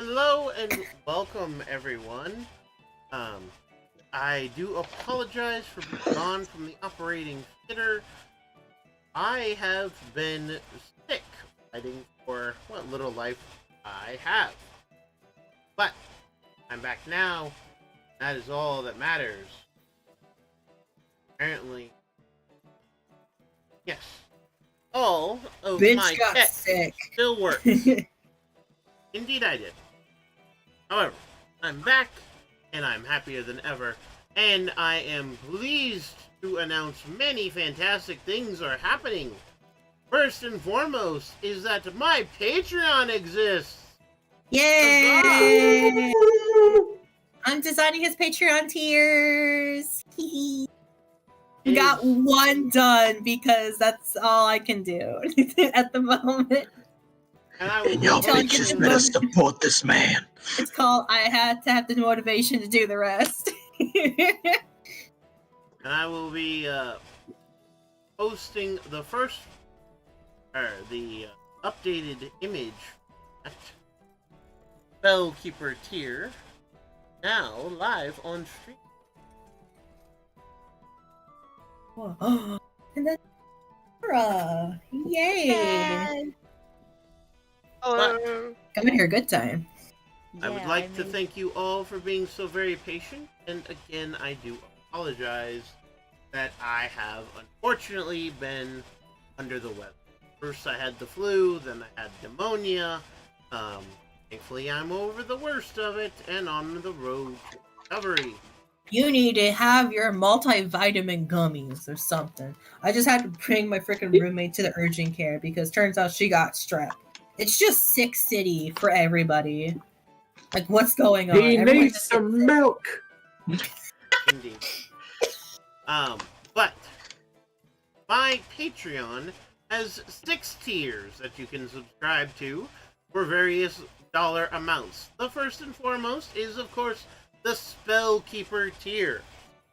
Hello and welcome, everyone. I do apologize for being gone from the operating theater. I have been sick, fighting for what little life I have. But I'm back now. That is all that matters. Apparently, yes. All of Bitch my got tech sick. still works. Indeed, I did. However, I'm back, and I'm happier than ever, and I am pleased to announce many fantastic things are happening. First and foremost is that my Patreon exists. Yay! I'm designing his Patreon tiers. We got one done because that's all I can do at the moment. And y'all bitches better support this man. It's called I had to have the motivation to do the rest. And I will be posting the updated image at Spellkeeper tier now live on stream. And then Sarah. Yay! Hello. Come in here, good time. I would like to thank you all for being so very patient, and again, I do apologize that I have unfortunately been under the weather. First I had the flu, then I had pneumonia. Thankfully I'm over the worst of it and on the road to recovery. You need to have your multivitamin gummies or something. I just had to bring my freaking roommate to the urgent care because turns out she got strep. It's just sick city for everybody. Like, what's going on? He needs some milk. Indeed. But my Patreon has 6 tiers that you can subscribe to for various dollar amounts. The first and foremost is, of course, the Spellkeeper tier.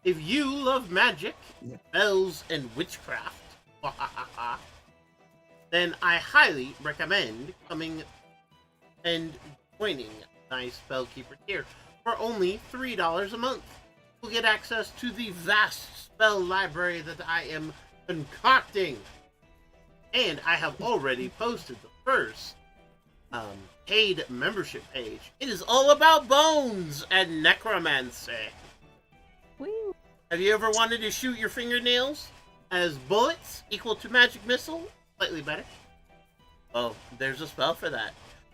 If you love magic, spells, and witchcraft, then I highly recommend coming and joining my Spellkeeper tier for only $3 a month. You'll get access to the vast spell library that I am concocting. And I have already posted the first paid membership page. It is all about bones and necromancy. Woo. Have you ever wanted to shoot your fingernails as bullets equal to magic missile? Slightly better. Oh, there's a spell for that.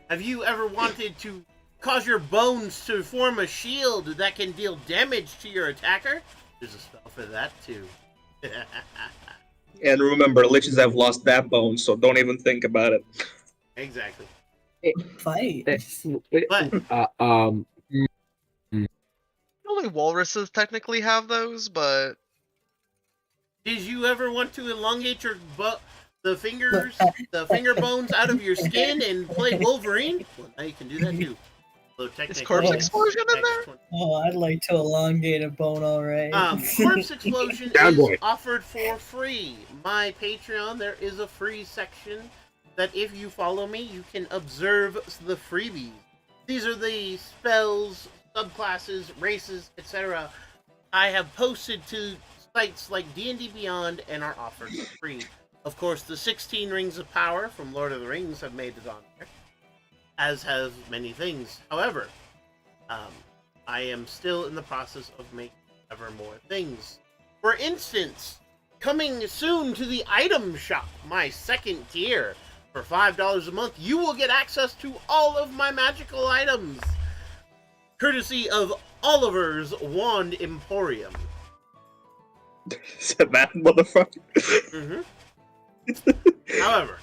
Have you ever wanted to cause your bones to form a shield that can deal damage to your attacker? There's a spell for that too. And remember, liches have lost backbone, so don't even think about it. Exactly. Fight. But Only walruses technically have those, but did you ever want to elongate your the finger bones out of your skin and play Wolverine? Well, now you can do that too. So is corpse explosion in there? Oh, I'd like to elongate a bone, alright. Corpse Explosion is offered for free. My Patreon, there is a free section that if you follow me, you can observe the freebies. These are the spells, subclasses, races, etc. I have posted to sites like D&D Beyond and are offered for free. Of course, the 16 Rings of Power from Lord of the Rings have made it on there, as have many things. However, I am still in the process of making ever more things. For instance, coming soon to the item shop, my second tier, for $5 a month, you will get access to all of my magical items, courtesy of Oliver's Wand Emporium. Is that motherfucker? Mm-hmm. However,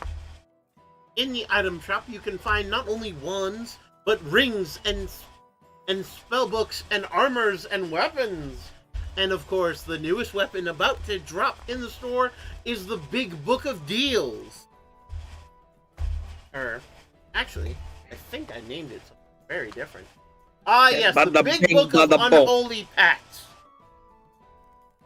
in the item shop, you can find not only wands, but rings and spellbooks and armors and weapons. And of course, the newest weapon about to drop in the store is the Big Book of Deals. Actually, I think I named it something very different. Yes, the Big Book of Unholy Pacts.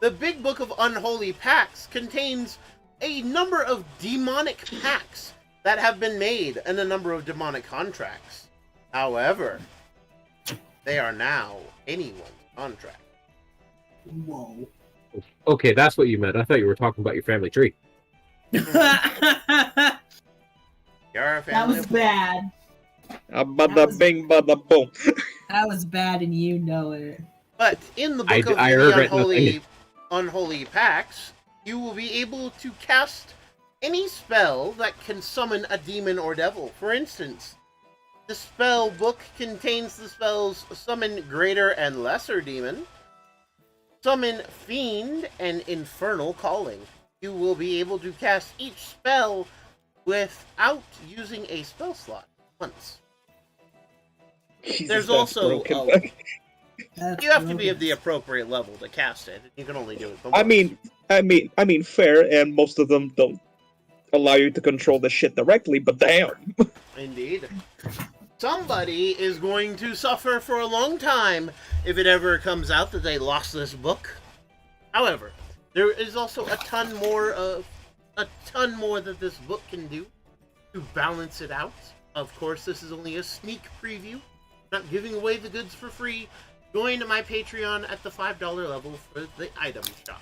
The Big Book of Unholy Pacts contains a number of demonic pacts that have been made and a number of demonic contracts. However, they are now anyone's contract. Whoa. Okay, that's what you meant. I thought you were talking about your family tree. That You're a family was of four. bad. Bada bing, bada boom. That was bad, and you know it. But in the I book of the regret nothing. unholy pacts, you will be able to cast any spell that can summon a demon or devil. For instance, the spell book contains the spells Summon Greater and Lesser Demon, Summon Fiend, and Infernal Calling. You will be able to cast each spell without using a spell slot once. Jesus, There's that's also broken. you have to be at the appropriate level to cast it. You can only do it. I mean, fair, and most of them don't allow you to control the shit directly, but damn. Indeed. Somebody is going to suffer for a long time if it ever comes out that they lost this book. However, there is also a ton more that this book can do to balance it out. Of course, this is only a sneak preview. I'm not giving away the goods for free. Join my Patreon at the $5 level for the item shop.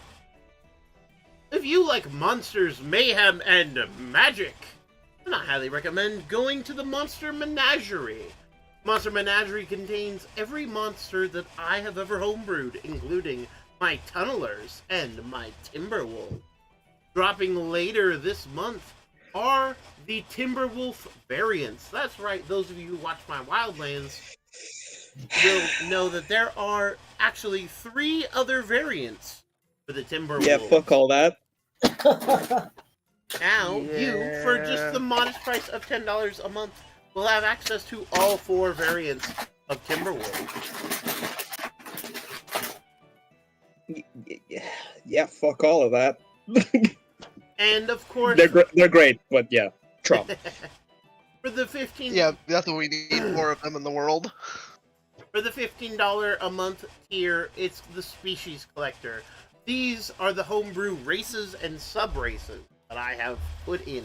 If you like monsters, mayhem, and magic, then I highly recommend going to the Monster Menagerie. Monster Menagerie contains every monster that I have ever homebrewed, including my Tunnelers and my Timberwolf. Dropping later this month are the Timberwolf variants. That's right, those of you who watch my Wildlands will know that there are actually 3 other variants for the Timberwolf. Yeah, fuck all that. Now, you, for just the modest price of $10 a month, will have access to all 4 variants of Timberwolf. Yeah, fuck all of that. And of course, They're great, but yeah, Trump. for the $15 Yeah, that's what we need more of them in the world. For the $15 a month tier, it's the Species Collector. These are the homebrew races and sub-races that I have put in.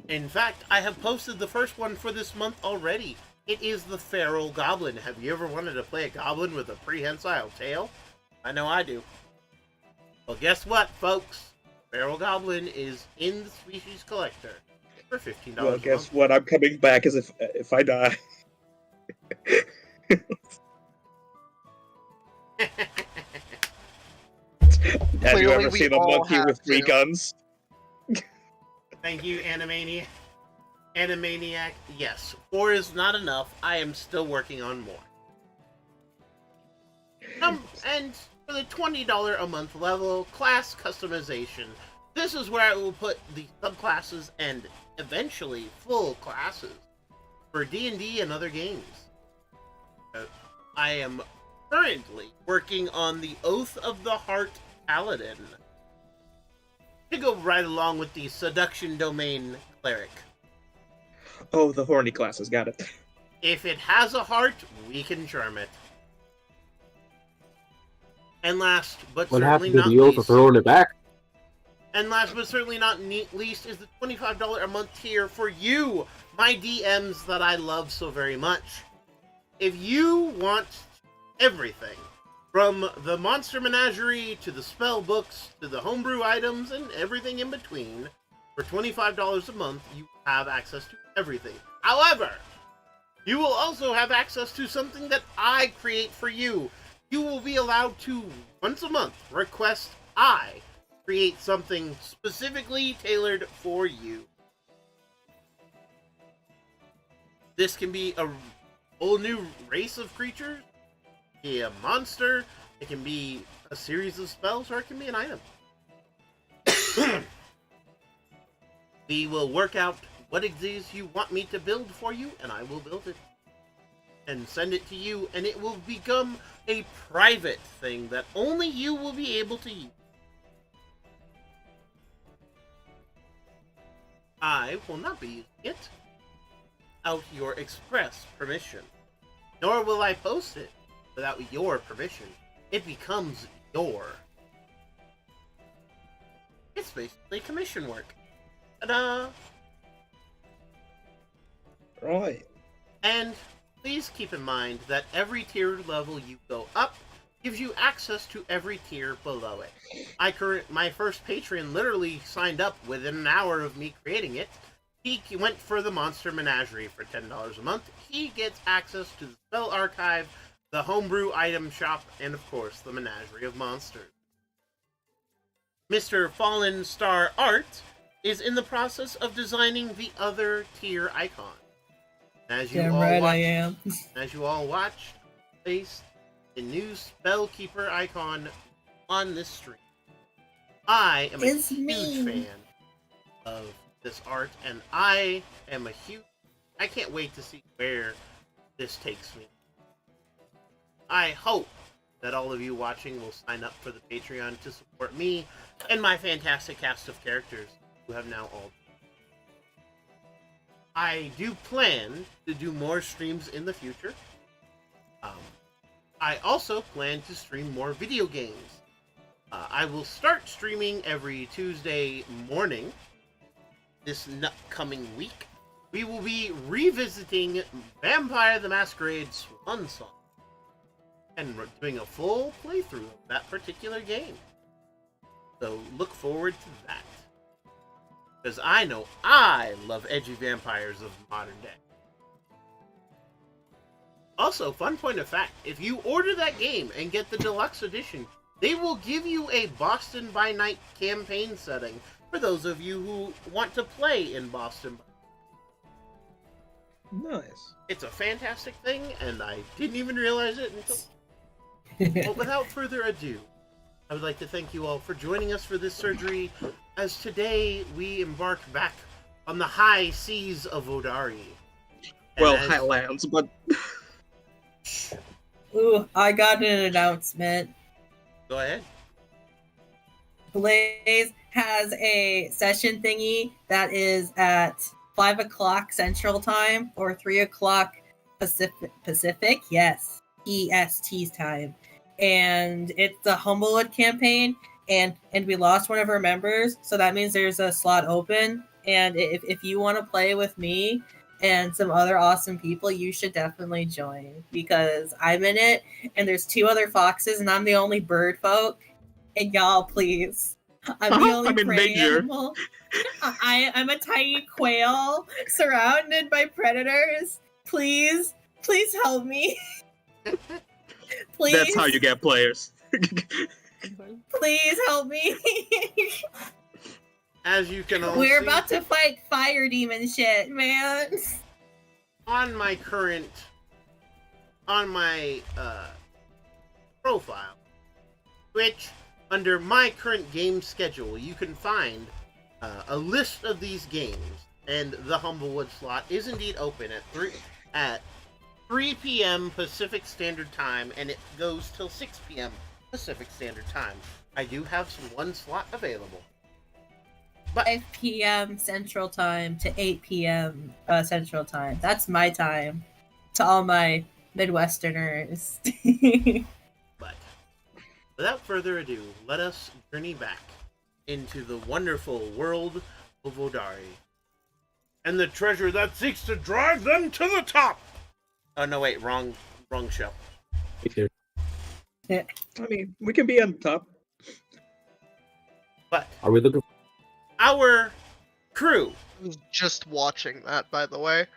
In fact, I have posted the first one for this month already. It is the Feral Goblin. Have you ever wanted to play a goblin with a prehensile tail? I know I do. Well, guess what, folks? Feral Goblin is in the Species Collector for $15 Well, a guess month. what? I'm coming back as if I die. Have you Clearly, ever we seen a all monkey have with 3 to. guns? Thank you, Animaniac. Animaniac, yes. 4 is not enough. I am still working on more. And for the $20 a month level, class customization. This is where I will put the subclasses and eventually full classes for D&D and other games. I am currently working on the Oath of the Heart Paladin to go right along with the Seduction Domain Cleric. Oh, the horny classes, got it. If it has a heart, we can charm it. And last but What certainly happened to not the oath of least, throwing it back? and last but certainly not least, is the $25 a month tier for you, my DMs that I love so very much. If you want everything, from the Monster Menagerie to the spell books to the homebrew items and everything in between, for $25 a month, you have access to everything. However, you will also have access to something that I create for you. You will be allowed to, once a month, request I create something specifically tailored for you. This can be a whole new race of creatures, it can be a monster, it can be a series of spells, or it can be an item. We will work out what it is you want me to build for you, and I will build it. And send it to you, and it will become a private thing that only you will be able to use. I will not be using it without your express permission. Nor will I post it without your permission. It becomes your. It's basically commission work. Ta-da! Right. And please keep in mind that every tier level you go up gives you access to every tier below it. My first Patreon literally signed up within an hour of me creating it. He went for the Monster Menagerie for $10 a month. He gets access to the spell archive, the homebrew item shop, and of course the Menagerie of Monsters. Mr. Fallen Star Art is in the process of designing the other tier icon. As you I am. As you all watched, placed a new Spellkeeper icon on this stream. I am a huge fan of this art, and I can't wait to see where this takes me. I hope that all of you watching will sign up for the Patreon to support me and my fantastic cast of characters who have now all. I do plan to do more streams in the future. I also plan to stream more video games. I will start streaming every Tuesday morning this coming week. We will be revisiting Vampire the Masquerade Swan Song and we're doing a full playthrough of that particular game. So look forward to that. Because I know I love edgy vampires of modern day. Also, fun point of fact, if you order that game and get the deluxe edition, they will give you a Boston by Night campaign setting for those of you who want to play in Boston. Nice. It's a fantastic thing, and I didn't even realize it until... But without further ado, I would like to thank you all for joining us for this surgery, as today we embark back on the high seas of Vodari. Well, highlands, but... Ooh, I got an announcement. Go ahead. Blaze has a session thingy that is at 5 o'clock Central Time or 3 o'clock Pacific. Yes, EST time. And it's the Humblewood campaign, and we lost one of our members, so that means there's a slot open. And if you want to play with me and some other awesome people, you should definitely join, because I'm in it, and there's 2 other foxes, and I'm the only bird folk. And y'all, please, I'm the only prey animal. I'm a tiny quail surrounded by predators. Please help me. Please. That's how you get players. Please help me. As you can all We're see, about to fight fire demon shit, man. on my profile, which under my current game schedule, you can find a list of these games, and the Humblewood slot is indeed open at 3 p.m. Pacific Standard Time, and it goes till 6 p.m. Pacific Standard Time. I do have one slot available. But 5 p.m. Central Time to 8 p.m. Central Time. That's my time. To all my Midwesterners. But without further ado, let us journey back into the wonderful world of Vodari and the treasure that seeks to drive them to the top. Oh no, wait, wrong show. I mean, we can be on top. But Are we looking? our crew. I was just watching that, by the way.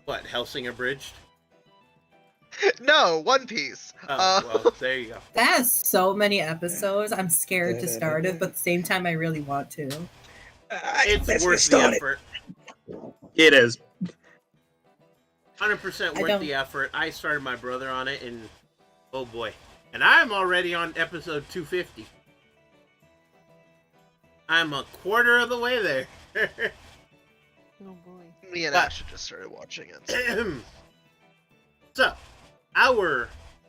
What, Helsing Abridged? No, One Piece. Oh, well, there you go. That has so many episodes. I'm scared to start it, but at the same time, I really want to. It's worth the effort. It is. 100% worth the effort. I started my brother on it, and oh boy. And I'm already on episode 250. I'm a quarter of the way there. Oh boy. Me and Ash just started watching it. So, our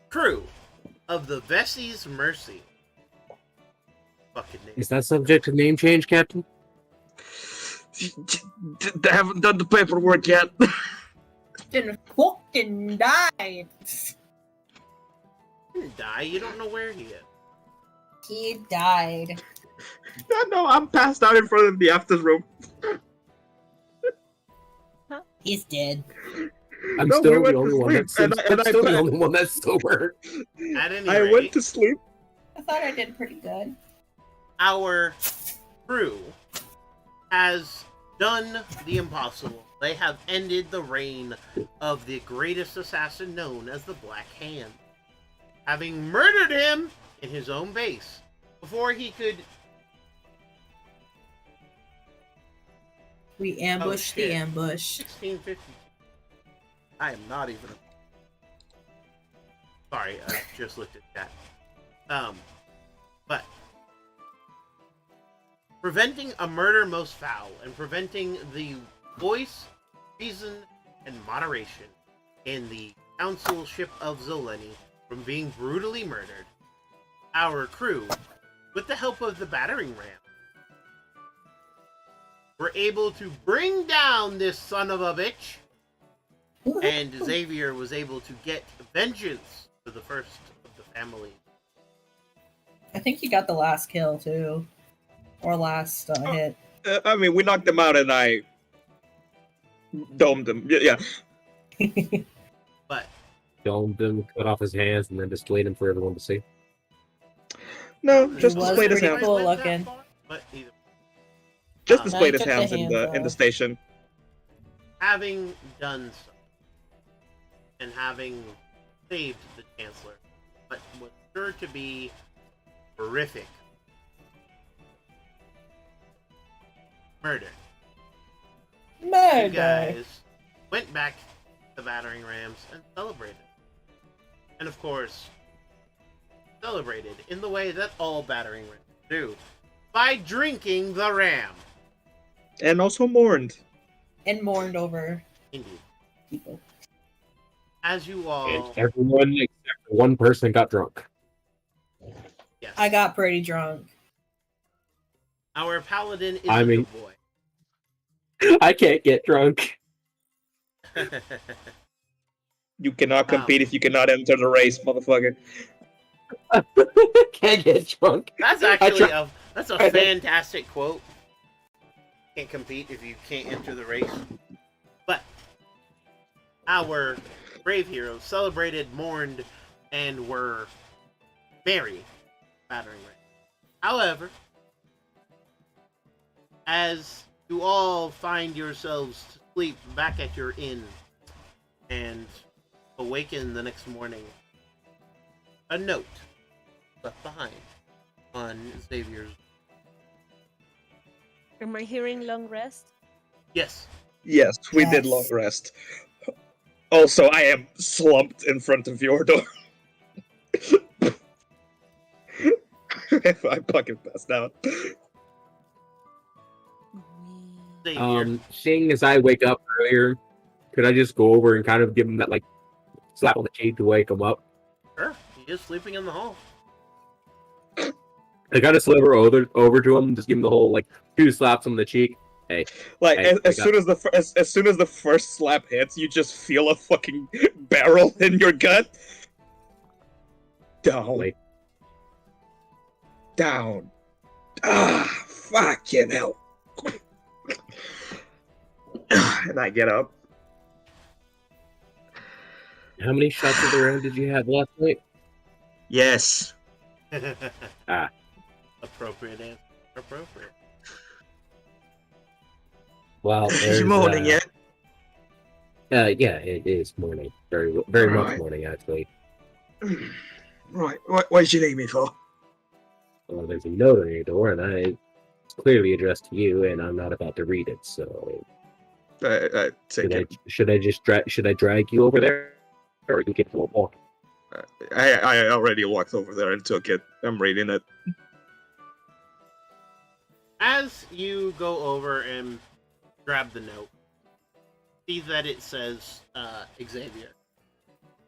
crew of the Vessie's Mercy. Fucking name. Is that subject to name change, Captain? They haven't done the paperwork yet. Didn't fucking die. He didn't die. You don't know where he is. He died. No, I'm passed out in front of the after room. He's dead. I'm No, still we the went only to one sleep, that's and I'm still the only one that's sober. At any I rate, went to sleep. I thought I did pretty good. our crew has done the impossible. They have ended the reign of the greatest assassin known as the Black Hand, having murdered him in his own base before he could. We ambushed the shit. ambush. 1652. I am not even. Sorry, I just looked at that. But preventing a murder most foul and preventing the voice, reason, and moderation in the councilship of Zoleni from being brutally murdered, our crew, with the help of the battering ram, were able to bring down this son of a bitch, and Xavier was able to get vengeance for the first of the family. I think he got the last kill too, or last hit. I mean, we knocked him out, and I domed him. Yeah. But Domed him, cut off his hands, and then displayed him for everyone to see. No, He just was displayed his pretty hands. cool looking. But either Just Um, displayed I his took the hands hands in the off. station. having done so, and having saved the Chancellor, but was sure to be horrific murder. You Murder. guys went back to the battering rams and celebrated. And of course, celebrated in the way that all battering rams do, by drinking the ram. And also mourned. And mourned over Indeed. people. As you And all, everyone except for one person got drunk. yes, I got pretty drunk. our paladin is I a mean- good boy. I can't get drunk. You cannot compete if you cannot enter the race, motherfucker. Can't get drunk. That's actually that's a I tried. fantastic quote. Can't compete if you can't enter the race. But our brave heroes celebrated, mourned, and were merry battering ram. However, as you all find yourselves asleep back at your inn and awaken the next morning, a note left behind on Xavier's. Am I hearing long rest? Yes. Yes, we did long Yes. rest. Also, I am slumped in front of your door. I fucking passed out. Xavier. Seeing as I wake up earlier, could I just go over and kind of give him that like slap on the cheek to wake him up? Sure. He is sleeping in the hall. I got to sliver over to him, just give him the whole like 2 slaps on the cheek. Hey, Like Hey, as I soon as as soon as the first slap hits, you just feel a fucking barrel in your gut. Down. Wait. Down. Ah, fucking hell. And I get up. how many shots of the round did you have last night? Yes. Appropriate answer. Appropriate. Well, Is there's, it morning yet? Yeah, it is morning. Very much Alright. morning, actually. Right. What did you need me for? Well, there's a note on your door, and it's clearly addressed to you, and I'm not about to read it. So, Take it. should I drag you over there, or you get to walk? I already walked over there and took it. I'm reading it. As you go over and grab the note, see that it says Xavier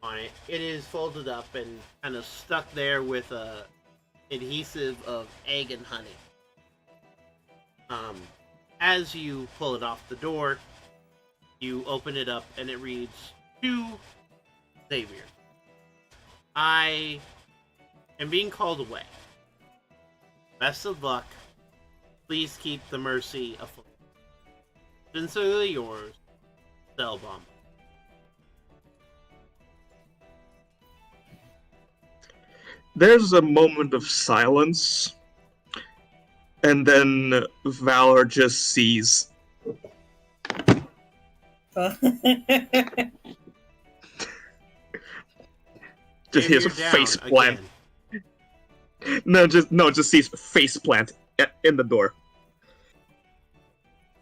on it. It is folded up and kind of stuck there with a adhesive of egg and honey. As you pull it off the door, you open it up and it reads, "To Xavier, I am being called away. Best of luck. Please keep the Mercy afloat. Sincerely yours, Cell bomb. There's a moment of silence, and then Valor just sees. Just hears a face plant. No, just sees face plant in the door.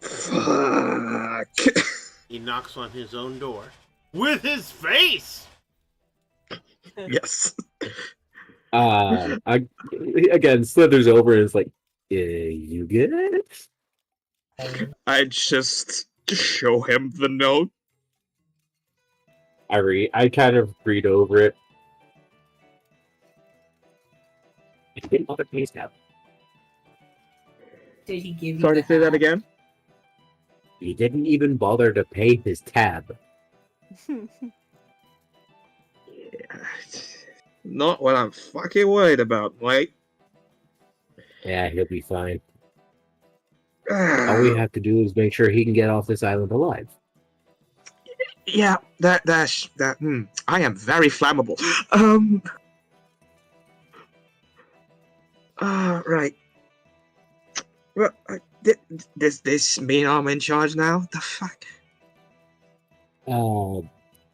Fuck. He knocks on his own door with his face. Yes. Again, slithers over and is like, you good? I just show him the note. I kind of read over it. He didn't bother to pay his tab. Did he give you Sorry to say that hat? again. He didn't even bother to pay his tab. Not what I'm fucking worried about, mate. Yeah, he'll be fine. All we have to do is make sure he can get off this island alive. Yeah, that. I am very flammable. Right. Well, does this mean I'm in charge now? The fuck?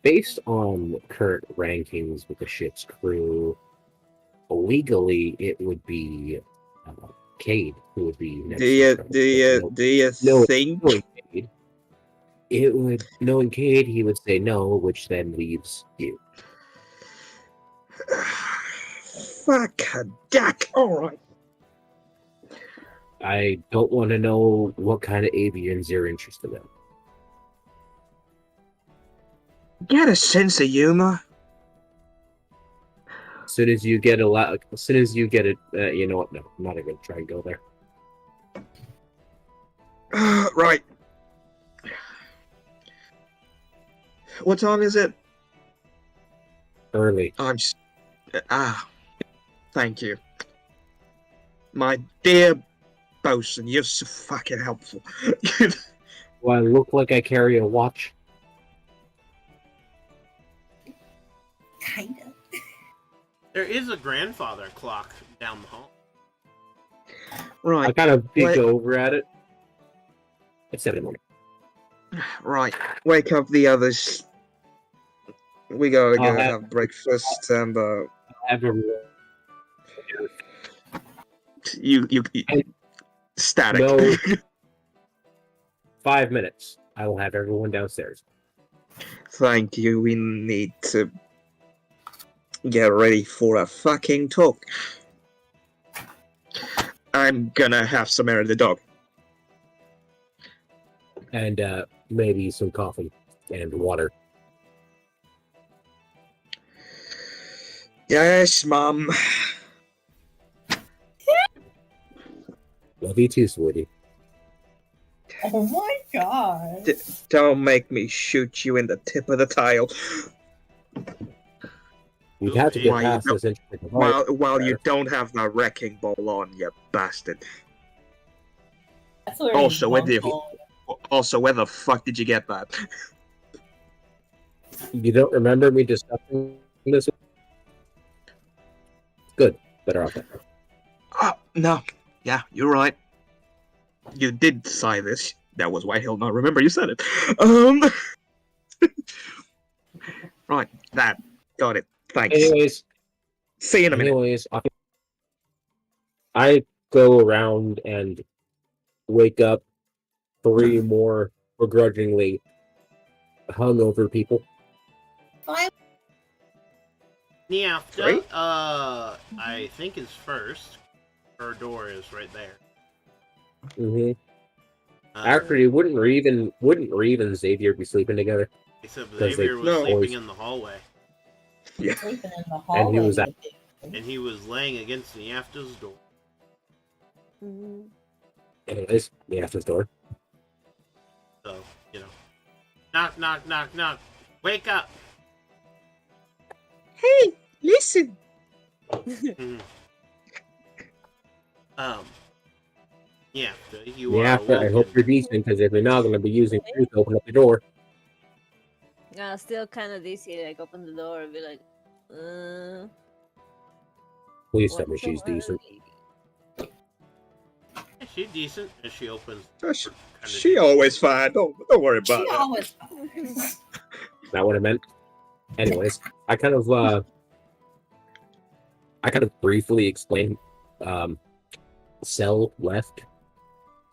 Based on current rankings with the ship's crew, legally it would be Cade who would be next. Do you think? Knowing Cade, he would say no, which then leaves you. Fuck a duck. All right. I don't want to know what kind of avians you're interested in. Get a sense of humor. As soon as you get it, you know what? No, I'm not even gonna try and go there. Right. What time is it? Early. Thank you. My dear bosun, you're so fucking helpful. Do I look like I carry a watch? Kinda. There is a grandfather clock down the hall. Right. I kind of peek over at it. It's 7 in the morning. Right. Wake up the others. We gotta go have breakfast and you static. No. 5 minutes. I will have everyone downstairs. Thank you. We need to get ready for a fucking talk. I'm gonna have some air in the dog. And maybe some coffee and water. Yes, Mum. Love you too, sweetie. Oh my god. Don't make me shoot you in the tip of the tail. You'd have to get past this interesting while you don't have the wrecking ball on, you bastard. That's Also, where the fuck did you get that? You don't remember me discussing this? Good. Better off that. Oh, no. Yeah, you're right. You did say this. That was why he'll not remember you said it. Right, that. Got it. Thanks. Anyways. See you in a minute. I go around and wake up 3 more begrudgingly hungover people. Yeah, Right? I think is first. Her door is right there. Mm-hmm. Actually, wouldn't Reeve and Xavier be sleeping together? Except Xavier was sleeping in the hallway. Yeah. Sleeping in the hallway. And he was laying against the after's door. Mhm. Anyways, the after's door. So, you know. Knock, knock, knock, knock. Wake up! Hey, listen. Yeah, you Yeah, are I hope you're decent, because if you're not going to be using you to open up the door. Still kind of dizzy. Like open the door and be like, Please tell me what's so she's decent. early? She's decent, and she opens. She always fine. Don't worry about She it. always. Not what I meant. Anyways, I kind of briefly explained. Cell left.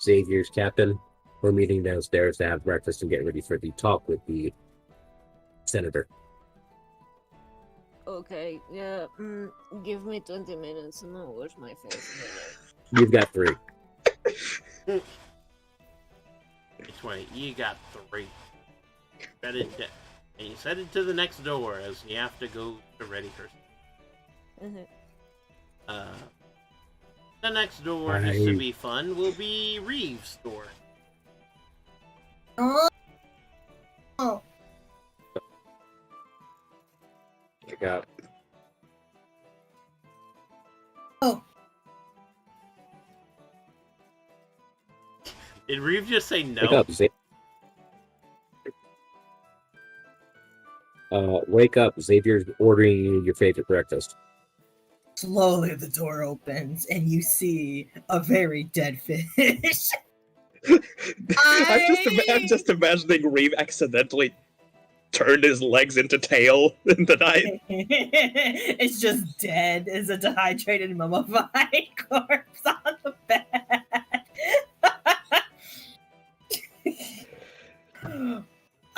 Xavier's captain. We're meeting downstairs to have breakfast and get ready for the talk with the senator. Okay, yeah. Give me 20 minutes and I'll wash my face. You've got 3. 20. You got 3. And you set it to the next door as you have to go to ready herself. The next door, just to be fun, will be Reeves' door. Oh. Pick up. Oh. Did Reeves just say no? Pick up, wake up. Xavier's ordering you your favorite breakfast. Slowly the door opens and you see a very dead fish. I'm just imagining Reeve accidentally turned his legs into tail in the night. It's just dead as a dehydrated mummified corpse on the bed.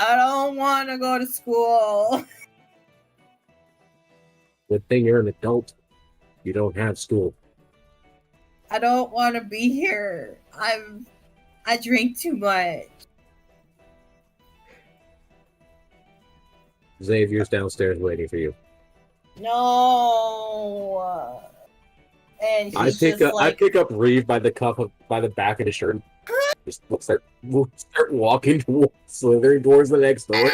I don't want to go to school. Good thing you're an adult. You don't have school. I don't want to be here. I drink too much. Xavier's downstairs waiting for you. No. And I he's pick just up like, Reeve by the back of his shirt. We'll start walking, slithering towards the next door.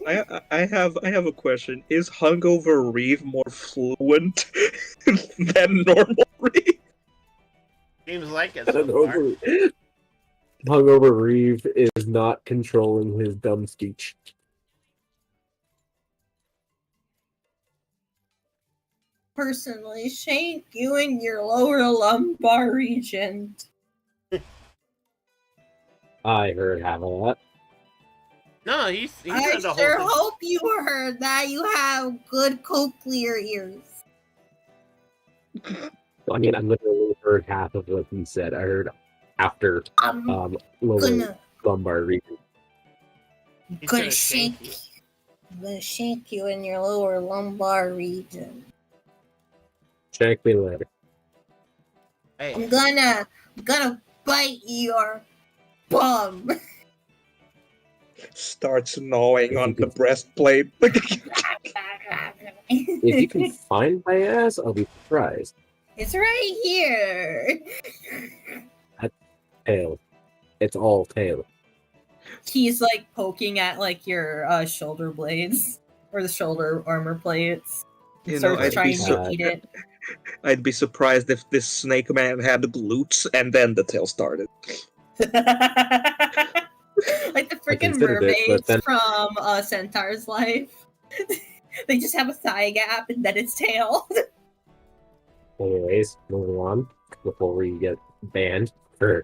I have a question. Is hungover Reeve more fluent than normal Reeve? Seems like it so far. Hungover Reeve is not controlling his dumb speech. personally shank you in your lower lumbar region. I heard half of that. No, he's I heard the sure whole thing. hope you heard that. You have good cochlear ears. I mean, I literally heard half of what he said. I heard after I'm lower gonna lumbar region. He's gonna shank you. I'm gonna shank you in your lower lumbar region. Check me later. Hey, I'm gonna bite your bum. Starts gnawing on the breastplate. If you can find my ass, I'll be surprised. It's right here. Tail. It's all tail. He's like poking at like your shoulder blades or the shoulder armor plates. You know, Starts I'd be trying so- to eat it. I'd be surprised if this snake man had glutes and then the tail started. Like the freaking considered it, mermaids but then- from Centaur's Life. They just have a thigh gap and then its tail. Anyways, moving on before we get banned for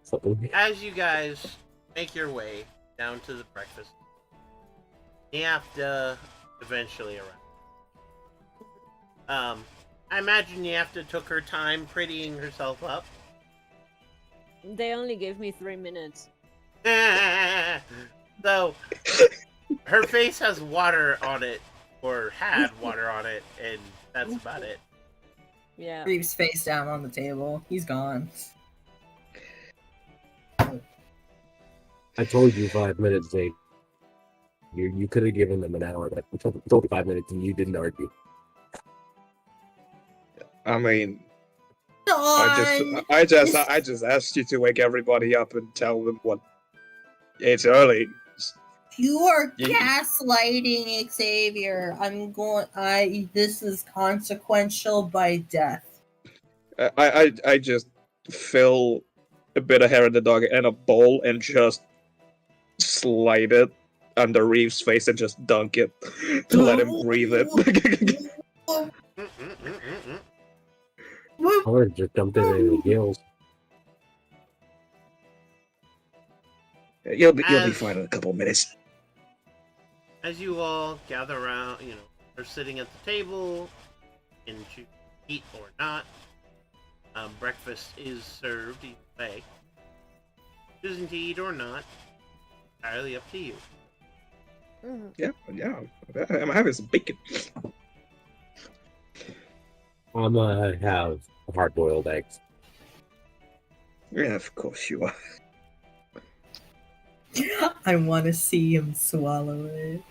something. as you guys make your way down to the breakfast, you have to eventually arrive. I imagine you have to took her time prettying herself up. They only gave me 3 minutes. So, her face has water on it, or had water on it, and that's about it. Yeah. Reeves face down on the table. He's gone. I told you 5 minutes, Zane. You could have given them an hour, but I told you 5 minutes and you didn't argue. I mean, Dawn! I just asked you to wake everybody up and tell them what. It's early. You are Yeah. gaslighting Xavier. This is consequential by death. I just fill a bit of hair in the dog in a bowl and just slide it under Reeves' face and just dunk it to let him breathe it. Or just dumped it in the gills. You'll be fine in a couple minutes. As you all gather around, are sitting at the table, and choose to eat or not. Breakfast is served either way. Choosing to eat or not, entirely up to you. Yeah. I'm having some bacon. I'm gonna have hard-boiled eggs. Yeah, of course you are. I want to see him swallow it.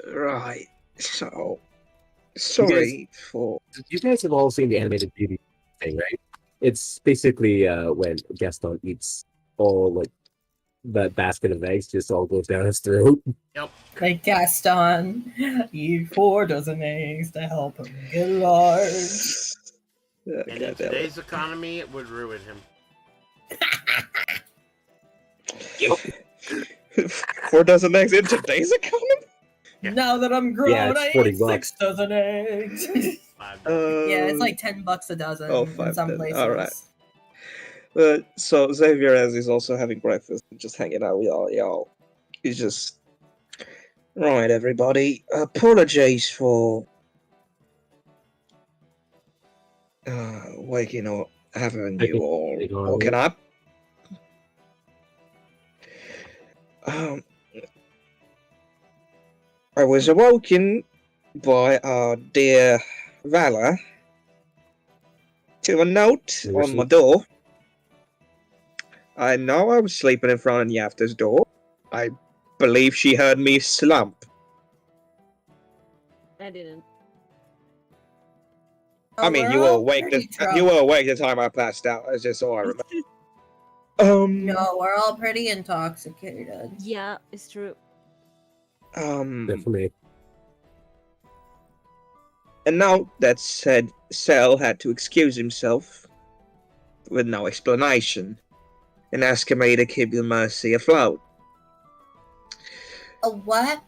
Right. So, sorry for. You guys have all seen the animated beauty thing, right? It's basically when Gaston eats all like that basket of eggs, just all goes down his throat. Yep. Like Gaston, eat 4 dozen eggs to help him get large. And in today's economy, it would ruin him. Yep. 4 dozen eggs in today's economy? Yeah. Now that I'm grown, Yeah, it's I 40 eat bucks. 6 dozen eggs. Yeah, it's like $10 a dozen in some places. Alright. So Xavier, as he's also having breakfast and just hanging out with y'all, he's just right. Everybody, apologies for waking up, having you all woken up. I was awoken by our dear Vala to a note on my door. I know I was sleeping in front of Yafta's door. I believe she heard me slump. I didn't. I mean, you were awake. You were awake the time I passed out. That's just all I remember. No, we're all pretty intoxicated. Yeah, it's true. Good for me. And now that said, Cell had to excuse himself with no explanation and asking me to keep the Mercy afloat. A what?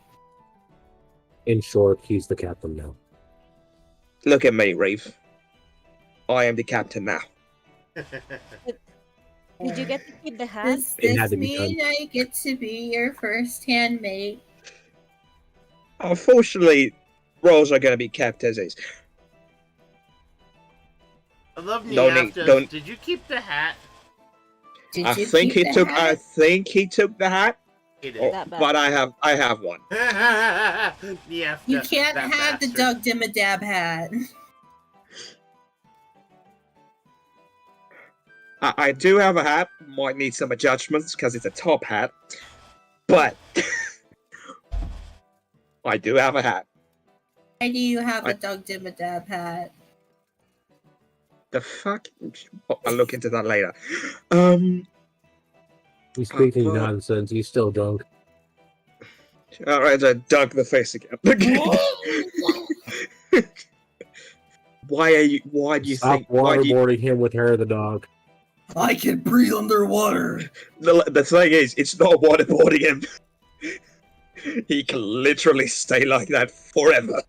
In short, he's the captain now. Look at me, Reeve. I am the captain now. Did you get to keep the hat? Does this mean I get to be your first-hand mate? Unfortunately, roles are going to be kept as is. I love Don't. Did you keep the hat? I think he took the hat. He did. But I have one. Yeah. You can't have the Doug Dimmadab hat. I do have a hat. Might need some adjustments because it's a top hat. But I do have a hat. Why do you have a Doug Dimmadab hat? The fuck? I'll look into that later. He's speaking nonsense. He's still drunk. Alright, I dunk the face again. Why do you Stop think? waterboarding him with Hair of the Dog. I can breathe underwater. The thing is, it's not waterboarding him. He can literally stay like that forever.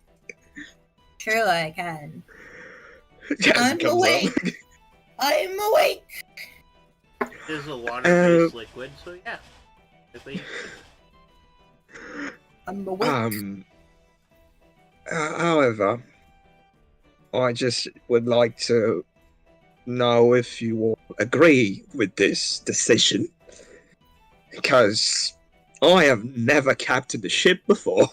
Sure, I can. I'm awake. I'm awake. There's a water-based liquid, so yeah. I'm awake. However, I just would like to know if you all agree with this decision, because I have never captained a ship before.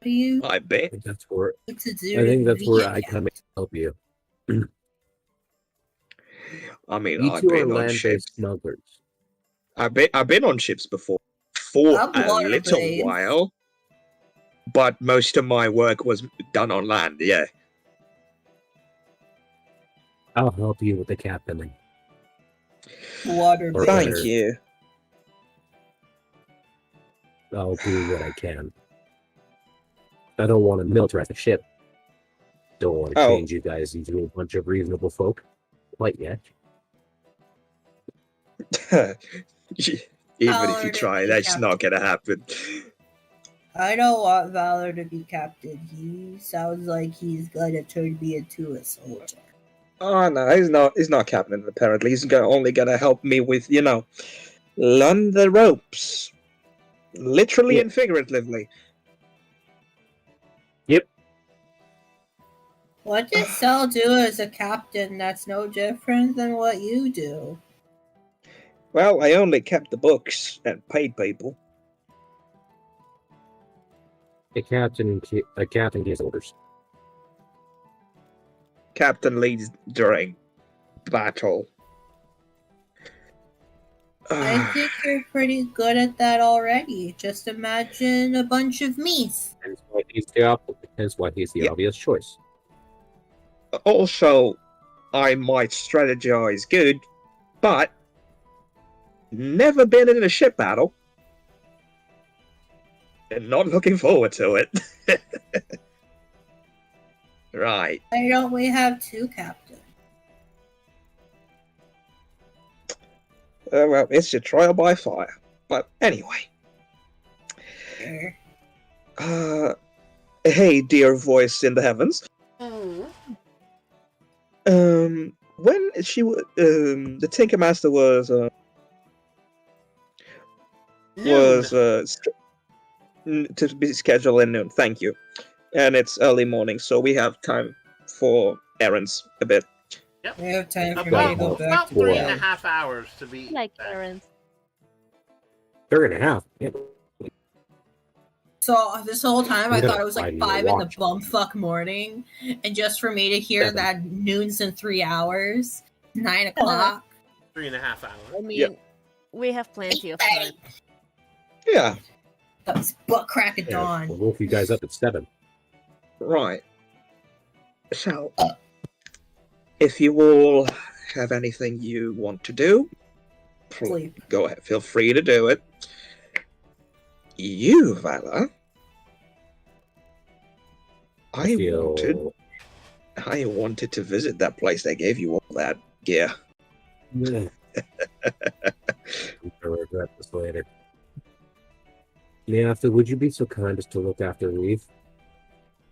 I bet. I think that's where I come in to help you. I mean, You I've two are been on ships. land-based smugglers. I've been on ships before for a little while, but most of my work was done on land. Yeah. I'll help you with the captaining. Water-based. Thank you. I'll do what I can. I don't want to militarize the ship. Don't want to change you guys into a bunch of reasonable folk. Quite yet. Even if you try, that's not gonna happen. I don't want Valor to be captain. He sounds like he's gonna turn me into a soldier. Oh no, he's not captain. Apparently, he's only gonna help me with learn the ropes, literally and figuratively. Yep. What does Cell do as a captain that's no different than what you do? Well, I only kept the books and paid people. A captain gives orders. Captain leads during battle. I think you're pretty good at that already. Just imagine a bunch of me's. Hence why he's the obvious choice. Also, I might strategize good, but never been in a ship battle. And not looking forward to it. Right. Why don't we have two captains? Well, it's your trial by fire. But anyway. Sure. Hey, dear voice in the heavens. When the Tinker Master was to be scheduled at noon. Thank you. And it's early morning, so we have time for errands a bit. Yep. We have time for me to go back About to 3.5 hours to be Like back. errands. 3.5. Yeah. So this whole time I Yeah, thought it was like I 5 in the watch. bumfuck morning, and just for me to hear 7. that noon's in 3 hours, 9 o'clock. 3.5 hours. I mean, we have plenty of time. Yeah, That was butt crack at Yeah, dawn. we'll woke you guys up at 7. right. So, if you all have anything you want to do, Sleep. go ahead. Feel free to do it. You, Vala, I wanted to visit that place that gave you all that gear. I'm gonna regret this later. Neafta, would you be so kind as to look after Reeve?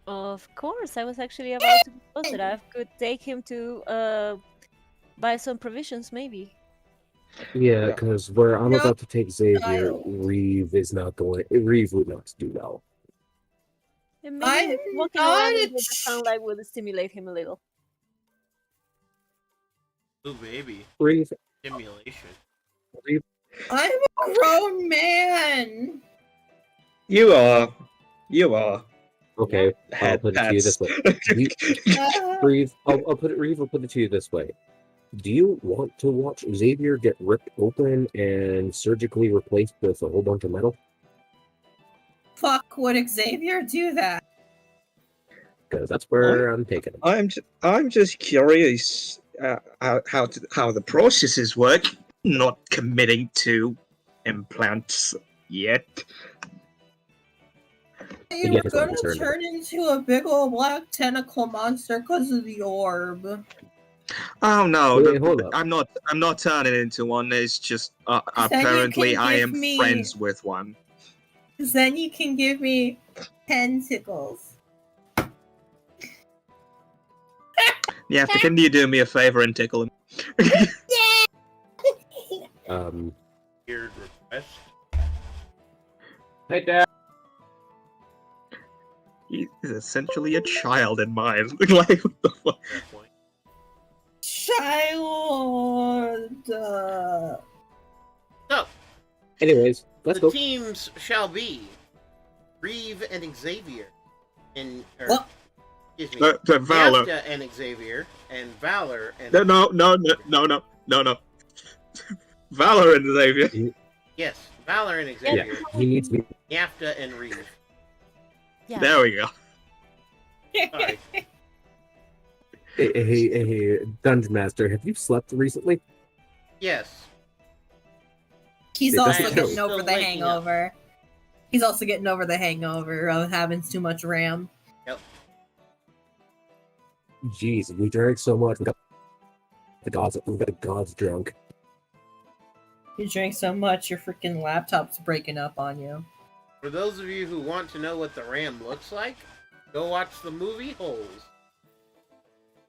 Of course, I was actually about to propose that I could take him to buy some provisions, maybe. Yeah, because where I'm No, about to take Xavier, child. Reeve would not do well. And maybe I'm walking not around a in the sunlight would stimulate him a little. Ooh, baby. Reeve, Stimulation. I'm a grown man. You are. okay, I'll Head put it to you this way. Reeve, I'll put it to you this way. Do you want to watch Xavier get ripped open and surgically replaced with a whole bunch of metal? Fuck, would Xavier do that? Because that's where I'm taking him. I'm just curious how the processes work. Not committing to implants yet. You're get his own gonna concern. turn into a big old black tentacle monster because of the orb. Oh no, Wait, hold up. I'm not turning into one. It's just Then you apparently can I give am me- friends with one. Because then you can give me tentacles. Yeah, can you do me a favor and tickle him? Weird request. Hey, Dad. He's essentially a child in mine. Like, what the fuck? Fair point. Child. So, Anyways, let's the go. teams shall be Reeve and Xavier. What? Excuse me. Valor. Yafta and Xavier, and Valor and... No. Valor and Xavier. Yes, Valor and Xavier. He needs me. Yafta and Reeve. Yeah. There we go. Sorry. Hey, Dungeon Master, have you slept recently? Yes. He's It also doesn't getting count. over the Still waking up. hangover. He's also getting over the hangover of having too much RAM. Yep. Jeez, we drank so much. We got the gods drunk. You drink so much, your freaking laptop's breaking up on you. For those of you who want to know what the ram looks like, go watch the movie Holes.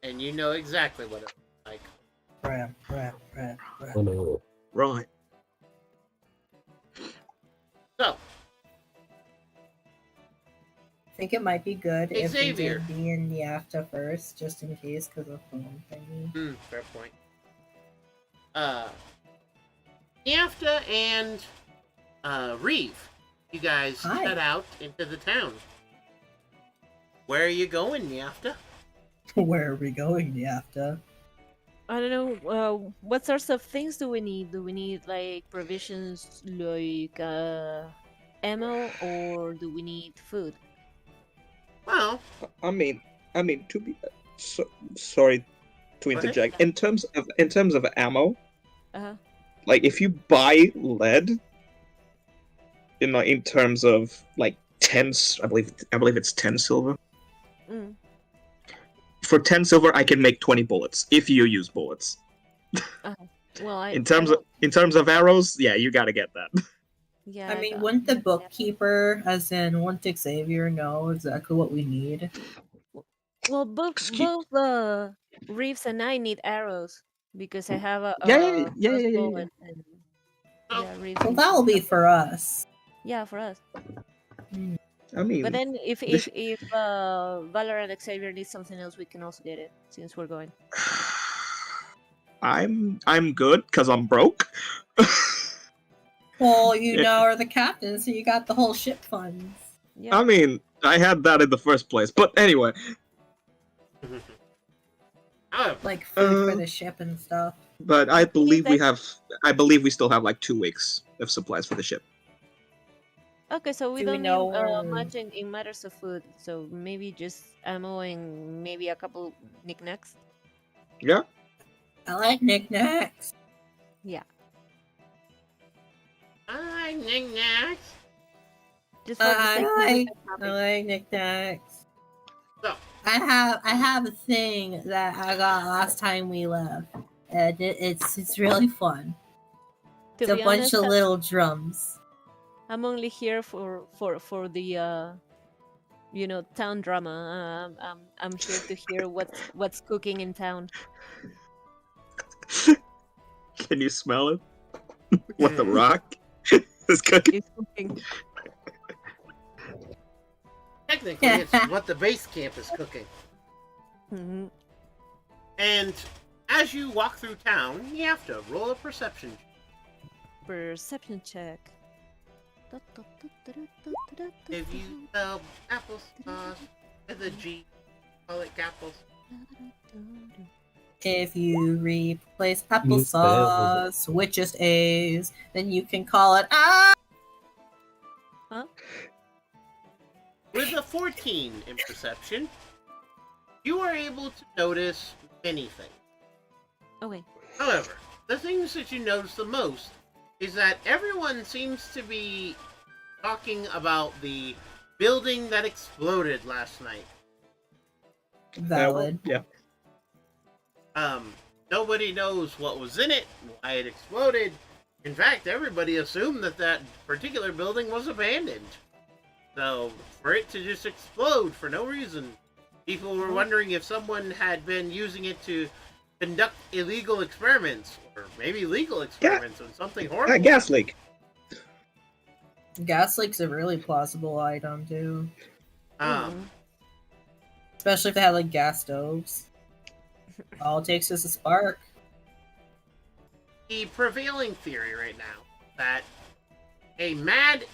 And you know exactly what it looks like. Ram. Oh no. Right. So, I think it might be good if we Xavier. did B and Yafta first, just in case, because of phone thingy. fair point. Niafta and Reeve, you guys Hi. head out into the town. Where are you going, Niafta? Where are we going, Yafta? I don't know. What sorts of things do we need? Do we need like provisions, like ammo, or do we need food? Well, I mean, to be sorry to ahead. interject. In terms of ammo, Uh-huh. like if you buy lead, in terms of like 10, I believe it's 10 silver. Mm. For 10 silver, I can make 20 bullets if you use bullets. Well, In terms of arrows, yeah, you gotta get that. yeah. I mean, wouldn't the bookkeeper, as in, wouldn't Xavier know exactly what we need? Well, both Excuse- Reeves and I need arrows because I have a Yeah. crossbow and Oh. yeah, Reeves. Well, needs that will be something. for us. Yeah, for us. I mean, But then if this- Valor and Xavier need something else, we can also get it since we're going. I'm good because I'm broke. Well, you Yeah. now are the captain, so you got the whole ship funds. Yeah. I mean, I had that in the first place, but anyway. However, Like food for Uh, the ship and stuff. But I believe that- I believe we still have like 2 weeks of supplies for the ship. Okay, so we Do we don't know need where- much in matters of food. So maybe just ammo and maybe a couple knickknacks. Yeah. I like knickknacks. Yeah. hi, knickknacks. Just for the I sake of like it. I like knickknacks. So, I have a thing that I got last time we left, and it's really fun. To It's a be bunch honest, of little drums. I'm only here for the town drama. I'm here to hear what's cooking in town. Can you smell it? What the rock is cooking? It's cooking. technically, it's what the base camp is cooking. Mhm. And as you walk through town, you have to roll a perception. Perception check. If you spell applesauce with a G, call it gapples. If you replace You spell- applesauce with just A's, then you can call it With a 14 in perception, you are able to notice many things. Okay. However, the things that you notice the most is that everyone seems to be talking about the building that exploded last night. valid. Yeah. Nobody knows what was in it, why it exploded. In fact, everybody assumed that that particular building was abandoned. So, for it to just explode for no reason, people were wondering if someone had been using it to conduct illegal experiments, or maybe legal experiments on something horrible. Gas leak. Gas leak's a really plausible item too, Um, especially if they have like gas stoves. All it takes is a spark. the prevailing theory right now that a mad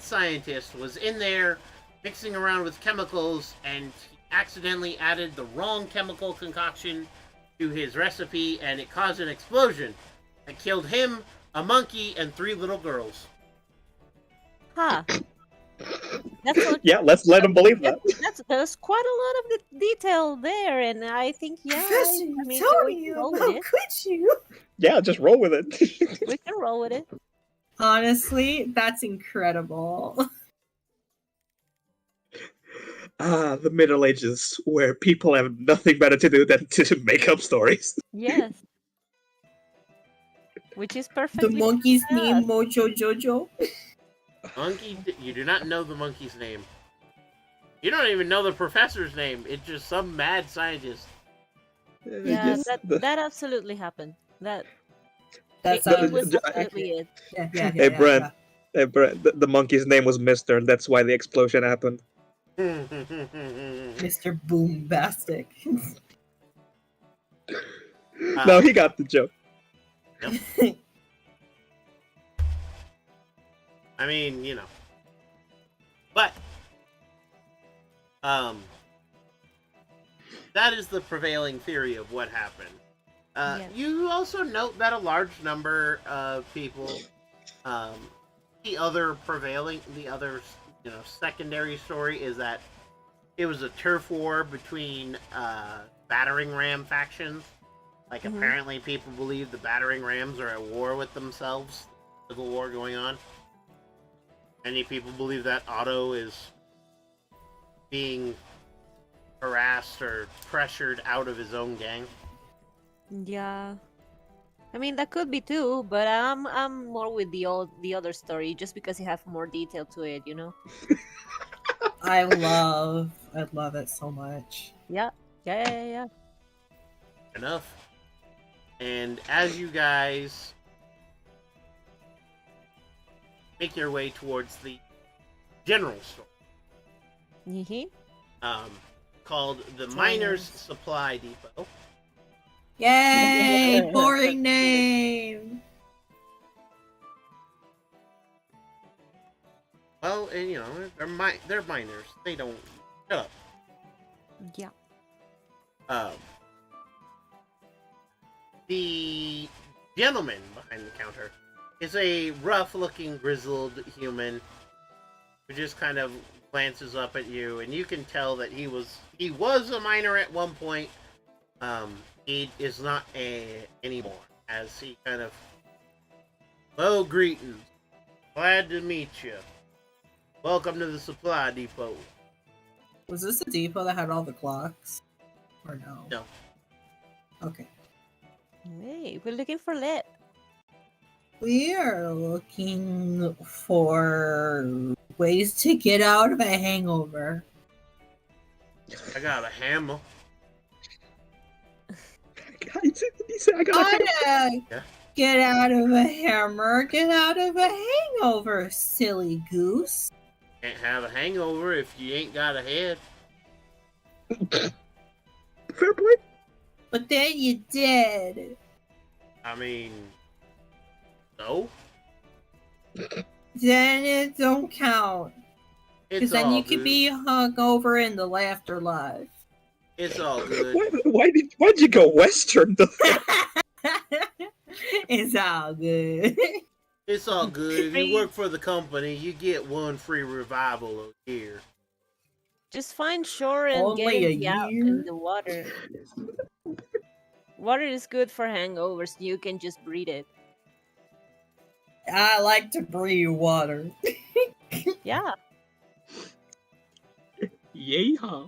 scientist was in there mixing around with chemicals and he accidentally added the wrong chemical concoction to his recipe and it caused an explosion that killed him, a monkey, and 3 little girls. Huh. That's all, Yeah, let's let him believe that. that's quite a lot of the detail there, and I think Professor, I mean, told we can you, roll with how it. could you? Yeah, just roll with it. We can roll with it. Honestly, that's incredible. The Middle Ages, where people have nothing better to do than to make up stories. Yes. Which is The perfectly monkey's fine. name Mojo Jojo. Monkey, you do not know the monkey's name. You don't even know the professor's name. It's just some mad scientist. Yeah, that absolutely happened. That That it was sounds absolutely it. Yeah. Hey, Brent. Hey, Brent. The monkey's name was Mister. That's why the explosion happened. Mr. Boombastic. No, he got the joke. Yep. I mean, you know. But that is the prevailing theory of what happened. Yes. You also note that a large number of people, the other secondary story is that it was a turf war between battering ram factions. Like, apparently people believe the battering rams are at war with themselves. Civil war going on. Many people believe that Otto is being harassed or pressured out of his own gang. Yeah. I mean, that could be too, but I'm more with the other story just because it has more detail to it, you know. I love it so much. Yeah. Enough. And as you guys make your way towards the general store, called the Miners Supply Depot. Yay! Boring name. Well, and, you know, they're miners. They don't shut up. Yeah. The gentleman behind the counter is a rough-looking, grizzled human who just kind of glances up at you, and you can tell that he was a miner at one point. He is not anymore, as he kind of, well, greetings, glad to meet you. Welcome to the supply depot. Was this the depot that had all the clocks? Or no? No. Okay. Hey, we're looking for lead. We are looking for ways to get out of a hangover. I got a hammer. He said, I got a hammer. Yeah. Get out of a hammer, get out of a hangover, silly goose. Can't have a hangover if you ain't got a head. Fair point. But then you did. I mean, no. Then it don't count. It's Because then all you could good. be hungover in the afterlife. It's all good. Why'd you go Western though? It's all good. It's all good. If you work for the company, you get one free revival a year. Just find shore and Only get a it out year? in the water. Water is good for hangovers. You can just breathe it. I like to breathe water. Yeah. Yeehaw.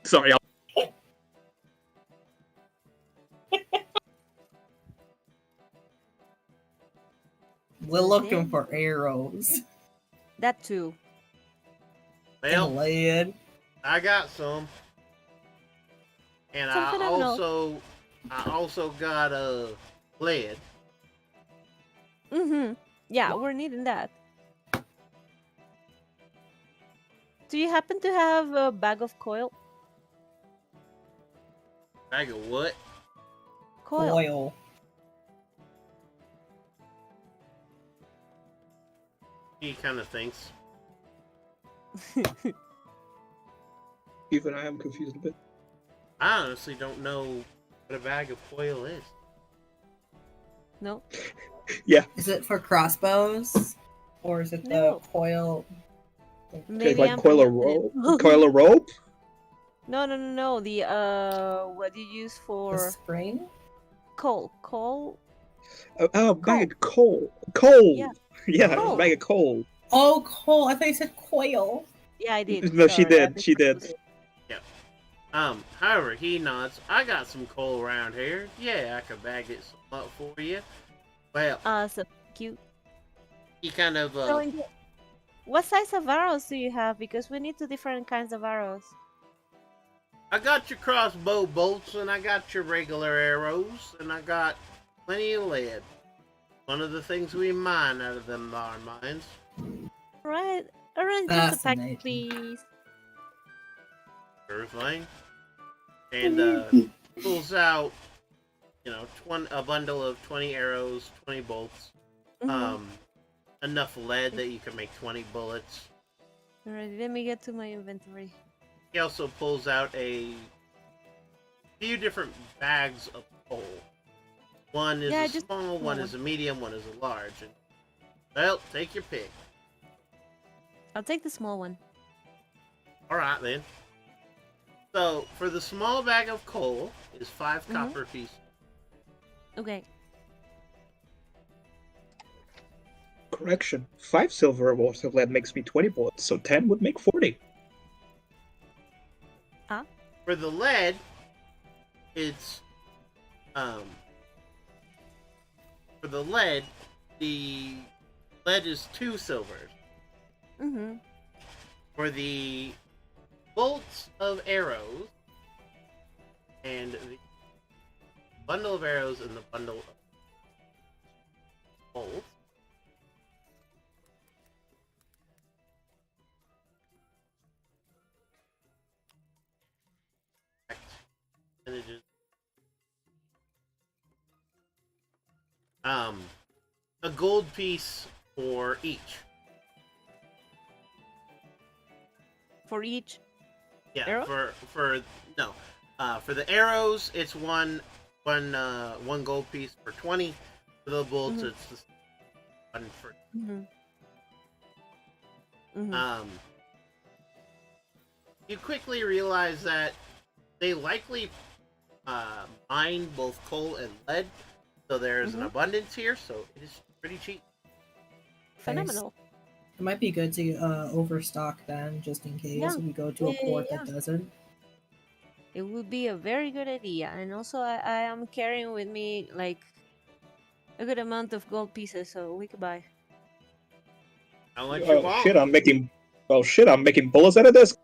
Sorry, We're looking for arrows. That too. Well, And lead. I got some. And Something I I know. also got a lead. Yeah, we're needing that. Do you happen to have a bag of coil? Bag of what? Coil. Oil. He kind of thinks. even I am confused a bit. I honestly don't know what a bag of foil is. No. Yeah. Is it for crossbows? Or is it the No. coil? Maybe like I'm coil a pronouncing rope. it- Coil a rope. No. The what do you use The for spring? coal? Coal? Bag of coal. Coal. Yeah. Yeah, Coal. bag of coal. Oh, coal. I thought you said coil. Yeah, I did. No, she Sorry, I did. She did. mispronounced it. However, he nods. I got some coal around here. Yeah, I could bag it some up for you. Well, So cute. he kind of, So, what size of arrows do you have? Because we need two different kinds of arrows. I got your crossbow bolts, and I got your regular arrows, and I got plenty of lead. One of the things we mine out of them iron mines. Right. Arrange just a pack, Fascinating. please. Sure thing. And pulls out, a bundle of 20 arrows, 20 bolts, Mhm. enough lead that you can make 20 bullets. Alright, let me get to my inventory. He also pulls out a few different bags of coal. One is a small, one is a medium, one is a large. And, well, take your pick. I'll take the small one. Alright then. So, for the small bag of coal is 5 copper pieces. Okay. Correction. 5 silver worth of lead makes me 20 bullets, so 10 would make 40. For the lead, it's for the lead is 2 silvers. Mm-hmm. For the bolts of arrows and the bundle of arrows and the bundle of bolts, percentages. A gold piece for each. For each? Yeah, Arrow? for the arrows, it's one gold piece for 20. For the bolts, it's the one for. You quickly realize that they likely mine both coal and lead, so there's an abundance here. So it is pretty cheap. Phenomenal. It might be good to overstock then, just in case we go to a port that doesn't. It would be a very good idea. And also, I am carrying with me, like, a good amount of gold pieces, so we could buy. I'll let you walk. Shit, I'm making bullets out of this.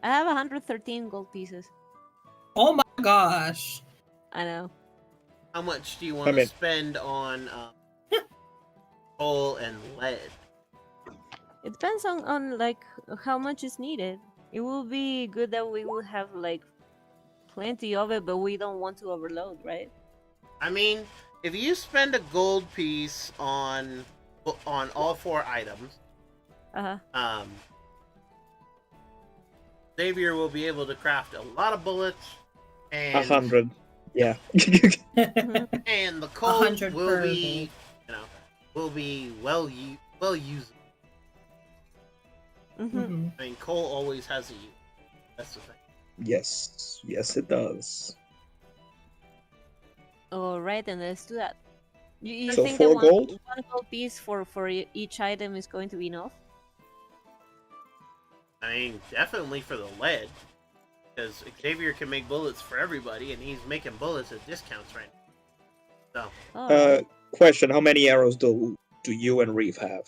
I have 113 gold pieces. Oh my gosh. I know. How much do you want to spend on coal and lead? It depends on like how much is needed. It will be good that we will have like plenty of it, but we don't want to overload, right? I mean, if you spend a gold piece on all 4 items, Xavier will be able to craft a lot of bullets and 100. Yeah. and the coal will be well used. I mean, coal always has a use. That's the thing. Yes, it does. All right, then let's do that. You So think 4 that gold? one gold piece for each item is going to be enough? I mean, definitely for the lead, because Xavier can make bullets for everybody, and he's making bullets at discounts right now. So. Question: how many arrows do you and Reeve have?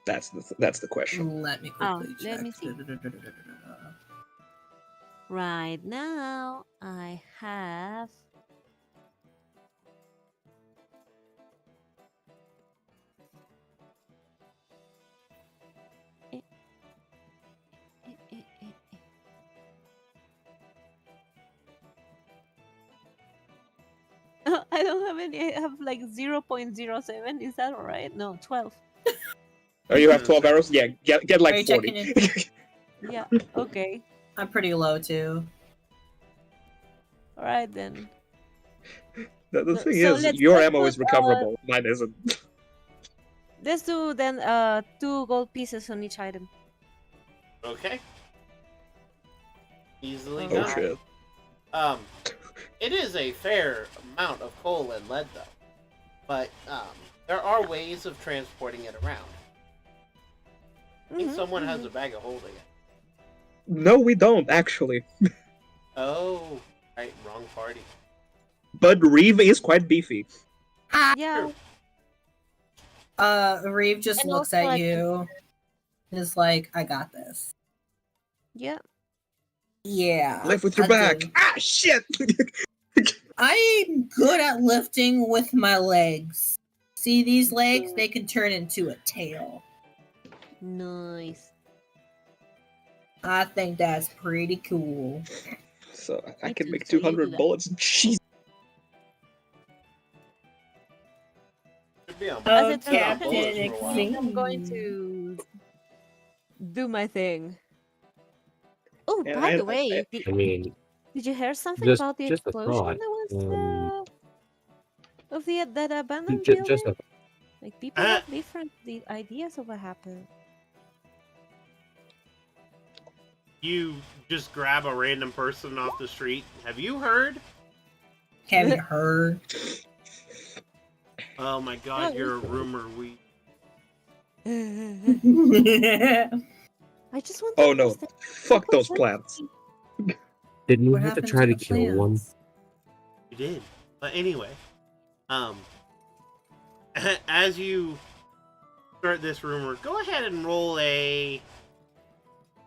That's the question. Let me quickly check. Let me see. Right now, I have. I don't have any. I have like 0.07. Is that alright? No, 12. Oh, you have 12 arrows? Yeah, get like 40. Yeah, okay. I'm pretty low too. Alright then. The thing is, your ammo is recoverable. Mine isn't. Let's do then 2 gold pieces on each item. Okay. Easily done. Oh shit. It is a fair amount of coal and lead, though. But there are ways of transporting it around. I think someone has a bag of holding it. No, we don't, actually. Oh, right, wrong party. But Reeve is quite beefy. Yeah. Reeve just And looks also, at like, you. And is like, I got this. Yeah. Yeah. Lift with your I back. do. Ah, shit! I'm good at lifting with my legs. See these legs? They can turn into a tail. Nice. I think that's pretty cool. So I Me can too, make so you do 200 that. bullets. Jeez. Should be on- As Oh, it Sit on turns out, bullets Captain for a while. I'm going to do my thing. Oh, Yeah, by the way, I mean, did you hear something just about the just a explosion thought. that was of that abandoned Just building? a Like people have different ideas of what happened. You just grab a random person off the street. Have you heard? Have you heard? Oh my god, No, you're a rumor weed. I just want to Oh no. understand Fuck what those was plants. Didn't we What have to happened try to the kill one? plants? You did. But anyway, as you start this rumor, go ahead and roll a...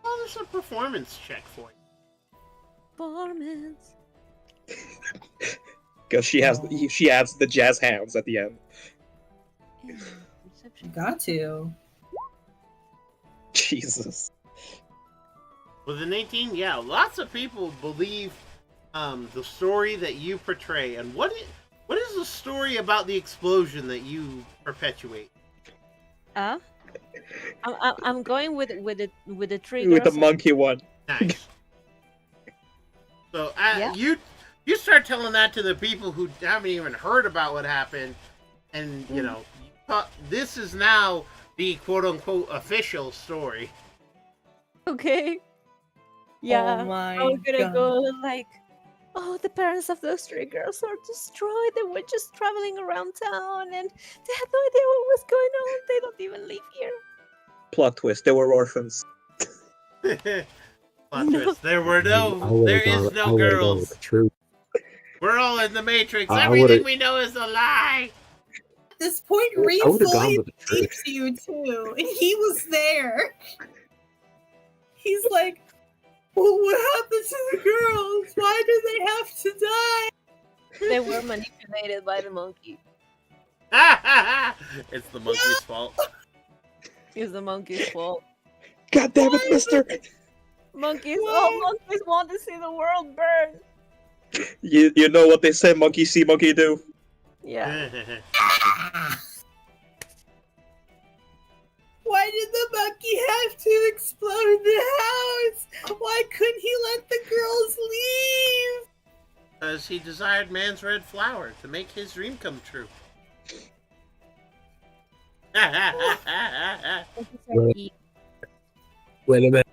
Well, there's a performance check for you. performance. Because she adds the jazz hands at the end. Perception. Got to. Jesus. With an 18, yeah, lots of people believe the story that you portray. And what is the story about the explosion that you perpetuate? I'm going with the three With the girls. monkey one. Nice. So Yeah. you start telling that to the people who haven't even heard about what happened, and you know, this is now the quote unquote official story. Okay. Yeah. Oh my I was gonna god. go like, oh, the parents of those three girls are destroyed. They were just traveling around town and they had no idea what was going on. They don't even live here. Plot twist. They were orphans. Plot twist. There is no I would've gone with girls. the truth. We're all in the Matrix. I Everything would've- we know is a lie. At this point, I Reeve would've gone fully with the truth. believes you too. And he was there. He's like, well, what happened to the girls? Why did they have to die? They were manipulated by the monkey. It's the monkey's fault. It's the monkey's fault. God damn it, mister! Monkeys, all monkeys want to see the world burn. You know what they say, monkey see, monkey do. Yeah. Why did the monkey have to explode the house? Why couldn't he let the girls leave? Because he desired man's red flower to make his dream come true. Wait a minute.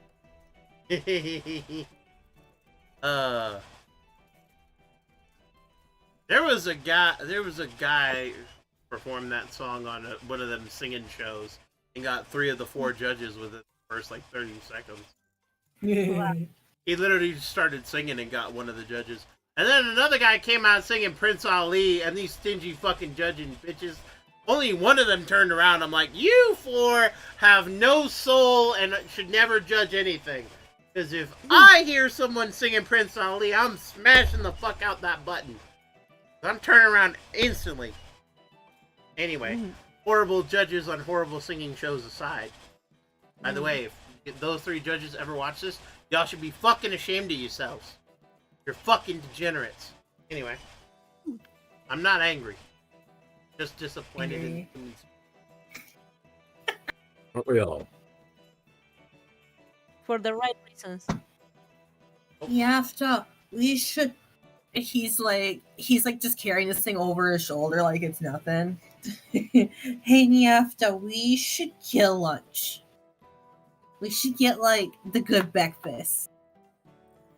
There was a guy performed that song on one of them singing shows and got 3 of the 4 judges within the first like 30 seconds. He literally just started singing and got one of the judges. And then another guy came out singing Prince Ali, and these stingy fucking judging bitches, only one of them turned around. I'm like, you 4 have no soul and should never judge anything. Because if I hear someone singing Prince Ali, I'm smashing the fuck out that button. I'm turning around instantly. Anyway, horrible judges on horrible singing shows aside. By the way, if those 3 judges ever watch this, y'all should be fucking ashamed of yourselves. You're fucking degenerates. Anyway, I'm not angry. Just disappointed in... Aren't we all? For the right reasons. Yafta, we should. He's like just carrying this thing over his shoulder like it's nothing. Hey Yafta, we should get lunch. We should get like the good breakfast.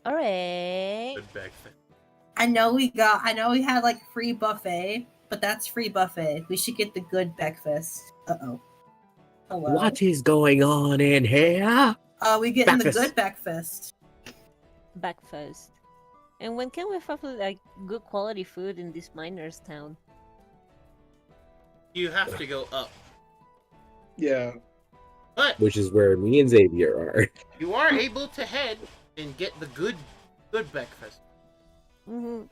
Alright. Good back thing. I know we had like free buffet, but that's free buffet. We should get the good breakfast. Uh-oh. Hello. What is going on in here? We getting the Breakfast. good breakfast. Back first. And when can we have like good quality food in this miner's town? You have to go up. Yeah. But Which is where me and Xavier are. you are able to head and get the good breakfast. Mm-hmm.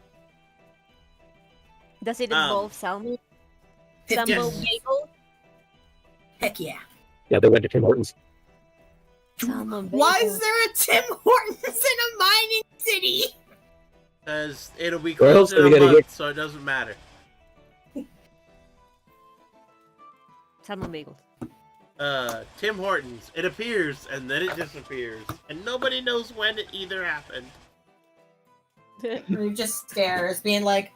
Does it Um, involve salmon? Yes. Salmon bagel? Heck yeah. Yeah, they went to Tim Hortons. Salmon bagel. Why is there a Tim Hortons in a mining city? Because it'll be Where else closed are in we a gonna month, get- so it doesn't matter. Salmon bagel. Tim Hortons. It appears and then it disappears. And nobody knows when it either happened. And he just stares, being like,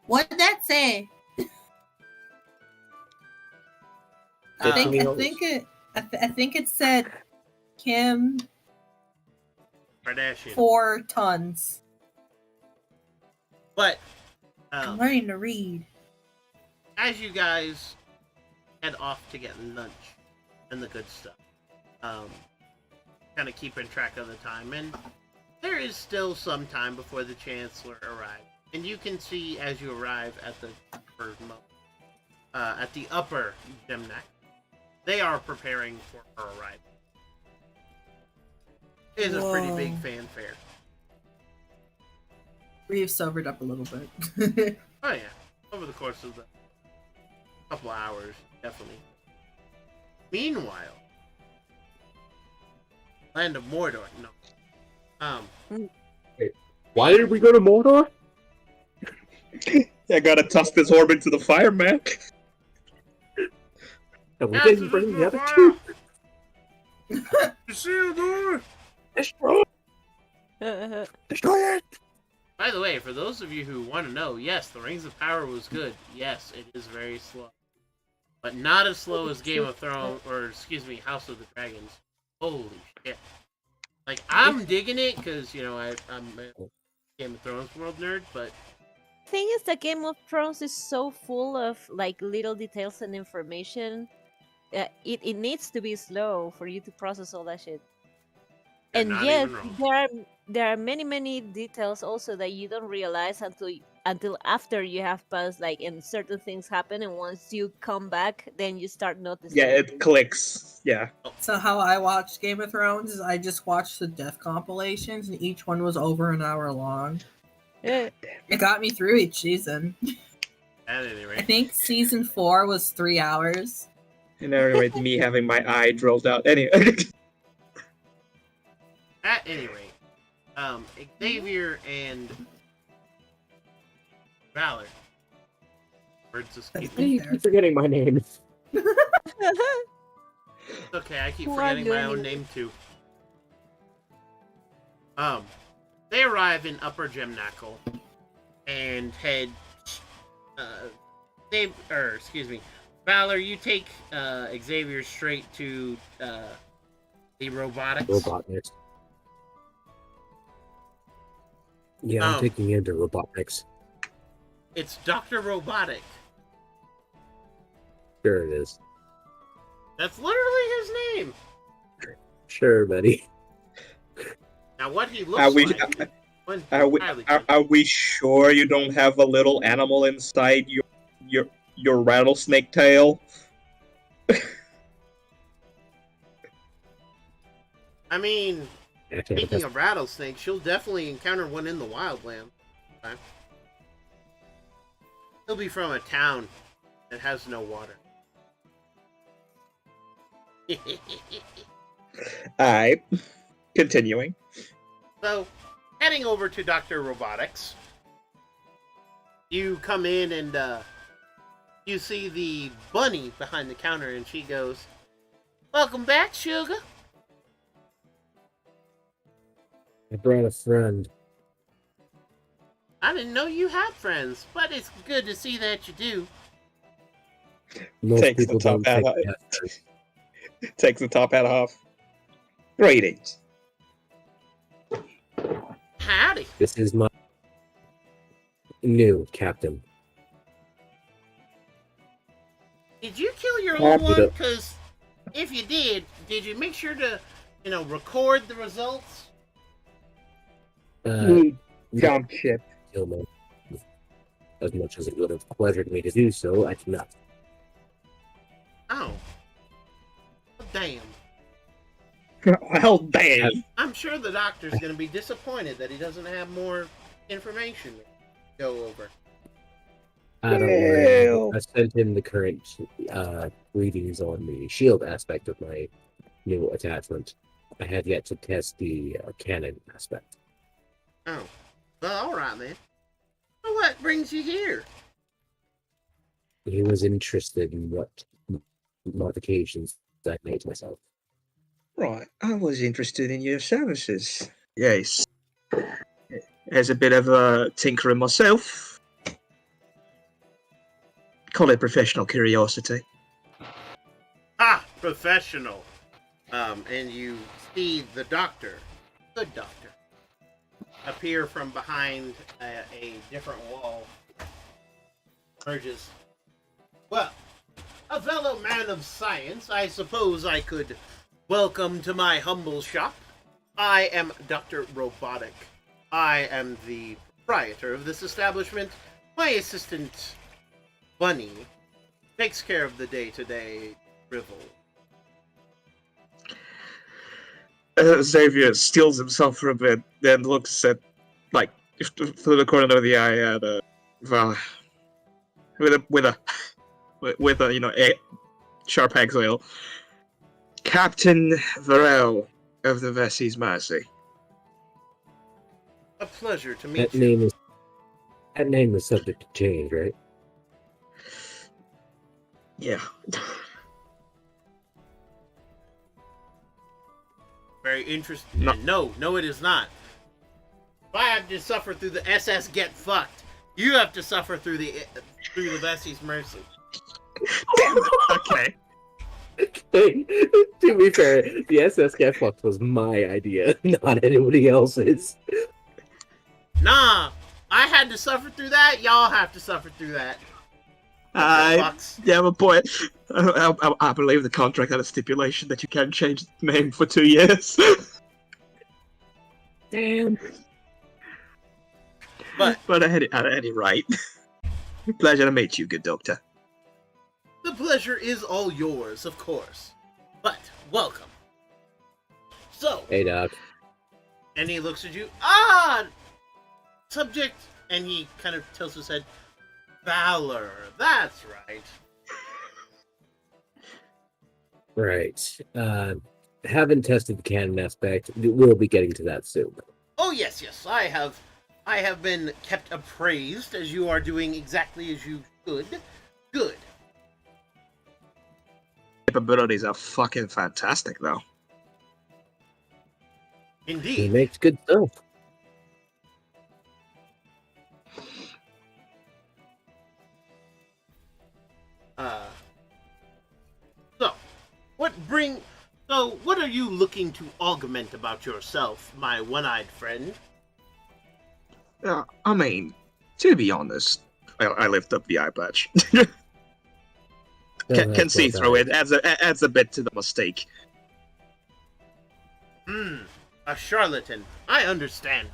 "What did that say?" I think it said Kim Kardashian. 4 tons. But, I'm learning to read. as you guys head off to get lunch and the good stuff, kind of keeping track of the time, and there is still some time before the Chancellor arrives. And you can see as you arrive at the upper Gymnac, they are preparing for her arrival. It is a pretty big Whoa. fanfare. We've sobered up a little bit. Oh yeah, over the course of the couple hours, definitely. Meanwhile, Land of Mordor. No. Why did we go to Mordor? I gotta toss this orb into the fire, man. And we didn't bring the other two. Isildur! Destroy it! By the way, for those of you who want to know, yes, the Rings of Power was good. Yes, it is very slow. But not as slow as Game of Thrones, or excuse me, House of the Dragons. Holy shit. Like, I'm digging it, because, you know, I'm a Game of Thrones world nerd, but Thing is that Game of Thrones is so full of like little details and information. It needs to be slow for you to process all that shit. You're And not yes, even wrong. there are many details also that you don't realize until after you have passed, like, and certain things happen, and once you come back, then you start noticing. Yeah, it clicks. Yeah. So how I watched Game of Thrones is I just watched the death compilations, and each one was over an hour long. Yeah. It got me through each season. At any I rate. think season 4 was 3 hours. And anyway, me having my eye drilled out. Anyway. At any rate, Xavier and Valor. Words escape Why do me. you keep forgetting my name? It's okay, I keep Who are forgetting my you own name too. They arrive in Upper Gemnacle and head. Valor, you take Xavier straight to the robotics. Robotniks. Yeah, I'm taking him to Robotniks. It's Dr. Robotic. Sure it is. That's literally his name. Sure, buddy. Now, what he looks Are we, like. are we sure you don't have a little animal inside your rattlesnake tail? I mean, speaking of rattlesnakes, you'll definitely encounter one in the wildland. Okay? He'll be from a town that has no water. Alright. Continuing. So, heading over to Dr. Robotics, you come in and you see the bunny behind the counter, and she goes, "Welcome back, sugar." I brought a friend. I didn't know you had friends, but it's good to see that you do. Most Takes the people top don't hat take off. that. Takes the top hat off. Greetings. Howdy. This is my new captain. Did you kill your Wrap old it one? up. Because if you did you make sure to, record the results? Jump ship. Kill me. As much as it would have pleasured me to do so, I did not. Oh. Damn. Well, damn. I'm sure the doctor's going to be disappointed that he doesn't have more information to go over. I don't worry. Well. I sent him the current readings on the shield aspect of my new attachment. I had yet to test the cannon aspect. Oh. Well, alright then. Well, what brings you here? He was interested in what modifications I made myself. Right, I was interested in your services. Yes. As a bit of a tinkerer myself. Call it professional curiosity. Ah, professional. And you see the doctor, good doctor, appear from behind a different wall. Emerges. Well, a fellow man of science, I suppose I could welcome to my humble shop. I am Dr. Robotic. I am the proprietor of this establishment. My assistant, Bunny, takes care of the day-to-day drivel. Xavier steals himself for a bit, then looks at, like, through the corner of the eye at, well, with a, you know, a sharp exhale. Captain Varel of the Vessie's Mercy. A pleasure to meet That you. name is subject to change, right? Yeah. Very interesting. No, it is not. If I have to suffer through the SS Get Fucked, you have to suffer through the Vessie's Mercy. Okay. Hey, to be fair, the SS Get Fucked was my idea, not anybody else's. Nah, I had to suffer through that. Y'all have to suffer through that. Yeah, but boy, I believe the contract had a stipulation that you can't change the name for 2 years. Damn. But at any rate, pleasure to meet you, good doctor. The pleasure is all yours, of course. But welcome. So, Hey, Doc. and he looks at you. Subject, and he kind of tilts his head. Valor. That's right. Right. Haven't tested the cannon aspect. We'll be getting to that soon. Oh yes. I have been kept appraised as you are doing exactly as you should. Good. Capabilities are fucking fantastic, though. He Indeed. makes good stuff. So, what are you looking to augment about yourself, my one-eyed friend? I mean, to be honest, I lift up the eye patch. Can see through it. Adds a bit to the mistake. A charlatan. I understand.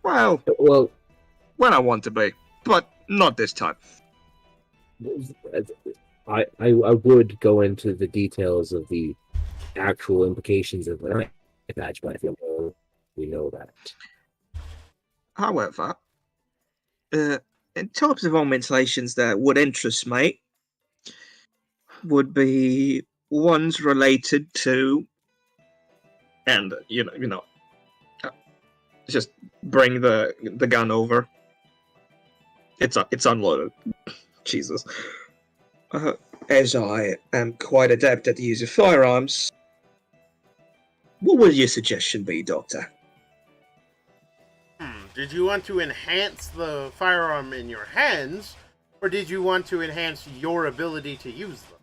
Well, when I want to be, but not this time. I would go into the details of the actual implications of an eye patch, but I feel we know that. However, in types of augmentations that would interest me would be ones related to, and just bring the gun over. It's unloaded. Jesus. As I am quite adept at the use of firearms, what would your suggestion be, Doctor? Did you want to enhance the firearm in your hands, or did you want to enhance your ability to use them?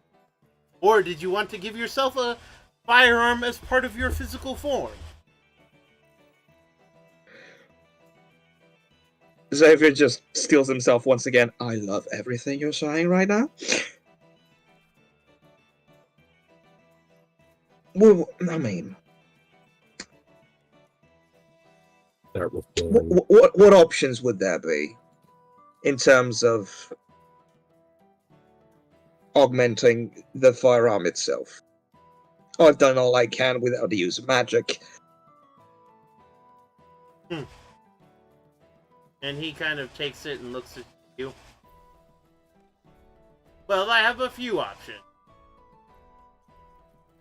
Or did you want to give yourself a firearm as part of your physical form? Xavier just steals himself once again. I love everything you're saying right now. Well, I mean, start with What options would there be in terms of augmenting the firearm itself? I've done all I can without the use of magic. And he kind of takes it and looks at you. Well, I have a few options.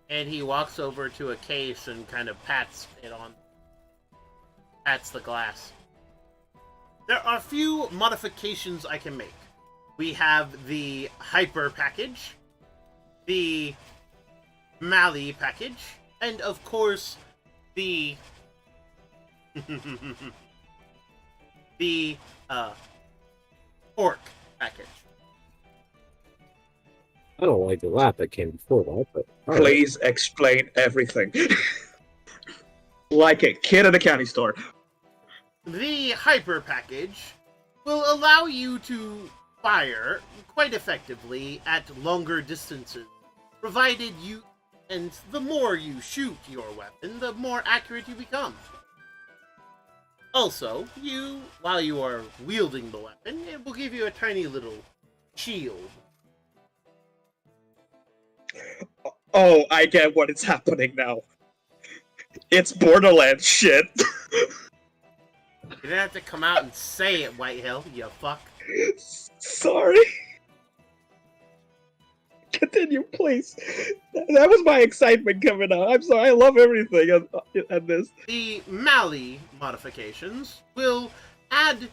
And he walks over to a case and kind of pats the glass. There are a few modifications I can make. We have the Hyper package, the Mali package, and of course, the the Orc package. I don't like the laugh that came before that, but Please explain everything. Like a kid at a candy store. The Hyper package will allow you to fire quite effectively at longer distances, provided you, and the more you shoot your weapon, the more accurate you become. Also, while you are wielding the weapon, it will give you a tiny little shield. Oh, I get what is happening now. It's Borderlands shit. You didn't have to come out and say it, Whitehill, you fuck. Sorry. Continue, please. That was my excitement coming out. I'm sorry, I love everything at this. The Mali modifications will add,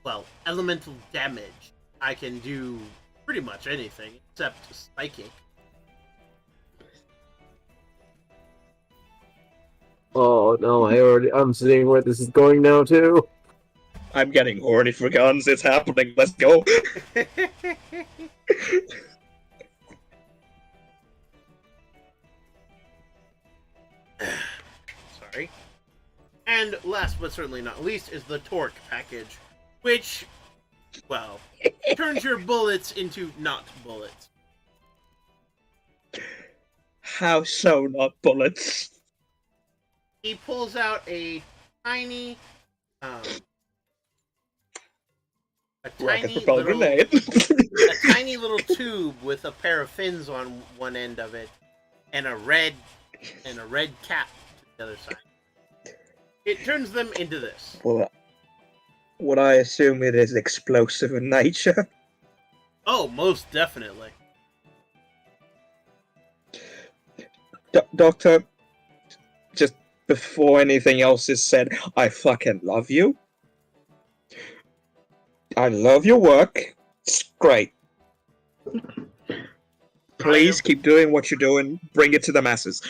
well, elemental damage. I can do pretty much anything except psychic. oh no, I'm seeing where this is going now too. I'm getting horny for guns. It's happening. Let's go. Sorry. And last but certainly not least is the Torque package, which, well, turns your bullets into not bullets. How so, not bullets? He pulls out a tiny, tiny little tube with a pair of fins on one end of it, and a red cap to the other side. It turns them into this. Well, would I assume it is explosive in nature? Oh, most definitely. Doctor, just before anything else is said, I fucking love you. I love your work. It's great. Please keep doing what you're doing. Bring it to the masses.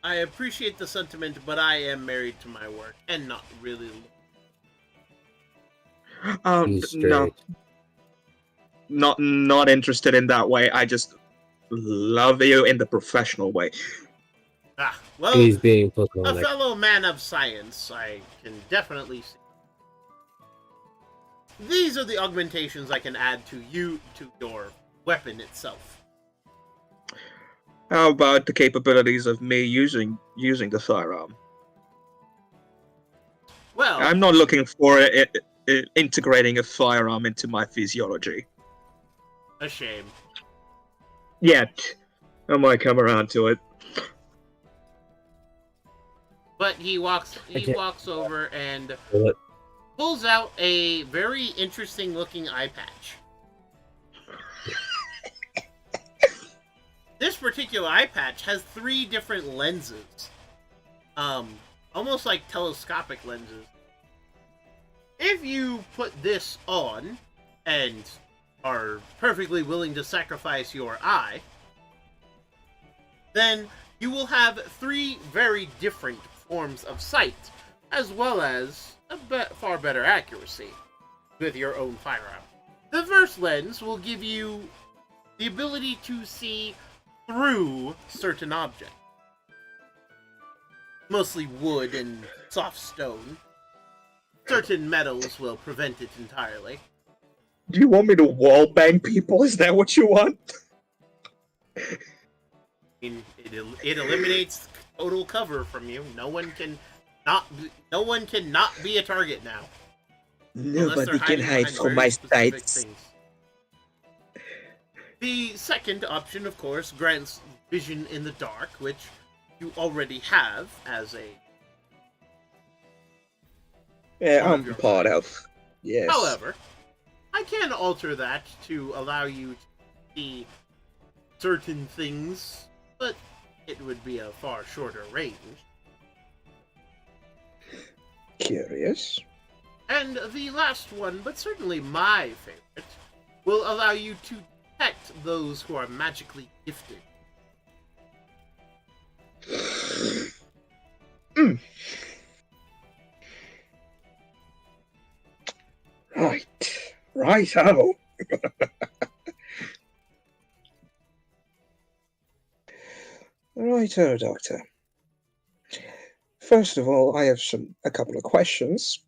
I appreciate the sentiment, but I am married to my work, and not really. No. Not interested in that way. I just love you in the professional way. Ah, well, He's being a platonic. fellow man of science, I can definitely see. These are the augmentations I can add to your weapon itself. How about the capabilities of me using the firearm? Well, I'm not looking for integrating a firearm into my physiology. a shame. Yet. I might come around to it. But he walks over and What? pulls out a very interesting looking eye patch. This particular eye patch has 3 different lenses. Almost like telescopic lenses. If you put this on and are perfectly willing to sacrifice your eye, then you will have 3 very different forms of sight, as well as a far better accuracy with your own firearm. The first lens will give you the ability to see through certain objects. Mostly wood and soft stone. Certain metals will prevent it entirely. Do you want me to wall bang people? Is that what you want? It eliminates total cover from you. No one can No one can not be a target now. Unless they're Nobody can hiding hide behind from very my specific sights. things. The second option, of course, grants vision in the dark, which you already have as a. Yeah, One of I'm your part kind. of. Yes. However, I can alter that to allow you to see certain things, but it would be a far shorter range. Curious. And the last one, but certainly my favorite, will allow you to detect those who are magically gifted. Mm. Right. Right-o. Righto, Doctor. First of all, I have a couple of questions.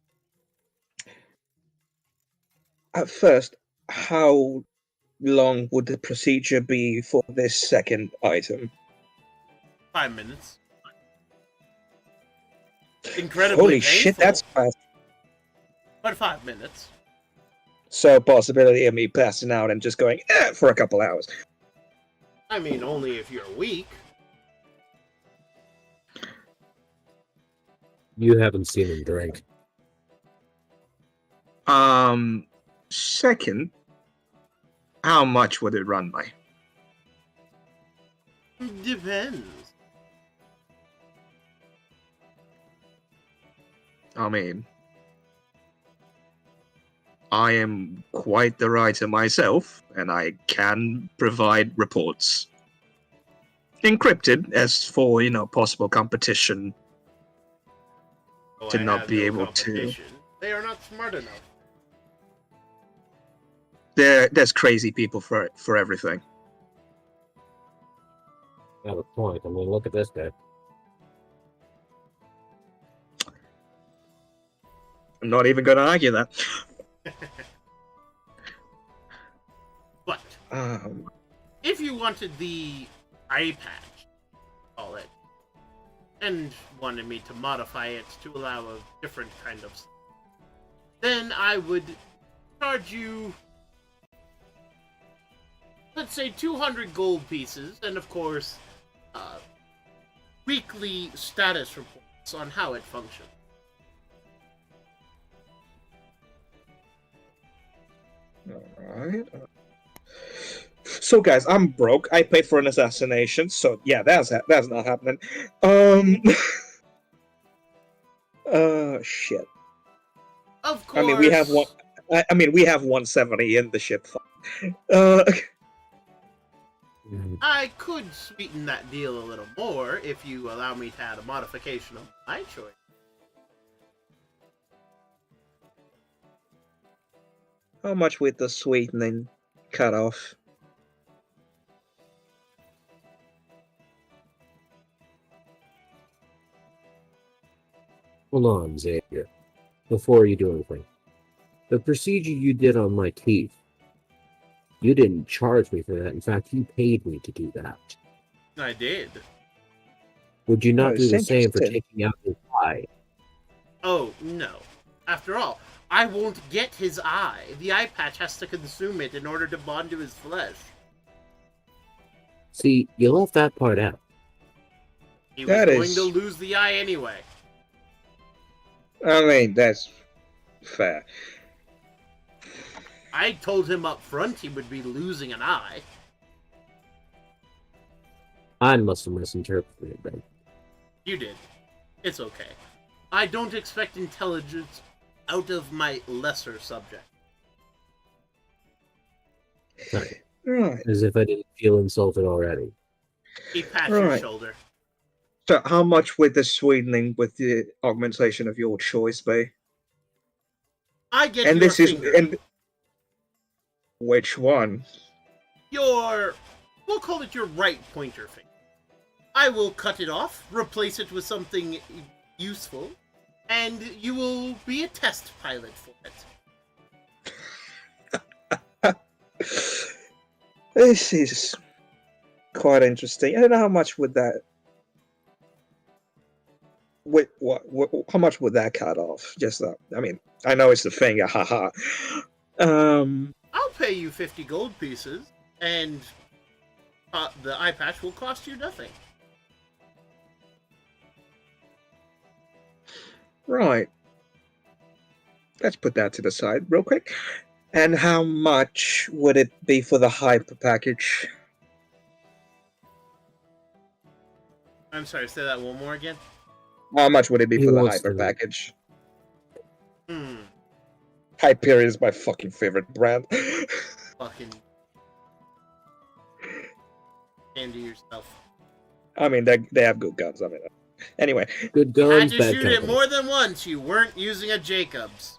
At first, how long would the procedure be for this second item? 5 minutes. Incredibly Holy painful, shit, that's fast. but 5 minutes. So, possibility of me passing out and just going for a couple hours. I mean, only if you're weak. You haven't seen him drink. Second, how much would it run by? Depends. I mean, I am quite the writer myself, and I can provide reports. Encrypted, as for, possible competition to I not have be no able to. competition. They are not smart enough. There's crazy people for everything. You have a point. I mean, look at this guy. I'm not even going to argue that. But if you wanted the eye patch, call it, and wanted me to modify it to allow a different kind of, then I would charge you, let's say, 200 gold pieces, and of course, weekly status reports on how it functions. Alright. So, guys, I'm broke. I paid for an assassination, so yeah, that's not happening. Shit. Of course. I mean, we have one. We have 170 in the ship. I could sweeten that deal a little more if you allow me to add a modification of my choice. How much with the sweetening cut off? Hold on, Xavier. Before you do anything. The procedure you did on my teeth, you didn't charge me for that. In fact, you paid me to do that. I did. Would you not Oh, do the same for interesting. taking out his eye? Oh, no. After all, I won't get his eye. The eye patch has to consume it in order to bond to his flesh. See, you left that part out. He was That going is- to lose the eye anyway. I mean, that's fair. I told him up front he would be losing an eye. I must have misinterpreted it then. You did. It's okay. I don't expect intelligence out of my lesser subject. Right. Right. As if I didn't feel insulted already. He pats your Right. shoulder. So, how much with the sweetening with the augmentation of your choice be? I get And your this is finger. which one? We'll call it your right pointer finger. I will cut it off, replace it with something useful, and you will be a test pilot for it. This is quite interesting. I don't know how much would that. Wait, what? How much would that cut off? Just I mean, I know it's the finger, haha. I'll pay you 50 gold pieces, and the eye patch will cost you nothing. Right. Let's put that to the side real quick. And how much would it be for the hyper package? I'm sorry, say that one more again. How much would it be He for the wants hyper to- package? Hmm. Hyperion is my fucking favorite brand. Fucking. Candy yourself. I mean, they have good guns. I mean, anyway. Good You had guns, to bad shoot it company. more than once. You weren't using a Jacobs.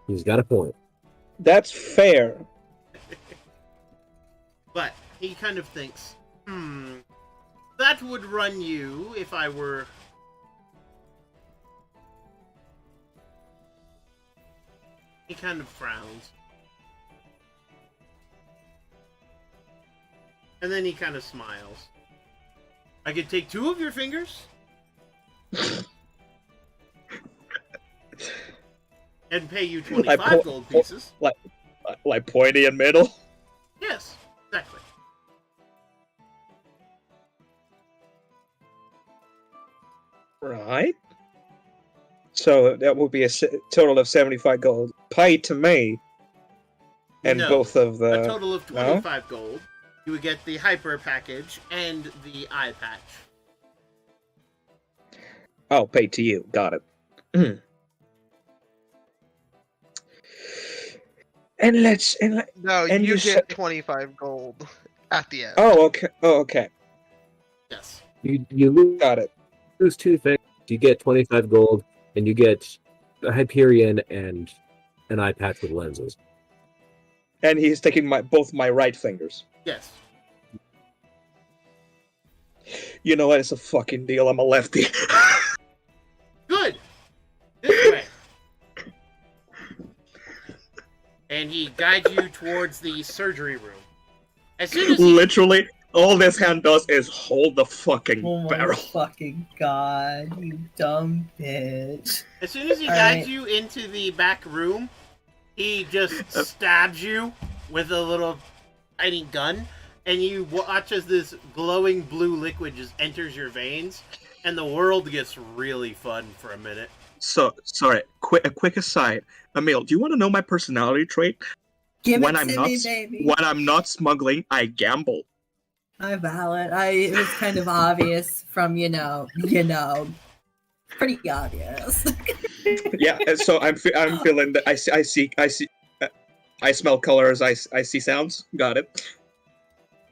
He's got a point. That's fair. But he kind of thinks, that would run you if I were... He kind of frowns. And then he kind of smiles. I could take 2 of your fingers and pay you 25 gold pieces. Like pointy and middle. Yes, exactly. Right. So that would be a total of 75 gold paid to me. And No, both of the... a total of 25 gold. You would get the hyper package and the eye patch. Oh, paid to you. Got it. No, And you you get 25 gold at the end. Oh, okay. Oh, okay. Yes. You Got it. lose 2 things. You get 25 gold, and you get a Hyperion and an eye patch with lenses. And he's taking both my right fingers. Yes. You know what? It's a fucking deal. I'm a lefty. Good. This way. And he guides you towards the surgery room. As soon as he... Literally, all this hand does is hold the fucking Oh my barrel. fucking god, you dumb bitch. As soon as he All guides right. you into the back room, he just stabs you with a little tiny gun, and you watch as this glowing blue liquid just enters your veins, and the world gets really fun for a minute. So, sorry, a quick aside. Emil, do you want to know my personality trait? Give When it I'm to not me, s- baby. When I'm not smuggling, I gamble. I valid. It was kind of obvious from, pretty obvious. Yeah, and so I'm feeling that I smell colors, I see sounds. Got it.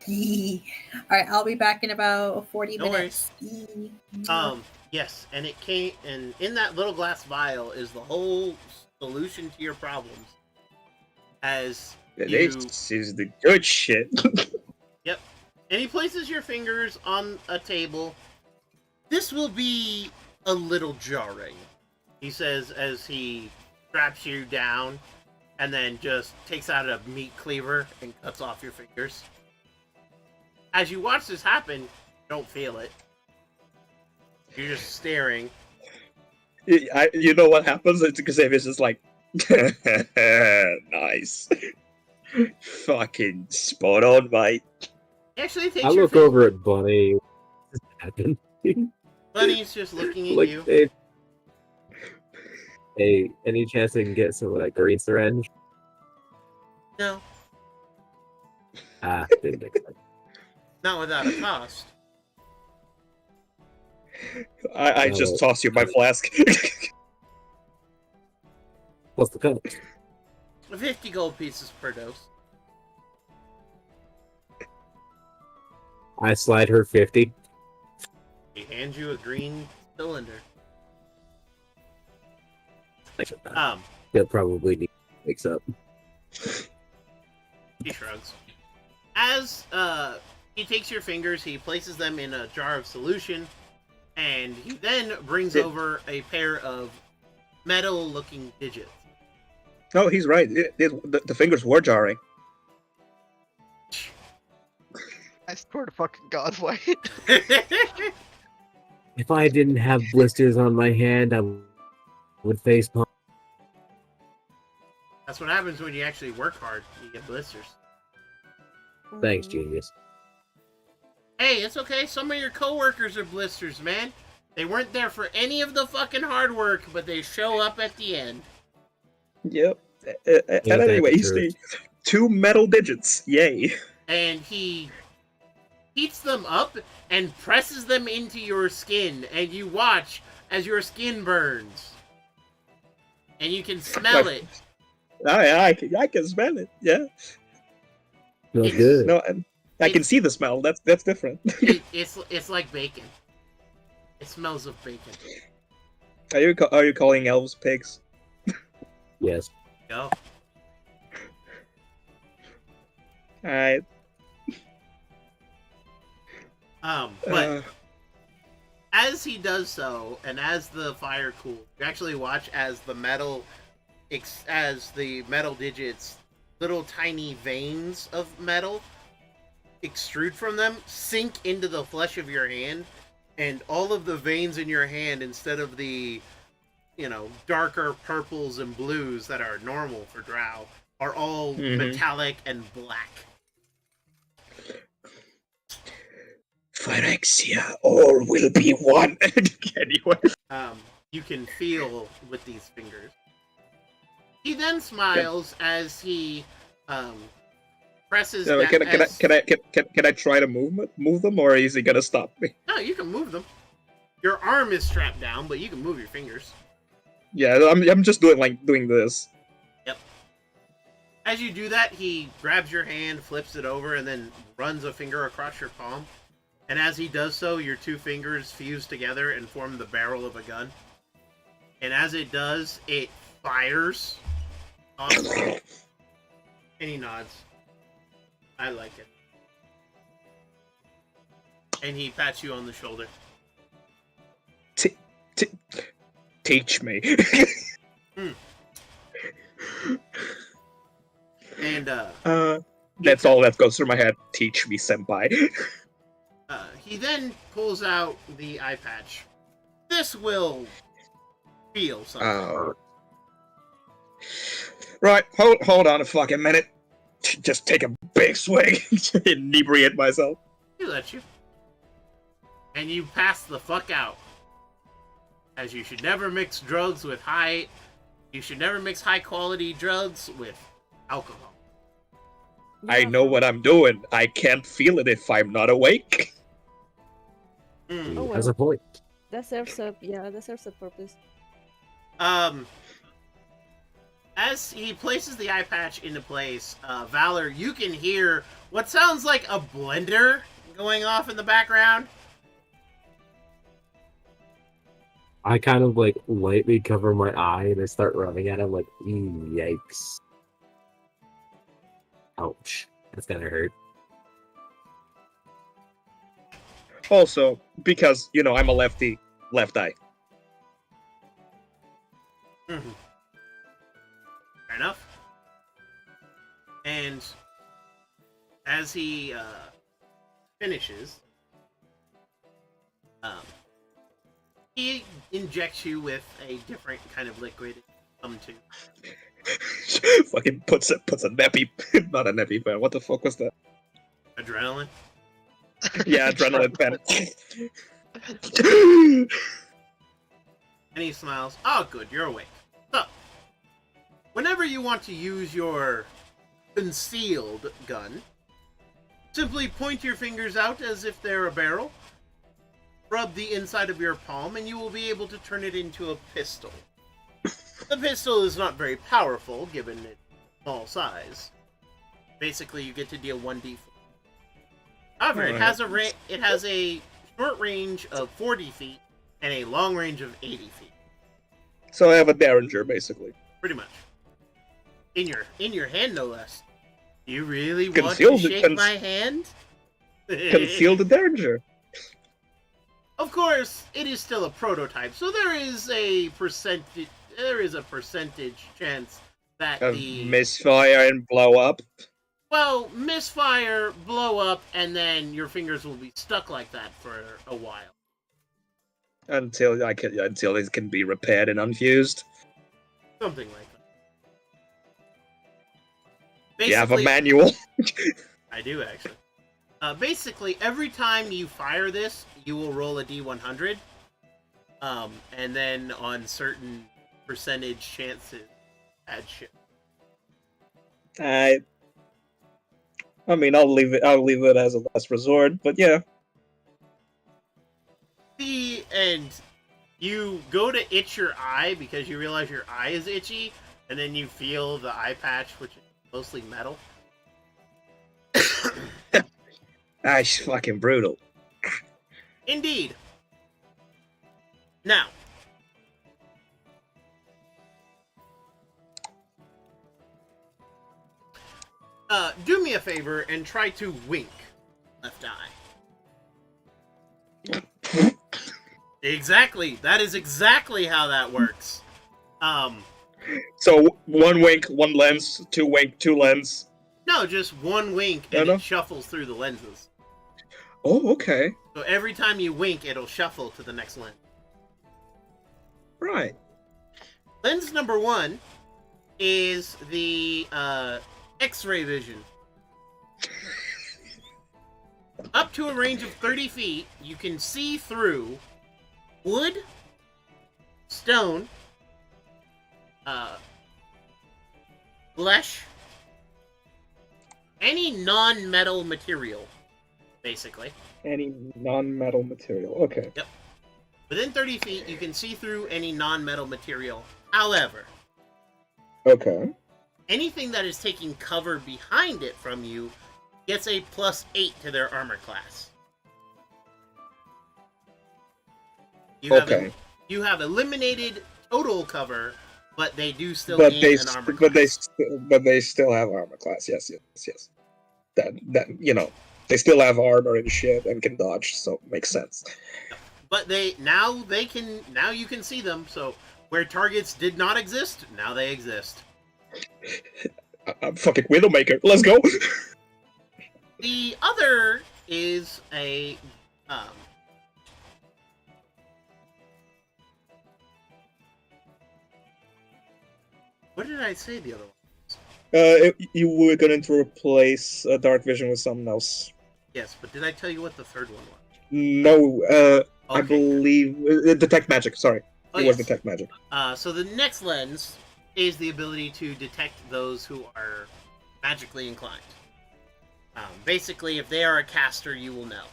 Alright, I'll be back in about 40 No minutes. Yes, and it came, and in that little glass vial is the whole solution to your problems. As you... This is the good shit. Yep. And he places your fingers on a table. This will be a little jarring, he says as he straps you down and then just takes out a meat cleaver and cuts off your fingers. As you watch this happen, you don't feel it. You're just staring. You know what happens? It's because Xavier's just like, nice. Fucking spot on, mate. He actually takes I your look over at Bunny. What's happening? Bunny's just looking at Like, you. hey, any chance I can get some of that green syringe? No, Didn't make sense. not without a cost. I No. just toss you my flask. What's the cost? 50 gold pieces per dose. I slide her 50. He hands you a green cylinder. He'll probably need mix up. He shrugs. As he takes your fingers, he places them in a jar of solution, and he then brings over a pair of metal-looking digits. No, he's right. The fingers were jarring. I swear to fucking God, White. If I didn't have blisters on my hand, I would facepalm. That's what happens when you actually work hard. You get blisters. Thanks, Mm. genius. Hey, it's okay. Some of your coworkers are blisters, man. They weren't there for any of the fucking hard work, but they show up at the end. Yep. Ain't And that anyway, the he's truth? the 2 metal digits. Yay. And he heats them up and presses them into your skin, and you watch as your skin burns. And you can smell it. I can smell it. Yeah. Feels It's- good. No, and I can see the smell. That's different. It's like bacon. It smells of bacon. Are you calling elves pigs? Yes. Go. Alright. But as he does so, and as the fire cools, you actually watch as the metal digits, little tiny veins of metal extrude from them, sink into the flesh of your hand, and all of the veins in your hand, instead of the, darker purples and blues that are normal for drow, are all metallic and black. Phyrexia, all will be one. Anyway. You can feel with these fingers. He then smiles as he presses. So, can I try to move them, or is he gonna stop me? No, you can move them. Your arm is strapped down, but you can move your fingers. Yeah, I'm just doing this. Yep. As you do that, he grabs your hand, flips it over, and then runs a finger across your palm. And as he does so, your 2 fingers fuse together and form the barrel of a gun. And as it does, it fires. And he nods. I like it. And he pats you on the shoulder. Teach me. And that's all that goes through my head. Teach me, senpai. he then pulls out the eye patch. This will feel something. Right, hold on a fucking minute. Just take a big swing. Inebriate myself. He lets you. And you pass the fuck out. As you should never mix drugs with you should never mix high quality drugs with alcohol. I know what I'm doing. I can't feel it if I'm not awake. Oh, well. Has a point. That serves a purpose. As he places the eye patch into place, Valor, you can hear what sounds like a blender going off in the background. I kind of lightly cover my eye and I start rubbing at him yikes. Ouch. That's gonna hurt. Also, because, I'm a lefty, left eye. Fair enough. And as he finishes, he injects you with a different kind of liquid. Fucking puts a neppy, not a neppy pen. What the fuck was that? Adrenaline. Yeah, adrenaline pen. And he smiles. Oh, good, you're awake. So, whenever you want to use your concealed gun, simply point your fingers out as if they're a barrel, rub the inside of your palm, and you will be able to turn it into a pistol. The pistol is not very powerful, given its small size. Basically, you get to deal 1d4. However, it has a short range of 40 feet and a long range of 80 feet. So I have a Derringer, basically. Pretty much. In your hand, no less. You really Concealed want to shake my hand? Conceal the Derringer. Of course, it is still a prototype, so there is a percentage chance that Of the misfire and blow up. well, misfire, blow up, and then your fingers will be stuck like that for a while. until it can be repaired and unfused. Something like that. You have a manual. I do, actually. Basically, every time you fire this, you will roll a d100. And then on certain percentage chances, add shit. I mean, I'll leave it as a last resort, but yeah. And you go to itch your eye because you realize your eye is itchy, and then you feel the eye patch, which is mostly metal. That's fucking brutal. Indeed. Now, do me a favor and try to wink left eye. Exactly. That is exactly how that works. So 1 wink, 1 lens, 2 wink, 2 lens. No, just 1 wink and it shuffles through the lenses. Oh, okay. So every time you wink, it'll shuffle to the next lens. Right. Lens number 1 is the X-ray vision. Up to a range of 30 feet, you can see through wood, stone, flesh, any non-metal material, basically. Any non-metal material. Okay. Yep. Within 30 feet, you can see through any non-metal material. However, Okay. anything that is taking cover behind it from you gets a +8 to their armor class. You have eliminated total cover, but they do still gain an armor class. But they still have armor class. Yes. That they still have armor and shit and can dodge, so makes sense. But now you can see them. So where targets did not exist, now they exist. I'm fucking Widowmaker. Let's go. The other is a what did I say the other one? You were going to replace dark vision with something else. Yes, but did I tell you what the third one was? No, Okay. I believe detect magic. Sorry, Oh, it yes. was detect magic. So the next lens is the ability to detect those who are magically inclined. Basically, if they are a caster, you will know.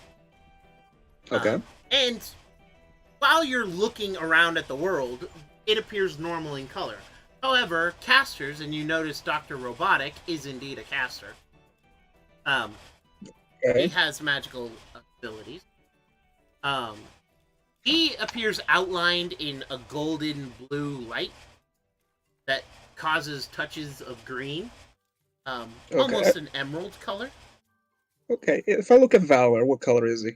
Okay. And while you're looking around at the world, it appears normal in color. However, casters, and you notice Dr. Robotic is indeed a caster. He has magical abilities. He appears outlined in a golden blue light that causes touches of green. Almost an emerald color. Okay, if I look at Valor, what color is he?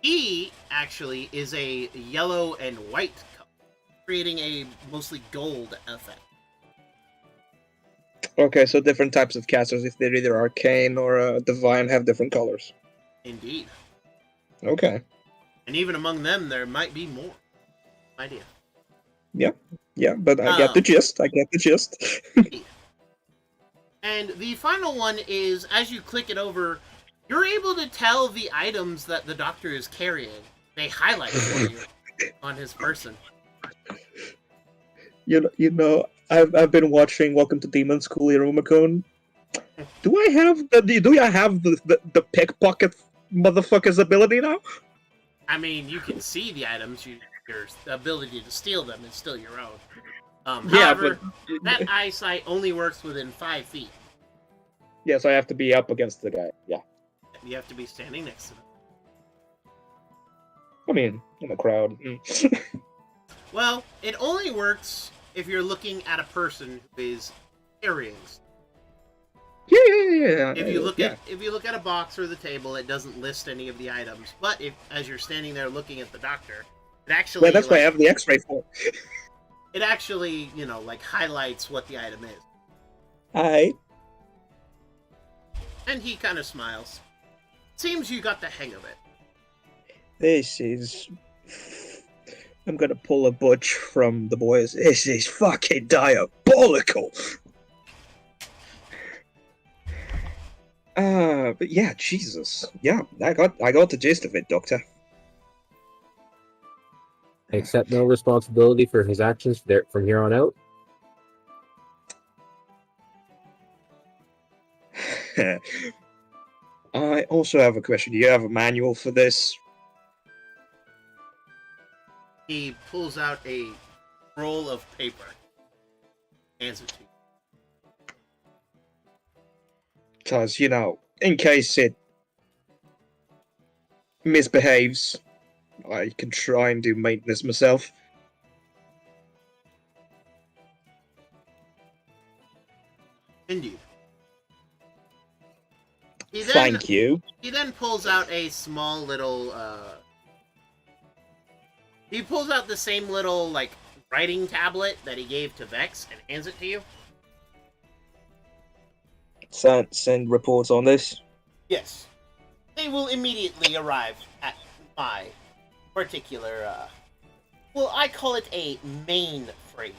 He actually is a yellow and white color, creating a mostly gold effect. Okay, so different types of casters, if they're either arcane or divine, have different colors. Indeed. Okay. And even among them, there might be more. Idea. Yeah, but I get the gist. And the final one is, as you click it over, you're able to tell the items that the doctor is carrying. They highlight for you on his person. You know, I've been watching Welcome to Demon School, Iruma-kun. Do I have the pickpocket motherfucker's ability now? I mean, you can see the items. Your ability to steal them is still your own. However, that eyesight only works within 5 feet. Yeah, so I have to be up against the guy. Yeah. You have to be standing next to them. I mean, in the crowd. Well, it only works if you're looking at a person who is carrying. Yeah. If you look at a box or the table, it doesn't list any of the items. But as you're standing there looking at the doctor, it actually that's what I have the X-ray for. It actually, highlights what the item is. Hi. And he kind of smiles. Seems you got the hang of it. This is. I'm gonna pull a butch from the boys. This is fucking diabolical. But yeah, Jesus. Yeah, I got the gist of it, Doctor. Accept no responsibility for his actions from here on out. I also have a question. Do you have a manual for this? He pulls out a roll of paper, hands it to you. Because, you know, in case it misbehaves, I can try and do maintenance myself. Indeed. Thank you. He then pulls out a small little, he pulls out the same little, like, writing tablet that he gave to Vex and hands it to you. Send reports on this. Yes. They will immediately arrive at my particular, well, I call it a mainframe.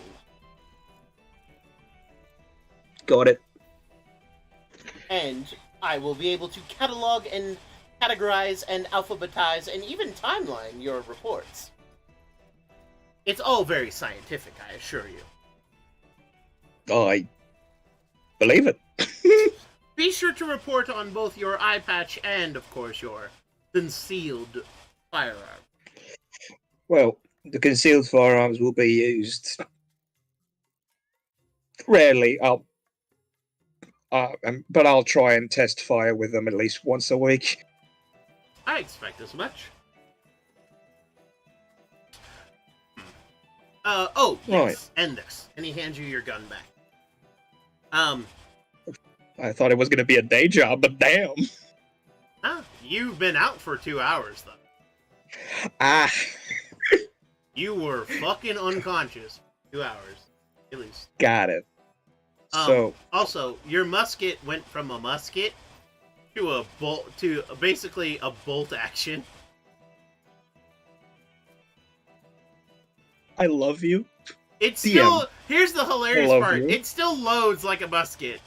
Got it. And I will be able to catalog and categorize and alphabetize and even timeline your reports. It's all very scientific, I assure you. I believe it. Be sure to report on both your eye patch and, of course, your concealed firearm. Well, the concealed firearms will be used rarely. But I'll try and test fire with them at least once a week. I expect as much. Oh, yes, Right. and this. And he hands you your gun back. I thought it was going to be a day job, but damn. You've been out for 2 hours, though. Ah. You were fucking unconscious for 2 hours, at least. Got it. So also, your musket went from a musket to a bolt to basically a bolt action. I love you. It's DM. still here's the hilarious I love part. you. It still loads like a musket.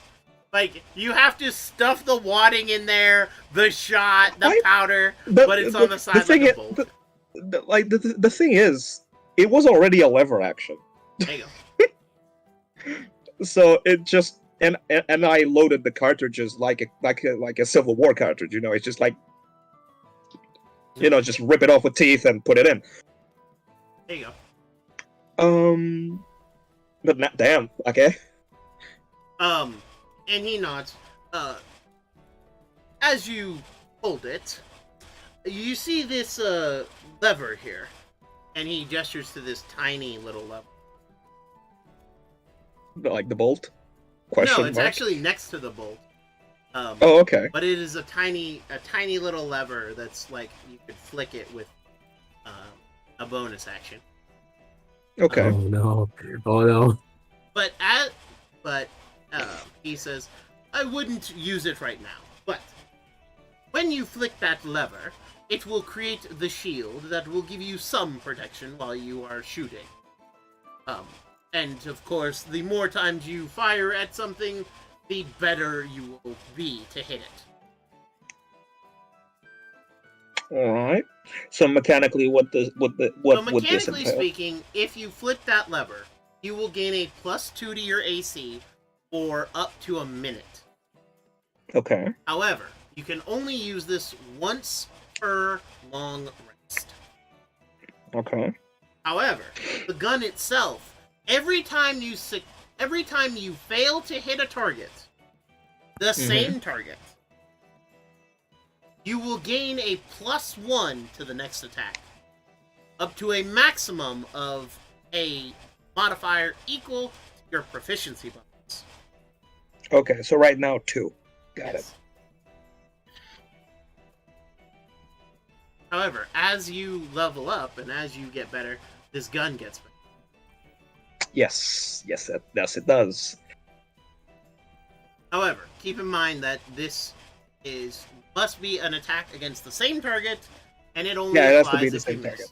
Like you have to stuff the wadding in there, the shot, the powder, but it's on the side like a bolt. The thing is, it was already a lever action. There you go. So it just and I loaded the cartridges like a Civil War cartridge. You know, it's just like, you know, just rip it off with teeth and put it in. There you go. But not damn. Okay. And he nods. As you hold it, you see this lever here, and he gestures to this tiny little lever. Like the bolt? No, it's mark? actually next to the bolt. Oh, okay. But it is a tiny little lever that's like you could flick it with a bonus action. Okay. Oh no! Oh no! But he says, I wouldn't use it right now. But when you flick that lever, it will create the shield that will give you some protection while you are shooting. And of course, the more times you fire at something, the better you will be to hit it. All right. So mechanically, what would this mechanically entail? speaking, if you flip that lever, you will gain a +2 to your AC for up to a minute. Okay. However, you can only use this once per long rest. Okay. However, the gun itself, every time you fail to hit a target, the same target, you will gain a +1 to the next attack, up to a maximum of a modifier equal to your proficiency bonus. Okay. So right now 2. Got it. However, as you level up and as you get better, this gun gets better. Yes. Yes, it does. However, keep in mind that this must be an attack against the same target, And it only Yeah, it has to applies be the if you same miss. target.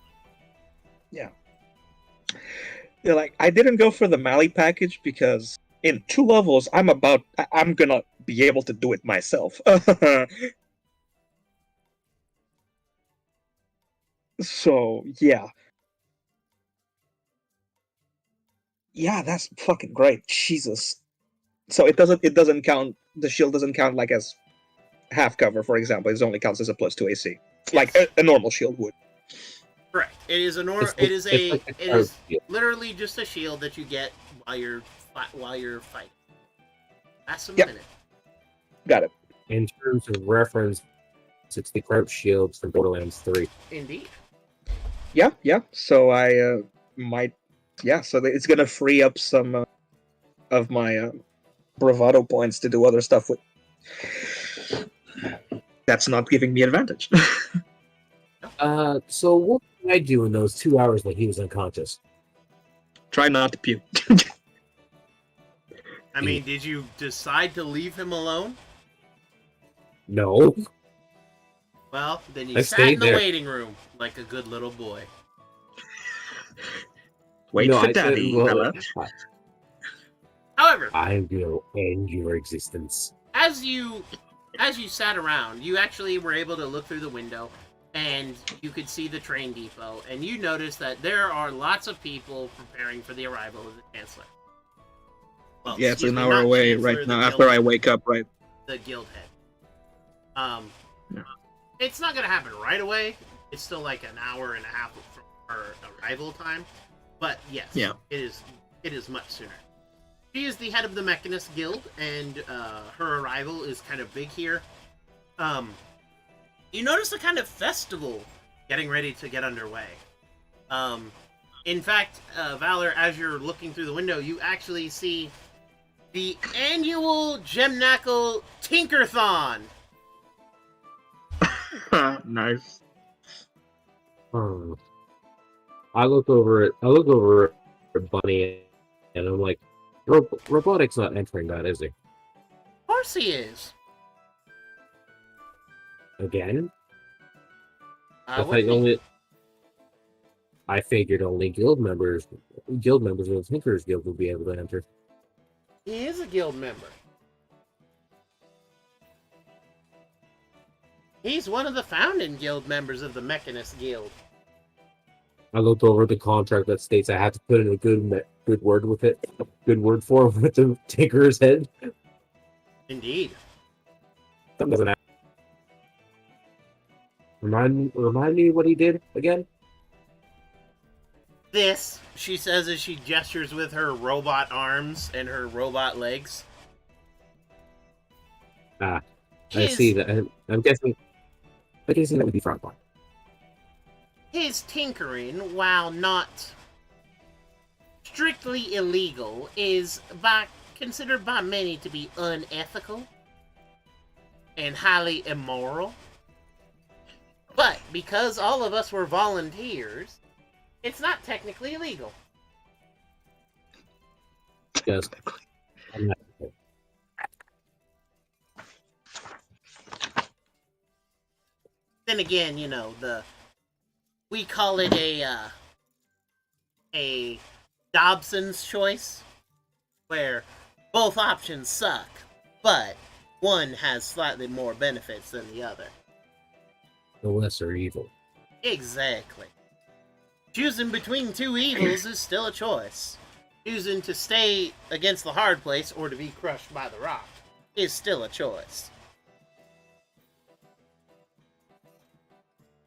Yeah. Only Yeah, it has applies to be the if you same miss. target. Yeah. Yeah, like I didn't go for the Mali package because in 2 levels I'm gonna be able to do it myself. So yeah. Yeah, that's fucking great. Jesus. So it doesn't count, the shield doesn't count like as half cover, for example. It only counts as a +2 AC. Like Yes. a normal shield would. Correct. It is a It's like, it a is shield. literally just a shield that you get while you're fighting. Lasts a Yep. minute. Got it. In terms of reference, it's the crouch shield from Borderlands 3. Indeed. Yeah, yeah. So I might, yeah. So it's gonna free up some of my bravado points to do other stuff with. That's not giving me advantage. So what did I do in those 2 hours that he was unconscious? Try not to puke. I mean, did you decide to leave him alone? No. Well, then you I sat in stayed the there. waiting room like a good little boy. Wait No, for I said, daddy, well, Ella. However, I will end your existence. as you sat around, you actually were able to look through the window and you could see the train depot, and you noticed that there are lots of people preparing for the arrival of the Chancellor. Well, Yeah, it's excuse an me, hour not away Chancellor, right the now. guild- After I wake up, right? the guild head. Yeah. It's not gonna happen right away. It's still like an hour and a half from her arrival time, but yes, Yeah. it is much sooner. She is the head of the Mechanist Guild, and her arrival is kind of big here. You notice a kind of festival getting ready to get underway. In fact, Valor, as you're looking through the window, you actually see the annual Gemnacle Tinkerthon. Nice. I look over at Bunny, and I'm like, robotics not entering that, is he? Of course he is. Again? I I figured only guild members of the Tinker's Guild would be able to enter. He is a guild member. He's one of the founding guild members of the Mechanist Guild. I looked over the contract that states I have to put in a good word with it, good word for it with the Tinker's head. Indeed. That doesn't happen. Remind me what he did again? This, she says as she gestures with her robot arms and her robot legs. I see that. I'm guessing that would be Frontline. His tinkering, while not strictly illegal, is considered by many to be unethical and highly immoral. But because all of us were volunteers, it's not technically illegal. Yes. I'm not- Then again, you know, we call it a Dobson's choice, where both options suck, but one has slightly more benefits than the other. The lesser evil. Exactly. Choosing between two evils is still a choice. Choosing to stay against the hard place or to be crushed by the rock is still a choice.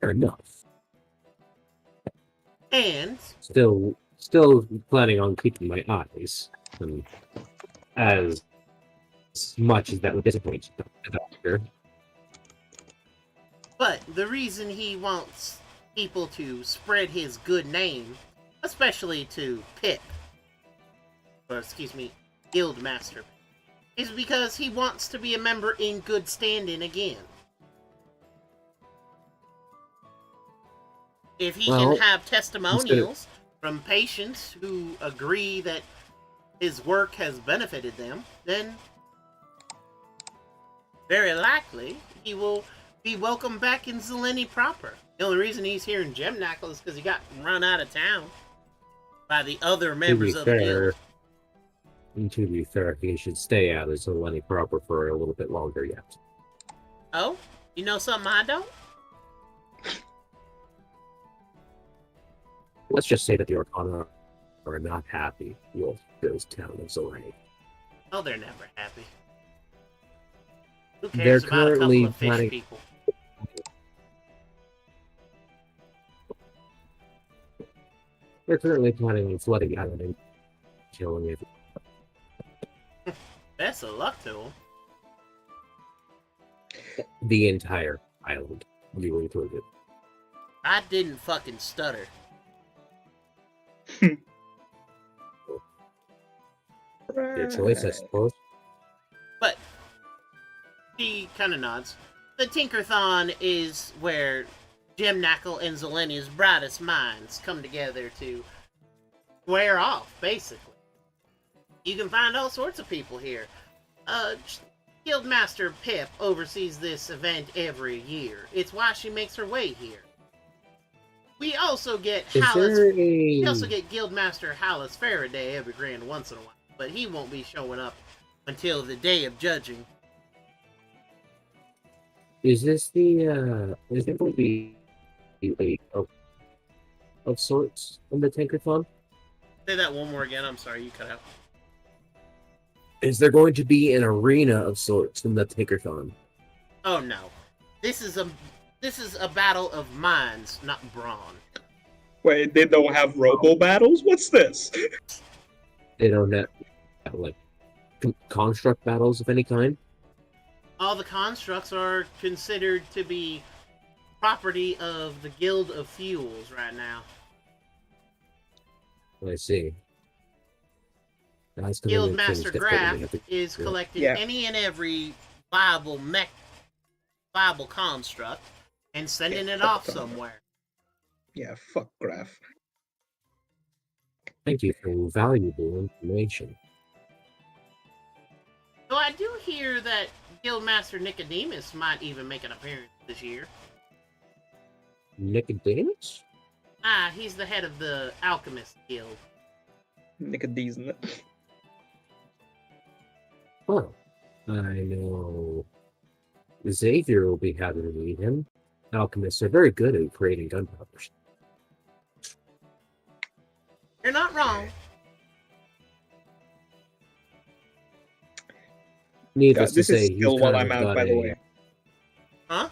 Fair enough. And Still planning on keeping my eyes, as much as that would disappoint the doctor. but the reason he wants people to spread his good name, especially to Guildmaster, is because he wants to be a member in good standing again. If he Well, can have testimonials from patients who agree that his work has benefited them, then very likely he will be welcomed back in Zeleni proper. The only reason he's here in Gemnackle is because he got run out of town by the other To be members of the fair, guild. he should stay out of Zeleny proper for a little bit longer yet. Oh? You know something I don't? Let's just say that the Arcana are not happy with this town of Zeleny. Oh, they're never happy. Who They're cares about a couple currently of fish planning- people? They're currently planning on flooding the island and killing it. Best of luck to them. The entire island, you included. I didn't fucking stutter. Your choice, I suppose. But he kind of nods. The Tinkerthon is where Gemnackle and Zelenia's brightest minds come together to square off, basically. You can find all sorts of people here. Guildmaster Pip oversees this event every year. It's why she makes her way here. We also get we also get Guildmaster Hallis Faraday every grand once in a while, but he won't be showing up until the day of judging. Is this the is there going to be a of sorts in the Tinkerthon? Say that one more again. I'm sorry, you cut out. Is there going to be an arena of sorts in the Tinkerthon? Oh no, this is a battle of minds, not brawn. Wait, they don't have robo battles? What's this? They don't have like construct battles of any kind. All the constructs are considered to be property of the Guild of Fuels right now. I see. That's gonna make things Guildmaster difficult when you have Graf to- is collecting Yeah. any and every viable construct and sending it off somewhere. Yeah, fuck Graf. Thank you for valuable information. So I do hear that Guildmaster Nicodemus might even make an appearance this year. Nicodemus? Ah, he's the head of the Alchemist Guild. Nicodemus. Well, I know Xavier will be happy to meet him. Alchemists are very good at creating gunpowder. You're not wrong. Needless to This is say, he's still while kind I'm of out, got by the a- way. Huh?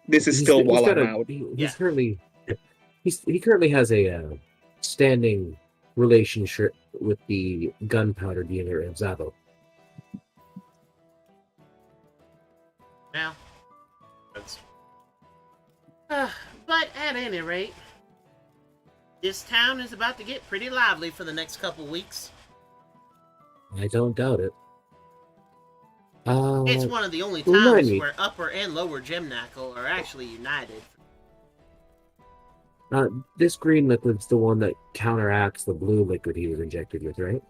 This is he's- still he's while got I'm a- out. He's Yeah. currently he currently has a standing relationship with the gunpowder dealer in Zabo. Well, that's... but at any rate, this town is about to get pretty lively for the next couple weeks. I don't doubt it. It's one of the only remind towns me. where Upper and Lower Gemnackle are actually united. This green liquid's the one that counteracts the blue liquid he was injected with, right?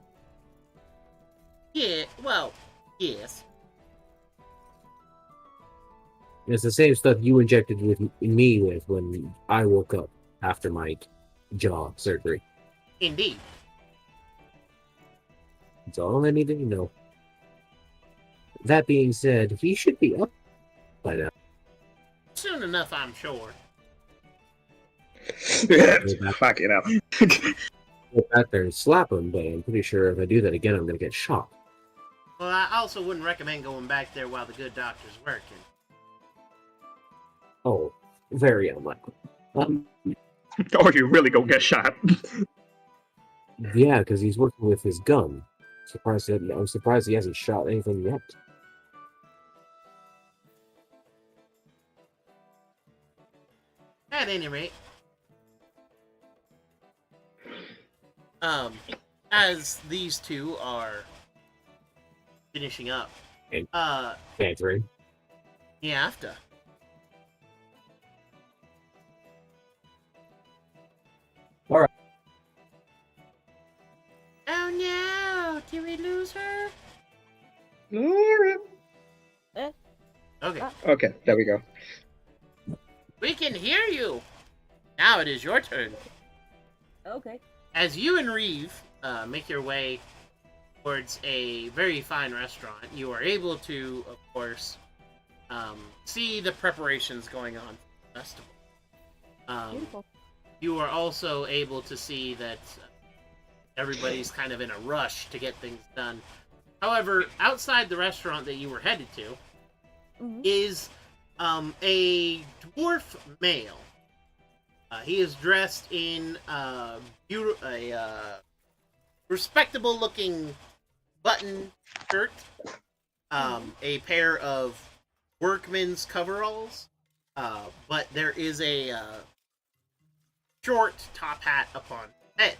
Yeah, well, yes. It's the same stuff you injected with me with when I woke up after my jaw surgery. Indeed. That's all I needed to know. That being said, he should be up by now. Soon enough, I'm sure. Fuck it up. Go back there and slap him, but I'm pretty sure if I do that again, I'm gonna get shot. Well, I also wouldn't recommend going back there while the good doctor's working. Oh, very unlikely. Or you really gonna get shot. Yeah, because he's working with his gun. I'm surprised he hasn't shot anything yet. At any rate, as these two are finishing up, Catherine. you have to. Alright. Oh no! Did we lose her? Alright. Okay. Okay, there we go. We can hear you. Now it is your turn. Okay. As you and Reeve make your way towards a very fine restaurant, you are able to, of course, see the preparations going on for the festival. Beautiful. You are also able to see that everybody's kind of in a rush to get things done. However, outside the restaurant that you were headed to is a dwarf male. He is dressed in a respectable-looking button shirt, a pair of workman's coveralls, but there is a short top hat upon his head.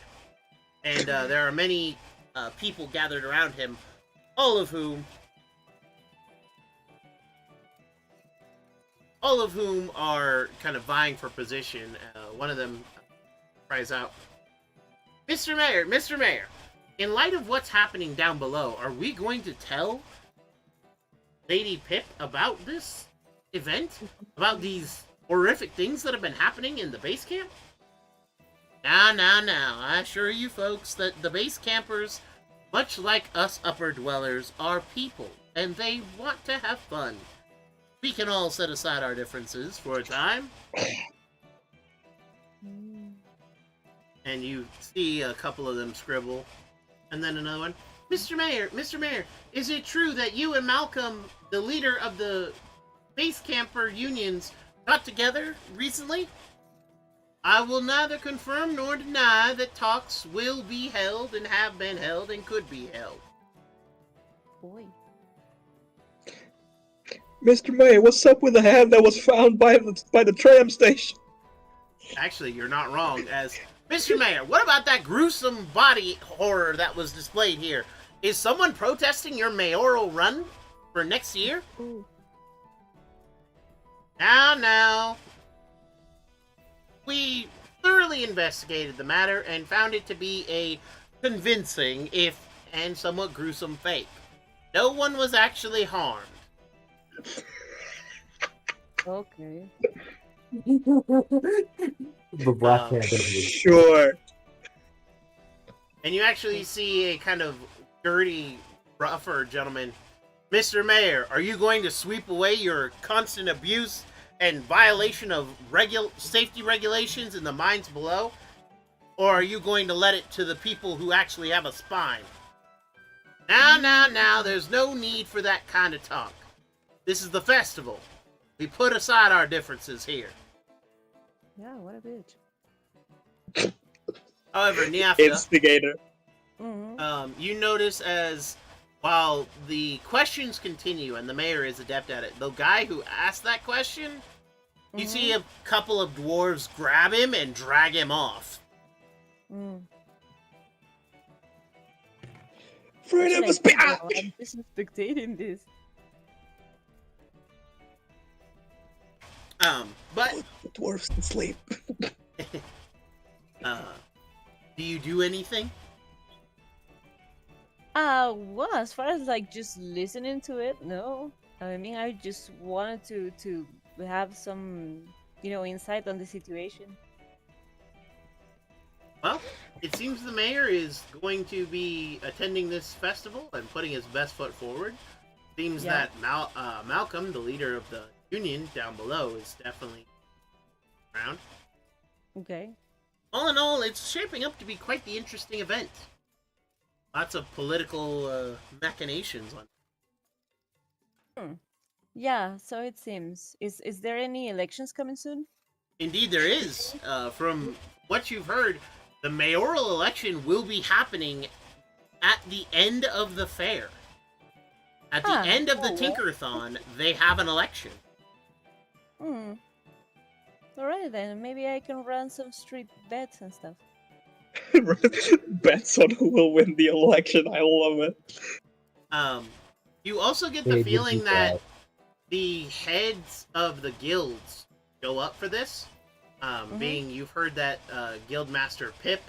And there are many people gathered around him, all of whom are kind of vying for position. One of them cries out, Mr. Mayor, in light of what's happening down below, are we going to tell Lady Pip about this event? About these horrific things that have been happening in the base camp? Now, I assure you folks that the base campers, much like us upper dwellers, are people, and they want to have fun. We can all set aside our differences for a time. And you see a couple of them scribble. And then another one. Mr. Mayor, is it true that you and Malcolm, the leader of the base camper unions, got together recently? I will neither confirm nor deny that talks will be held and have been held and could be held. Boy. Mr. Mayor, what's up with the hand that was found by the tram station? Actually, you're not wrong, as... Mr. Mayor, what about that gruesome body horror that was displayed here? Is someone protesting your mayoral run for next year? Ooh. Now. We thoroughly investigated the matter and found it to be a convincing, if and somewhat gruesome fake. No one was actually harmed. Okay. The black hand. Sure. And you actually see a kind of dirty, rougher gentleman. Mr. Mayor, are you going to sweep away your constant abuse and violation of safety regulations in the mines below? Or are you going to let it to the people who actually have a spine? Now, there's no need for that kind of talk. This is the festival. We put aside our differences here. Yeah, what a bitch. However, Niafta, Instigator. you notice as while the questions continue and the mayor is adept at it, the guy who asked that question, you see a couple of dwarves grab him and drag him off. Freedom of speech! I'm just spectating this. But The dwarves can sleep. do you do anything? Well, as far as like just listening to it, no. I mean, I just wanted to have some, insight on the situation. Well, it seems the mayor is going to be attending this festival and putting his best foot forward. Seems that Malcolm, the leader of the union down below, is definitely around. Okay. All in all, it's shaping up to be quite the interesting event. Lots of political machinations on. Yeah, so it seems. Is there any elections coming soon? Indeed, there is. From what you've heard, the mayoral election will be happening at the end of the fair. At the end of the Tinkerthon, they have an election. Alright then, maybe I can run some street bets and stuff. Bets on who will win the election. I love it. You also get the feeling that the heads of the guilds go up for this. Being you've heard that Guildmaster Pip.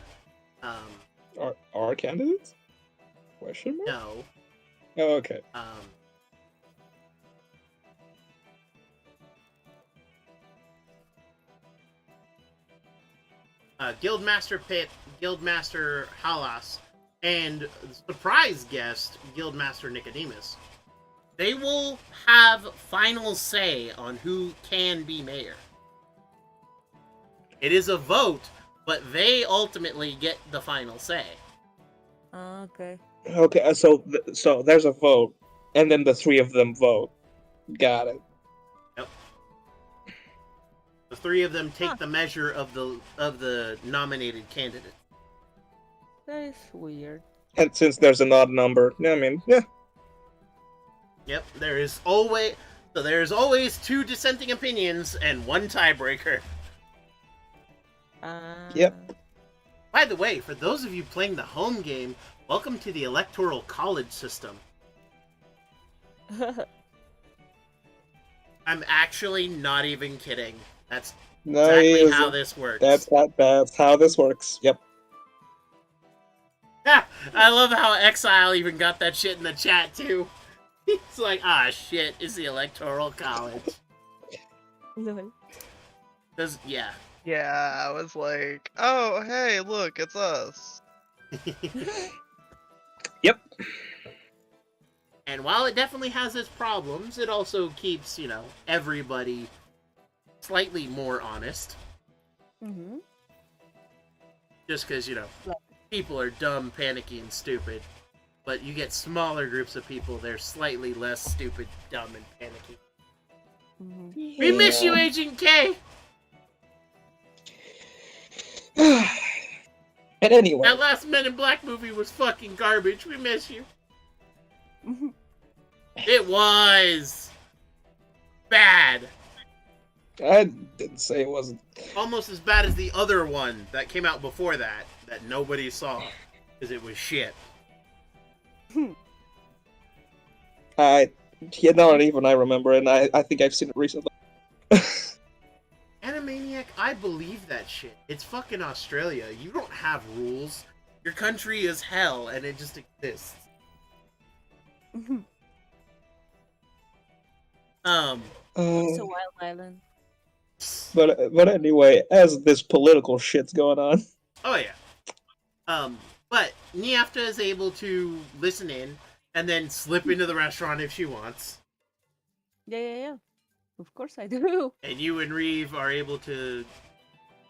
Our candidates? Question mark? No. Oh, okay. Guildmaster Pitt, Guildmaster Halas, and surprise guest Guildmaster Nicodemus. They will have final say on who can be mayor. It is a vote, but they ultimately get the final say. Okay. Okay, so there's a vote, and then the three of them vote. Got it. Yep. The three of them take the measure of the nominated candidate. That is weird. And since there's an odd number, I mean, yeah. Yep, there's always two dissenting opinions and one tiebreaker. Yep. By the way, for those of you playing the home game, welcome to the Electoral College system. I'm actually not even kidding. That's exactly how this works. That's how this works. Yep. I love how Exile even got that shit in the chat, too. He's like, shit, it's the Electoral College. Because, yeah. Yeah, I was like, oh, hey, look, it's us. Yep. And while it definitely has its problems, it also keeps, everybody slightly more honest. Mm-hmm. Just because, people are dumb, panicky, and stupid. But you get smaller groups of people, they're slightly less stupid, dumb, and panicky. Mm-hmm. We miss you, Agent K! And anyway, That last Men in Black movie was fucking garbage. We miss you. It was bad. I didn't say it wasn't. Almost as bad as the other one that came out before that nobody saw. Because it was shit. Not even I remember, and I think I've seen it recently. Animaniac, I believe that shit. It's fucking Australia. You don't have rules. Your country is hell, and it just exists. It's a wild island. But anyway, as this political shit's going on. Oh yeah. But Niafta is able to listen in and then slip into the restaurant if she wants. Yeah. Of course I do. And you and Reeve are able to,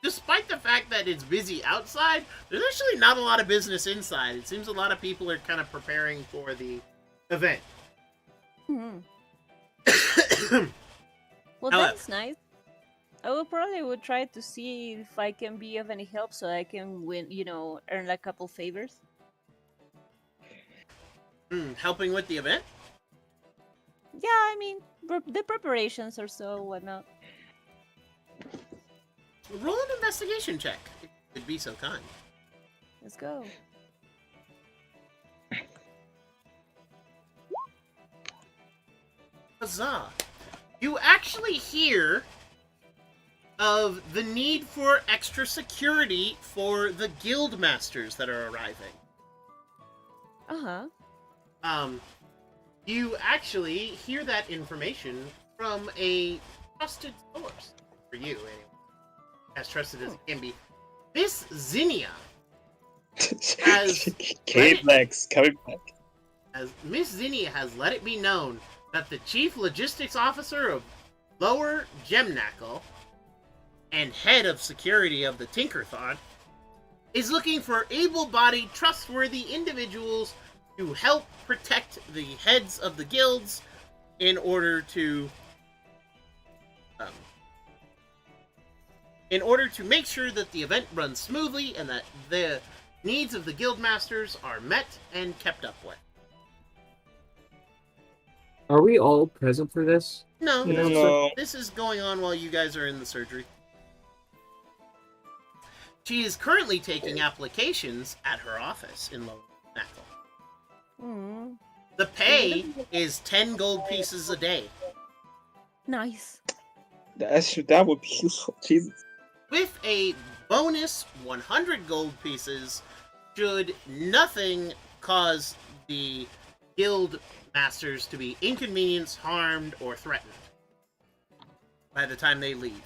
despite the fact that it's busy outside, there's actually not a lot of business inside. It seems a lot of people are kind of preparing for the event. Well, that's nice. I will probably try to see if I can be of any help so I can win, earn like a couple favors. Helping with the event? Yeah, I mean, the preparations or so, whatnot. Roll an investigation check, if you'd be so kind. Let's go. Huzzah! You actually hear of the need for extra security for the guild masters that are arriving. You actually hear that information from a trusted source. For you, anyway. As trusted as it can be. Miss Zinnia has... Kate Lex, coming back. As Miss Zinnia has let it be known that the Chief Logistics Officer of Lower Gemnackle and head of security of the Tinkerthon is looking for able-bodied, trustworthy individuals to help protect the heads of the guilds in order to make sure that the event runs smoothly and that the needs of the guild masters are met and kept up with. Are we all present for this? No, No. this is going on while you guys are in the surgery. She is currently taking applications at her office in Lower Gemnackle. The pay is 10 gold pieces a day. Nice. That would be useful. Jesus. With a bonus 100 gold pieces should nothing cause the guild masters to be inconvenienced, harmed, or threatened by the time they leave.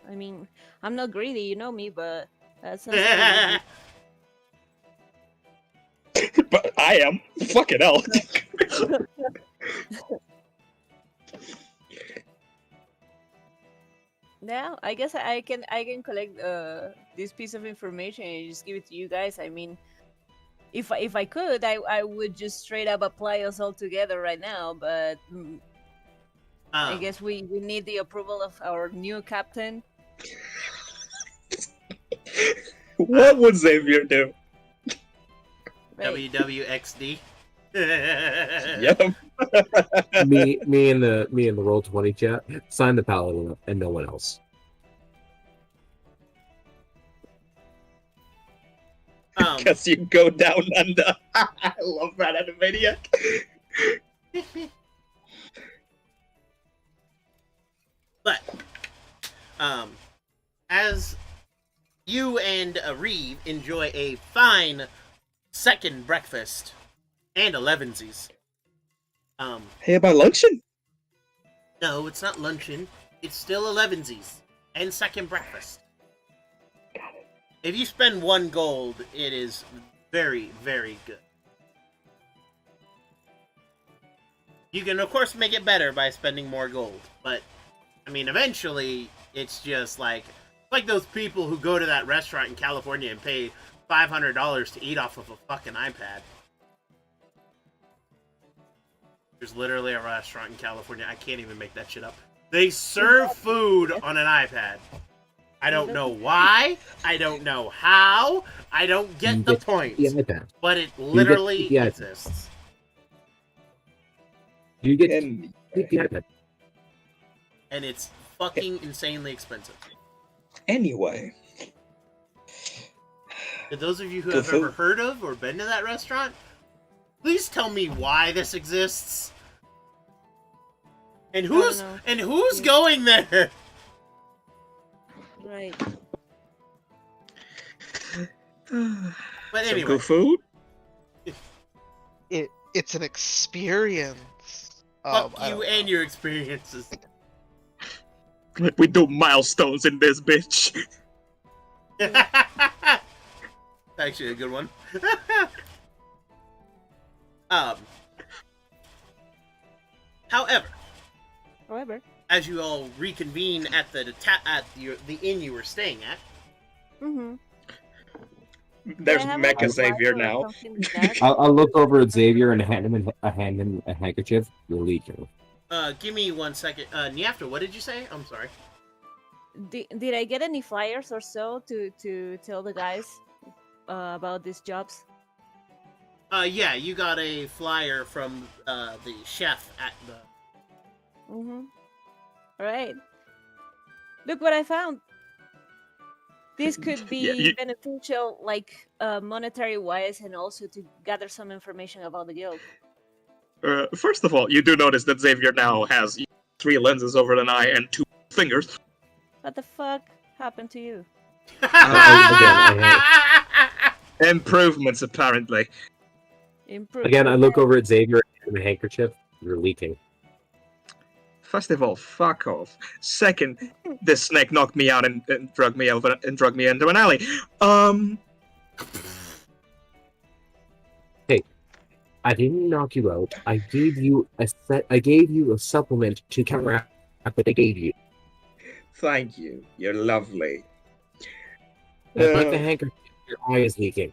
I mean, I'm not greedy, you know me, but That sounds like But I am. Fucking hell. Now, I guess I can collect this piece of information and just give it to you guys. I mean, if I could, I would just straight up apply us all together right now. But I guess we need the approval of our new captain. What would Xavier do? Right. WWXD. Yep. me and the Roll20 chat sign the paladin and no one else. Guess you go down under. I love that animania. But, as you and Reeve enjoy a fine second breakfast and 11sies. Hey, about luncheon? No, it's not luncheon. It's still 11sies and second breakfast. If you spend 1 gold, it is very, very good. You can, of course, make it better by spending more gold, but, I mean, eventually, it's just like those people who go to that restaurant in California and pay $500 to eat off of a fucking iPad. There's literally a restaurant in California. I can't even make that shit up. They serve food on an iPad. I don't know why. I don't know how. I don't get the point. But it literally exists. You get And the iPad. And it's fucking insanely expensive. anyway, To those of you who The have food. ever heard of or been to that restaurant, please tell me why this exists. And who's know. going there? Right. But anyway, good food? It's an experience. fuck I you don't and know. your experiences. We do milestones in this bitch. Actually, a good one. However, as you all reconvene at the inn you were staying at, Mm-hmm. There's I have, Mecha like, a Xavier file or now. something like that? I'll look over at Xavier and hand him a handkerchief. You're leaking. give me 1 second. Niafta, what did you say? I'm sorry. Did I get any flyers or so to tell the guys about these jobs? Yeah, you got a flyer from the chef at the. Mm-hmm. All right. Look what I found. This could be Yeah, you- beneficial, like monetary wise, and also to gather some information about the guild. First of all, you do notice that Xavier now has 3 lenses over an eye and 2 fingers. What the fuck happened to you? Improvements, apparently. Again, I look over at Xavier and the handkerchief. You're leaking. First of all, fuck off. Second, this snake knocked me out and drug me over and drug me into an alley. I didn't knock you out. I gave you a supplement to counteract what I gave you. Thank you. You're lovely. I put the handkerchief. Your eye is leaking.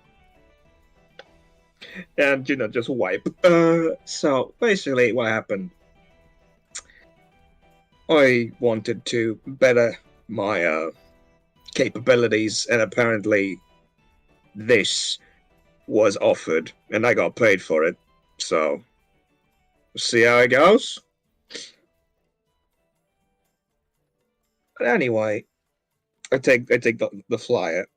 And, just wipe. So, basically, what happened? I wanted to better my capabilities, and apparently this was offered, and I got paid for it. So, see how it goes? But anyway, I take the flyer.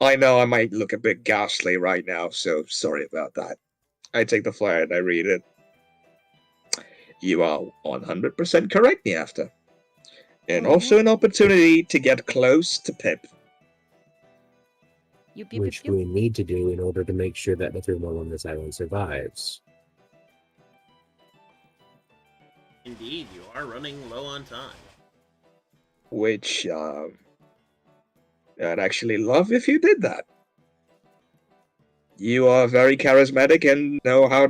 I know I might look a bit ghastly right now, so sorry about that. I take the flyer and I read it. You are 100% correct, Niafta. And also an opportunity to get close to Pip. Which we need to do in order to make sure that the thermal on this island survives. Indeed, you are running low on time. Which, I'd actually love if you did that. You are very charismatic and know how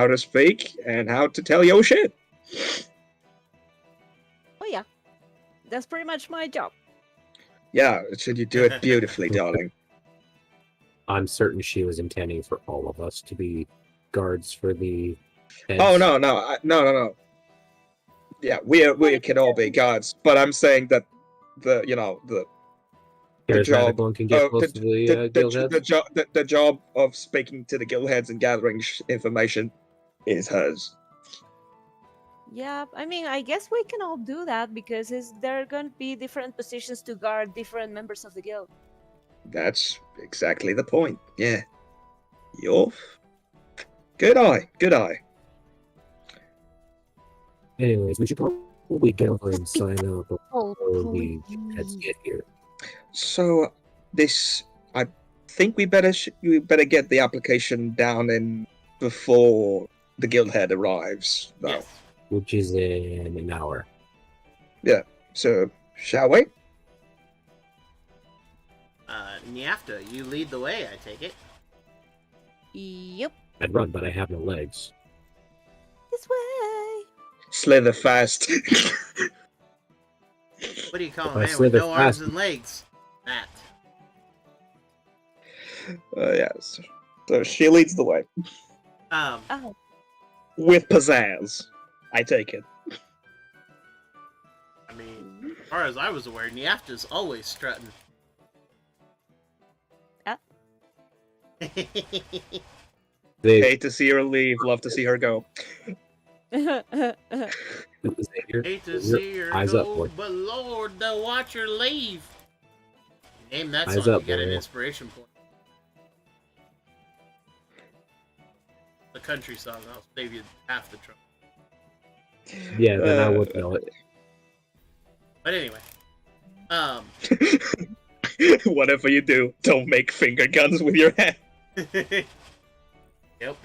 to speak and how to tell your shit. Oh yeah, that's pretty much my job. Yeah, should you do it beautifully, darling? I'm certain she was intending for all of us to be guards for the heads. Oh no. Yeah, we can all be guards, but I'm saying that the Charismatic job one can get close to the guild heads. the job of speaking to the guild heads and gathering information is hers. Yeah, I mean, I guess we can all do that because there are going to be different positions to guard different members of the guild. That's exactly the point. Yeah, Yorf. Good eye. Anyways, we should probably go over and sign up Oh, before the heads get here. So I think we better get the application down in before the guild head arrives, though. Yes. Which is in an hour. So shall we? Niafta, you lead the way, I take it. Yep, I'd run, but I have no legs. this way. Slither fast. What do you call If a I man with slither no arms fast- and legs? That. Yes. So she leads the way Oh, with pizzazz. I take it. I mean, as far as I was aware, Niafta's always strutting. They, Hate to see her leave. Love to see her go. Xavier, Hate to your see her eyes go, up, boy. but Lord, to watch her leave. Name that Eyes song, up, you get an boy. inspiration point. The country song, I'll save you half the trouble. Yeah, then I would know it. But anyway, Whatever you do, don't make finger guns with your hand. yep.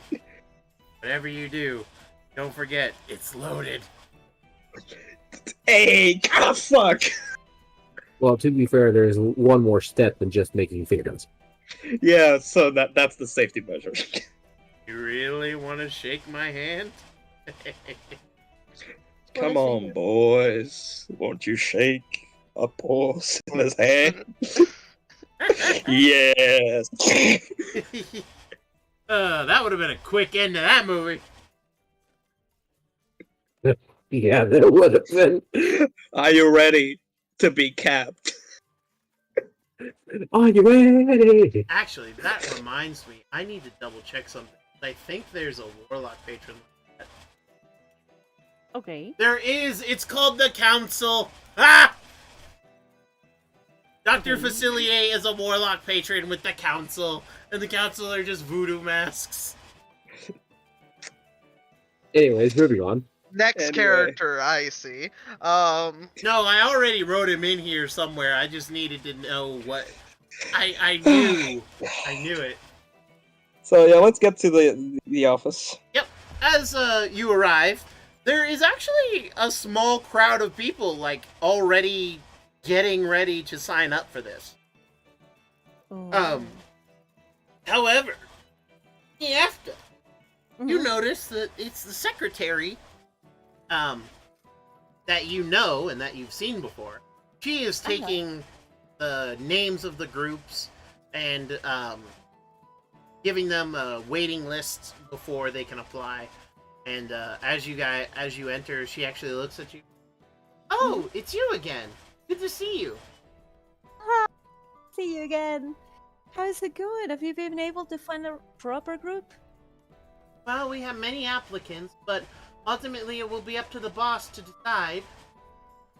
Whatever you do, don't forget, it's loaded. Hey, God, fuck. Well, to be fair, there's one more step than just making finger guns. Yeah, so that's the safety measure. You really want to shake my hand? Come on, boys. Won't you shake a poor sinner's hand? Yes. That would have been a quick end to that movie. Yeah, there would have been. Are you ready to be capped? Are you ready? Actually, that reminds me, I need to double check something. I think there's a warlock patron. okay. There is. It's called the Council. Ah! Dr. Facilier is a warlock patron with the Council, and the Council are just voodoo masks. Anyways, moving on. Next Anyway. character, I see. No, I already wrote him in here somewhere. I just needed to know what. I knew. I knew it. So yeah, let's get to the office. As you arrive, there is actually a small crowd of people, like, already getting ready to sign up for this. However, after you notice that it's the secretary, that you know and that you've seen before. She is taking the names of the groups and giving them waiting lists before they can apply. And as you enter, she actually looks at you. Oh, it's you again. Good to see you. See you again. How's it going? Have you been able to find a proper group? Well, we have many applicants, but ultimately it will be up to the boss to decide.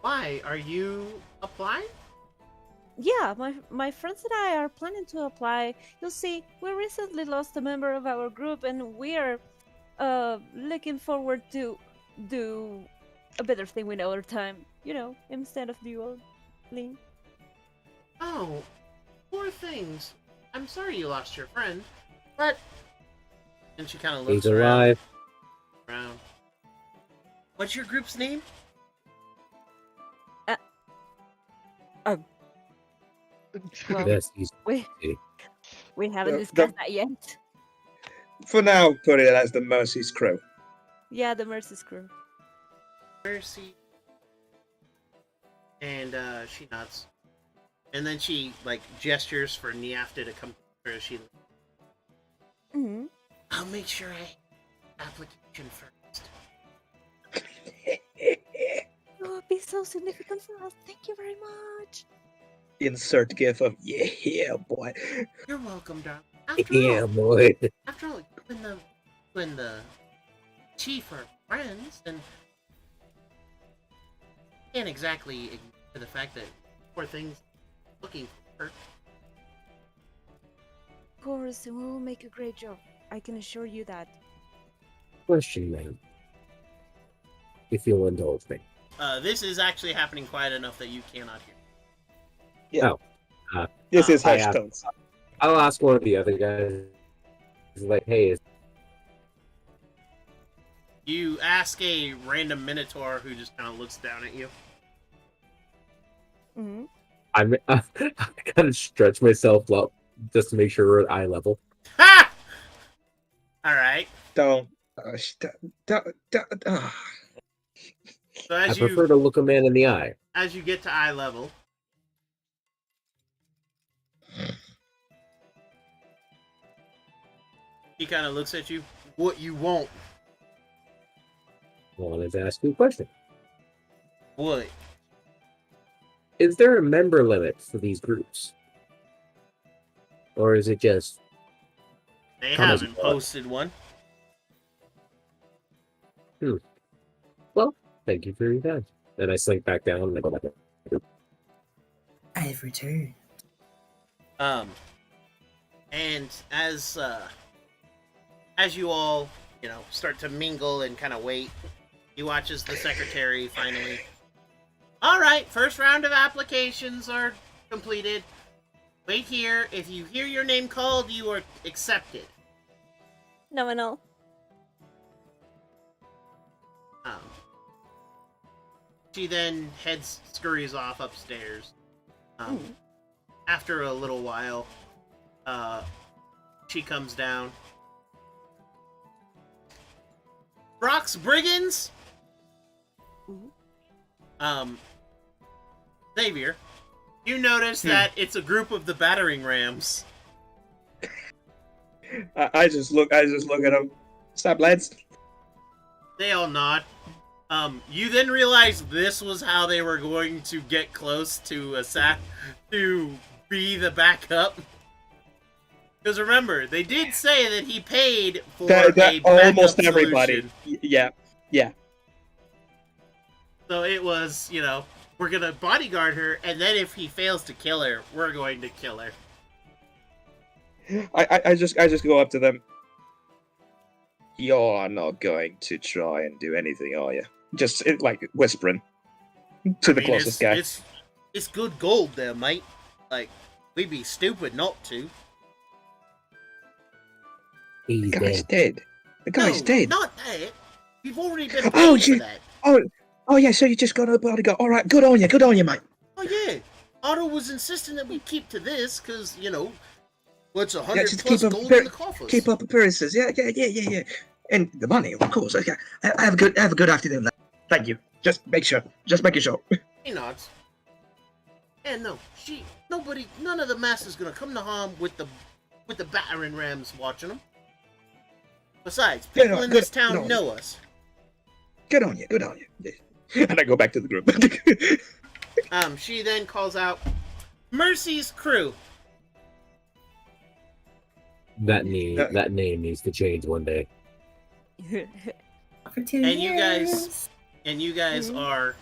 Why? Are you applying? Yeah, my friends and I are planning to apply. You'll see, we recently lost a member of our group, and we are looking forward to do a better thing with our time. You know, instead of dueling. Oh, poor things. I'm sorry you lost your friend, but... And she kind of looks He's alive. around. What's your group's name? Well, Yes, he's we we haven't The- discussed that yet. For now, put it as the Mercy's crew. Yeah, the Mercy Screw. Mercy. And she nods. And then she like gestures for Niafta to come through as she Mm-hmm. I'll make sure I application first. It would be so significant for us. Thank you very much. Insert gif of yeah, boy. You're welcome, darling. After yeah, all, boy. when the chief are friends, then can't exactly ignore the fact that poor things looking for her. Of course, and we will make a great job. I can assure you that. Question, man. If you'll indulge me. This is actually happening quiet enough that you cannot hear. This is I hush have- tones. I'll ask one of the other guys. He's like, hey, is You ask a random minotaur who just kind of looks down at you. Mm-hmm. I gotta stretch myself up just to make sure we're at eye level. Ha! All right. Don't. So I as prefer to look a man in the eye. you get to eye level, he kind of looks at you. What you want? I wanted to ask you a question. What? Is there a member limit for these groups? Or is it just They Come as haven't you are. posted one. thank you for your time? And I slink back down and I go back up. I've returned. And as you all, start to mingle and kind of wait, he watches the secretary finally. All right, first round of applications are completed. Wait here. If you hear your name called, you are accepted. No. She then scurries off upstairs. After a little while, she comes down. Brock's Brigands? Xavier, you notice that it's a group of the battering rams. I just look at them. Stop, lads. They all nod. You then realize this was how they were going to get close to to be the backup. Because remember, they did say that he paid for a backup almost everybody. solution. Yeah. So it was, we're gonna bodyguard her, and then if he fails to kill her, we're going to kill her. I just go up to them. You're not going to try and do anything, are you? Just like whispering to the closest guy. It's good gold there, mate. Like, we'd be stupid not to. He's The guy's dead. dead. The guy's No, dead. not that. You've already been paid Oh, for that. Oh yeah. So you just got a bodyguard. All right. Good on you, mate. Oh yeah. Otto was insisting that we keep to this because what's 100 just plus keep gold up- in the coffers. Keep up appearances. Yeah. And the money, of course. Okay. Have a good afternoon, lad. Thank you. Just making sure. He nods. And no, none of the mess is gonna come to harm with the battering rams watching them. Besides, Yeah, people no, in good- this town no. know us. Good on you. And I go back to the group. She then calls out Mercy's crew. That name needs to change one day. For 2 And you years. guys are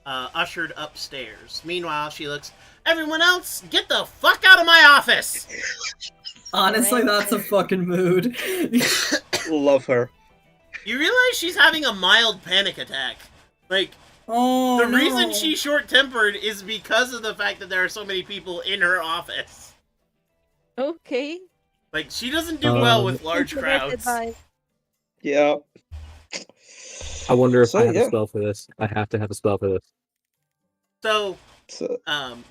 ushered upstairs. Meanwhile, she looks, everyone else, get the fuck out of my office! Honestly, that's a fucking mood. Love her. You realize she's having a mild panic attack. Like, Oh, the reason she's short-tempered is because of the fact that there are so many people in her office. Okay. Like, she doesn't do well with large That's the best crowds. advice. Yeah. I wonder if So, I have yeah. a spell for this. I have to have a spell for this. So, So,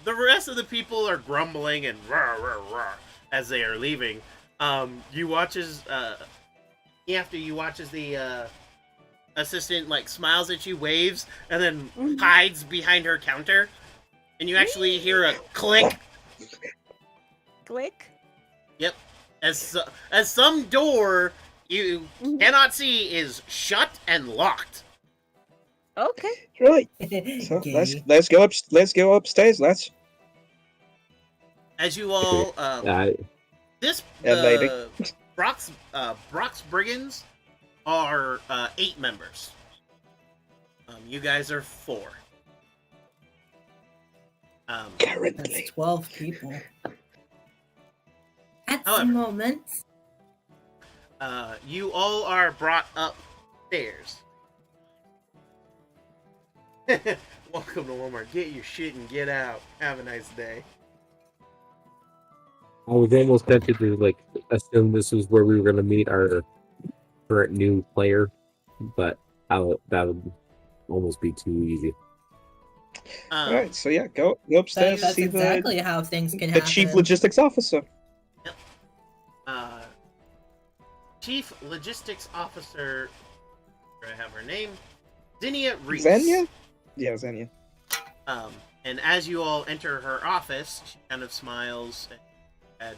The rest of the people are grumbling and rah, rah, rah, as they are leaving. You watch as the assistant like smiles at you, waves, and then hides behind her counter, and you actually hear a click. Click. Yep, as some door you cannot see is shut and locked. Okay. right. So Gay. let's go upstairs. Let's. As you all, this And lady. Brock's brigands are 8 members. You guys are 4. Currently. That's 12 people. At the However. moment. You all are brought upstairs. Welcome to Walmart. Get your shit and get out. Have a nice day. I was almost tempted to like assume this was where we were going to meet our current new player, but that would almost be too easy. All right. So yeah, go upstairs. That's See exactly how things can the happen. chief logistics officer. Chief Logistics Officer, I have her name, Zinnia Reese. Xenia? Yeah, Xenia. And as you all enter her office, she kind of smiles and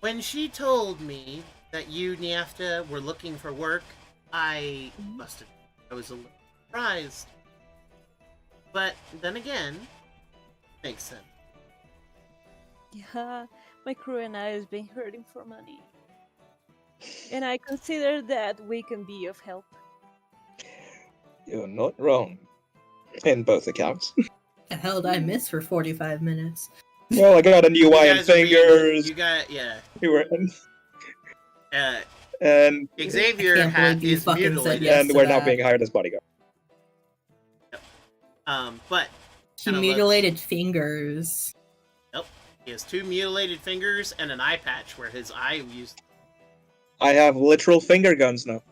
when she told me that you, Niafta, were looking for work, I was a little surprised. But then again, makes sense. Yeah, my crew and I has been hurting for money. And I consider that we can be of help. You're not wrong. In both accounts. The hell did I miss for 45 minutes? Well, I got a new eye You and guys are being- fingers. You got, yeah. We were, And I Xavier can't believe you is fucking said mutilated. yes. and to we're now that. being hired as bodyguard. But She kind of mutilated fingers. he has 2 mutilated fingers and an eye patch where his eye used. I have literal finger guns now.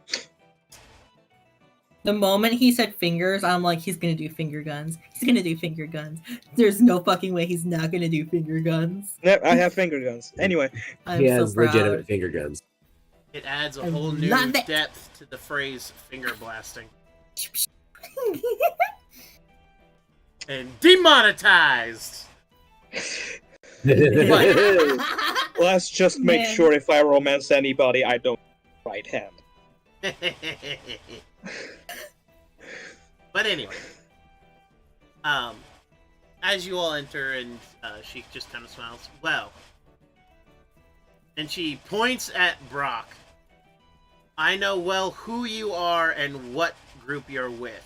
The moment he said fingers, I'm like, he's gonna do finger guns. He's gonna do finger guns. There's no fucking way he's not gonna do finger guns. Yep, I have finger guns. Anyway, I'm He so has proud. legitimate finger guns. It adds a I whole new love it. depth to the phrase finger blasting. And demonetized! let's just make Man. sure if I romance anybody, I don't right hand. But anyway, as you all enter, and she just kind of smiles. Well, and she points at Brock. I know well who you are and what group you're with.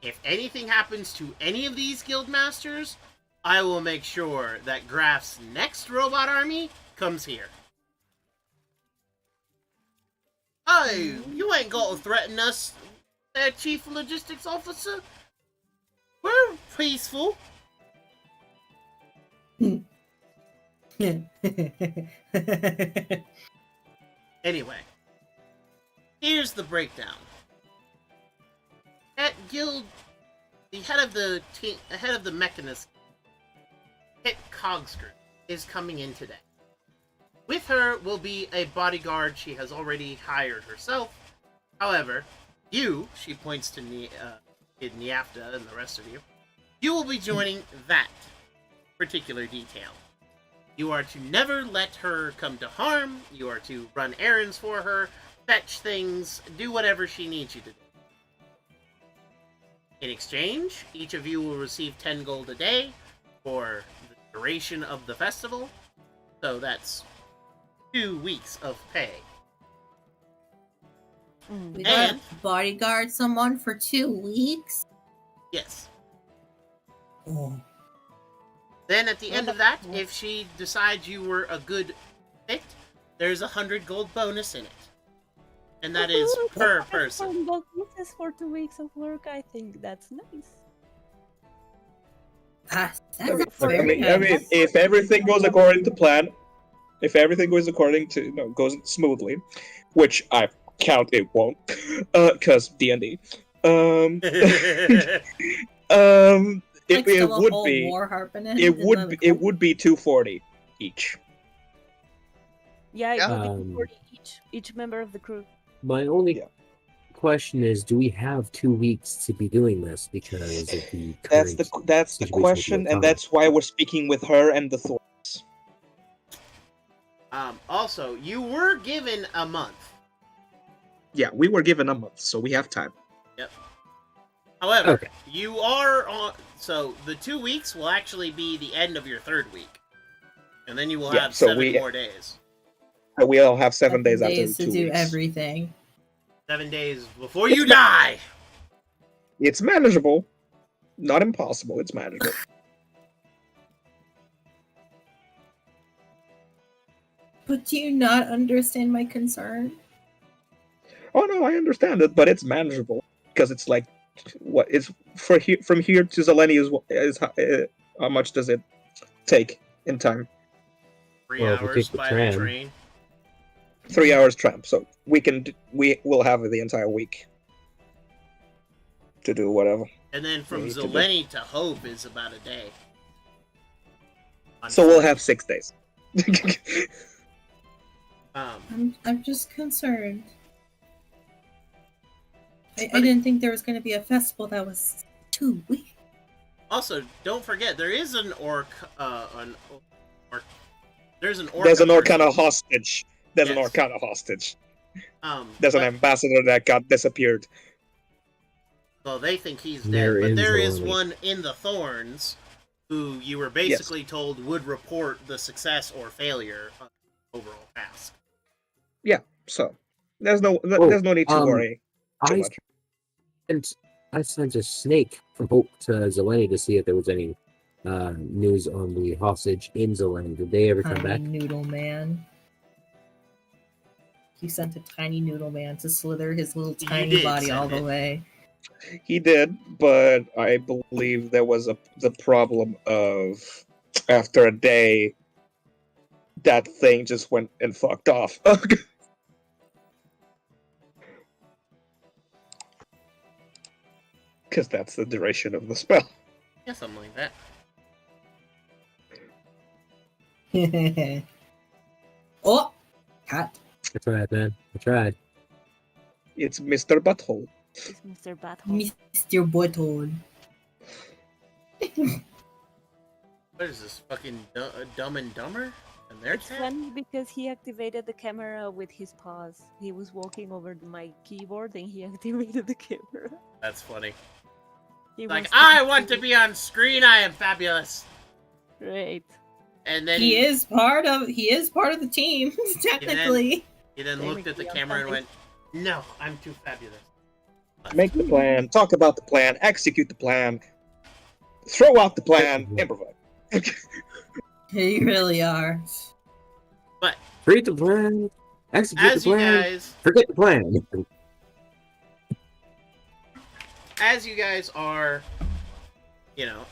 If anything happens to any of these guild masters, I will make sure that Graf's next robot army comes here. Hey, you ain't got to threaten us, Chief Logistics Officer. We're peaceful. Anyway, here's the breakdown. At Guild, the head of the mechanism, Hit Cogsgroup, is coming in today. With her will be a bodyguard she has already hired herself. However, you, she points to Kid Niafta and the rest of you, you will be joining that particular detail. You are to never let her come to harm. You are to run errands for her, fetch things, do whatever she needs you to do. In exchange, each of you will receive 10 gold a day for the duration of the festival. So that's 2 weeks of pay. We gotta And- bodyguard someone for 2 weeks? Yes. Oh. Then at the end of that, if she decides you were a good fit, there's 100 gold bonus in it. And that is per person. This is for 2 weeks of work. I think that's nice. That's I very mean, nice. if everything goes according to plan, if everything goes according to, goes smoothly, which I count it won't, cause D&D. Like it still a would whole be war harping it would be 240 each. Yeah, it Yeah. would be 40 each member of the crew. My only Yeah. question is, do we have 2 weeks to be doing this because of the That's current the situation with question, your and time? that's why we're speaking with her and the Thorns. Also, you were given a month. Yeah, we were given a month, so we have time. Yep. However, Okay. you are on. So the 2 weeks will actually be the end of your 3rd week, and then you will Yeah, have so 7 more days. We all have 7 days after days the to 2 do weeks. everything. 7 days before you die. It's manageable, not impossible. It's manageable. But do you not understand my concern? Oh no, I understand it, but it's manageable because it's like what it's from here to Zeleny is how much does it take in time? 3 Well, if we hours take the by tram. the train. 3 hours tram, so we will have the entire week to do whatever. And then from We need to do. Zeleny to Hope is about a day. On So we'll foot. have 6 days. I'm just concerned. I But- didn't think there was going to be a festival that was 2 weeks. Also, don't forget there is an orc. There's an orc. There's an Orcana hostage. There's an Yes. Orcana hostage. There's but- an ambassador that got disappeared. Well, they think he's dead, They're but in there is Zeleny. one in the Thorns who you were basically told would report the success or failure of the overall task. So there's no need to um, worry too I much. I sent a snake from Hope to Zeleny to see if there was any news on the hostage in Zeleny. Did they ever come Tiny back? noodle man. He sent a tiny noodle man to slither his little You tiny did body send all the it. way. He did, but I believe there was the problem of after a day, that thing just went and fucked off. Because that's the duration of the spell. Yeah, something like that. Oh! Cat. I tried, man. I tried. It's Mr. Butthole. It's Mr. Bathhole. Mr. Butthole. What is this, fucking Dumb and Dumber? And their It's cat? funny because he activated the camera with his paws. He was walking over my keyboard and he activated the camera. That's funny. He Like, wants to I be want to seen. be on screen, I am fabulous. Right. And then He is part of the team, technically. he then looked at the Technically, I'm camera and fabulous. went, no, I'm too fabulous. Make the plan, talk about the plan, execute the plan, throw out the plan, improvise. You really are. Read the plan. Execute As the you plan. guys Forget the plan. are,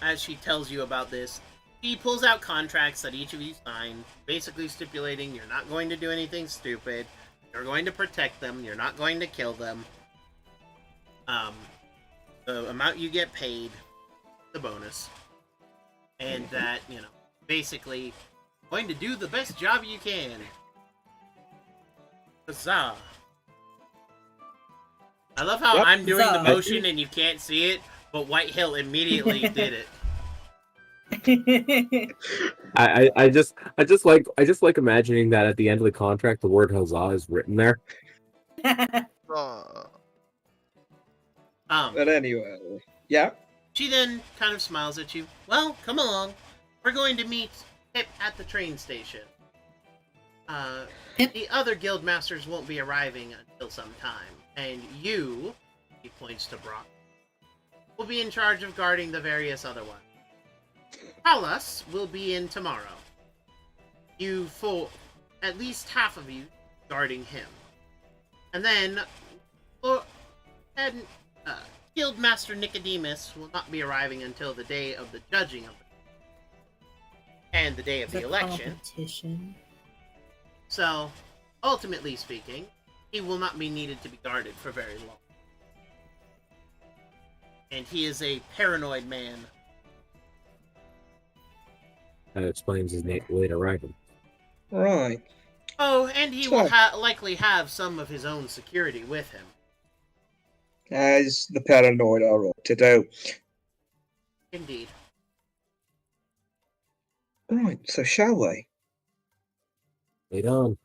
as she tells you about this, she pulls out contracts that each of you sign, basically stipulating you're not going to do anything stupid, you're going to protect them, you're not going to kill them. The amount you get paid, the bonus, and that, basically going to do the best job you can. Huzzah. I love how Yep. I'm doing the Huzzah. motion and you can't see it, but Whitehill immediately did it. I just like imagining that at the end of the contract, the word huzzah is written there. But anyway, yeah. She then kind of smiles at you. Well, come along. We're going to meet Pip at the train station. Pip? The other guild masters won't be arriving until some time, and you, he points to Brock, will be in charge of guarding the various other ones. Paulus will be in tomorrow. You four, at least half of you, guarding him. And then, Guildmaster Nicodemus will not be arriving until the day of the judging of and the day of the election. Competition. So, ultimately speaking, he will not be needed to be guarded for very long. And he is a paranoid man That explains his late arrival. Right. Oh, and he will likely have some of his own security with him. As the paranoid are all to do. Indeed. Right, so shall we? Lead on.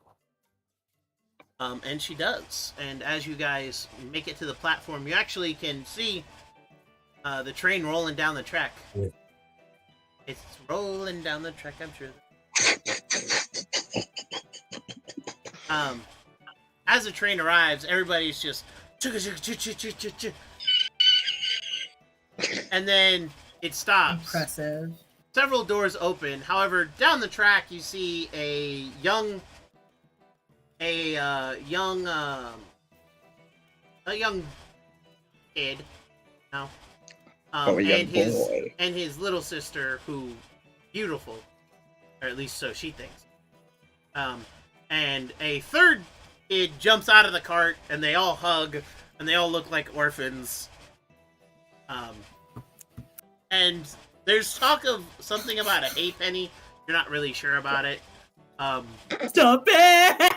And she does. And as you guys make it to the platform, you actually can see the train rolling down the track. Yeah. It's rolling down the track, I'm sure. As the train arrives, everybody's just... And then it stops. Impressive. Several doors open. However, down the track, you see a young kid. No. And his little sister, who beautiful, or at least so she thinks. And a third kid jumps out of the cart, and they all hug, and they all look like orphans. And there's talk of something about a halfpenny. You're not really sure about it. Stop it!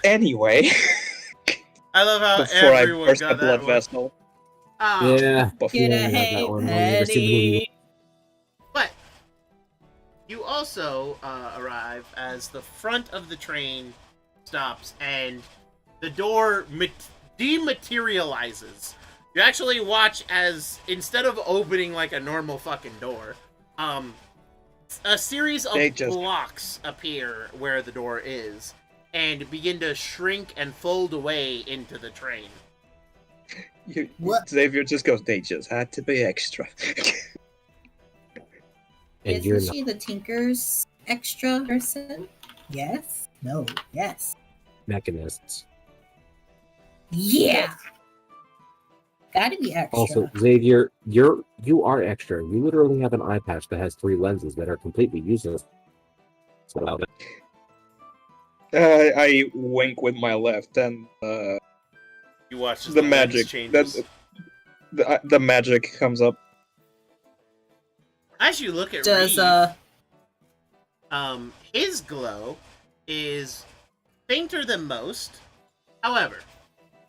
Anyway. I love how Before everyone I burst got the blood that one. vessel. Yeah. Get a I got that one. I've never seen the movie. But you also arrive as the front of the train stops and the door dematerializes. You actually watch as, instead of opening like a normal fucking door, a series of blocks appear where the door is and begin to shrink and fold away into the train. Xavier just goes, they just had to be extra. And you're Isn't not. she the Tinker's extra person? Yes? No. Yes. Mechanists. Yeah! Gotta be extra. Also, Xavier, you are extra. You literally have an eye patch that has 3 lenses that are completely useless. So, I wink with my left, and You watch as the lens magic. changes. The magic comes up. As you look at Does, Reeve, his glow is fainter than most. However,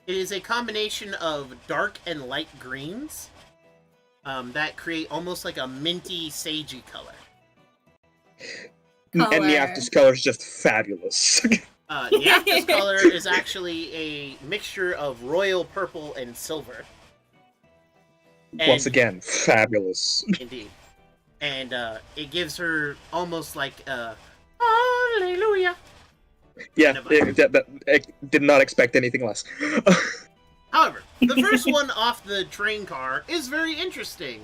it is a combination of dark and light greens that create almost like a minty, sagey color. Color. And Nyakta's color is just fabulous. Nyakta's color is actually a mixture of royal purple and silver. Once again, fabulous. Indeed. And it gives her almost like hallelujah. Yeah, kind of I did not expect anything less. However, the first one off the train car is very interesting.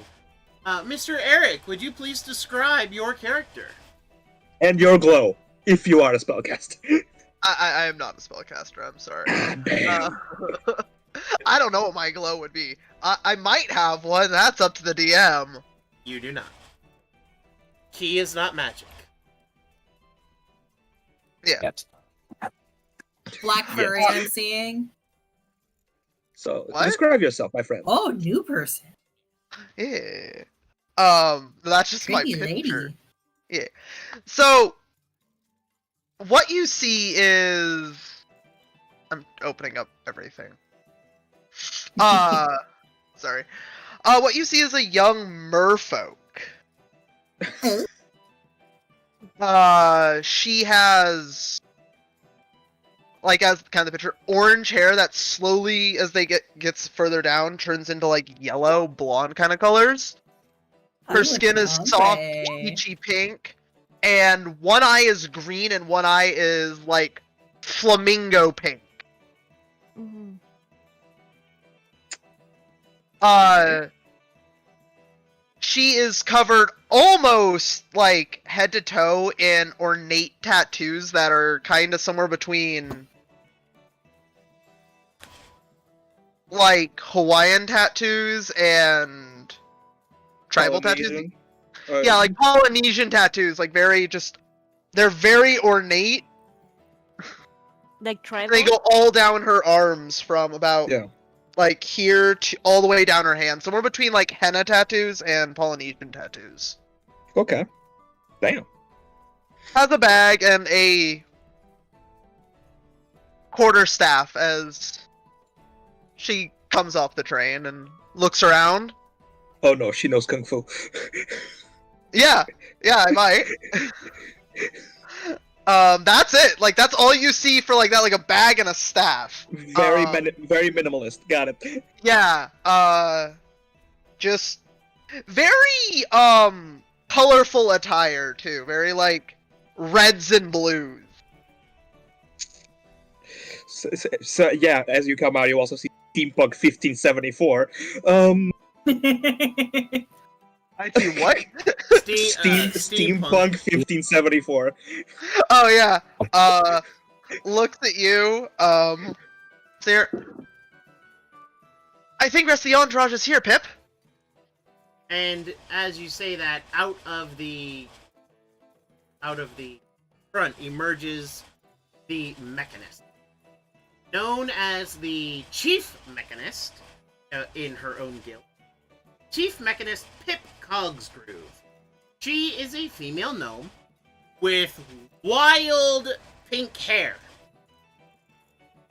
Mr. Eric, would you please describe your character? And your glow, if you are a spellcaster. I am not a spellcaster, I'm sorry. Damn. I don't know what my glow would be. I might have one, that's up to the DM. You do not. He is not magic. Yeah. Yet. Black furry Yes. I'm seeing. So, What? describe yourself, my friend. Oh, new person. Yeah. That's just my Pretty picture. lady. Yeah. So, what you see is... I'm opening up everything. Sorry. What you see is a young merfolk. She has... like, as kind of the picture, orange hair that slowly, as they gets further down, turns into, like, yellow, blonde kind of colors. Her Ooh, skin is okay. soft, peachy pink, and one eye is green and one eye is, like, flamingo pink. Mhm. She is covered almost, like, head to toe in ornate tattoos that are kind of somewhere between, like, Hawaiian tattoos and tribal tattoos. Polynesian? Yeah, like Polynesian tattoos, like they're very ornate. Like tribal. They go all down her arms from about Yeah. like here to all the way down her hand, somewhere between like henna tattoos and Polynesian tattoos. Okay. Damn. Has a bag and a quarterstaff as she comes off the train and looks around. Oh no, she knows kung fu. Yeah, I might. That's it. Like that's all you see for like that, like a bag and a staff. Very minimalist. Got it. Yeah. Just very colorful attire too. Very like reds and blues. So yeah, as you come out, you also see Steampunk 1574. I see what? Steampunk 1574. Oh yeah. Looks at you. There. I think rest of the entourage is here, Pip. And as you say that, out of the front emerges the mechanist, known as the chief mechanist in her own guild. Chief mechanist Pip Cogsgroove. She is a female gnome with wild pink hair.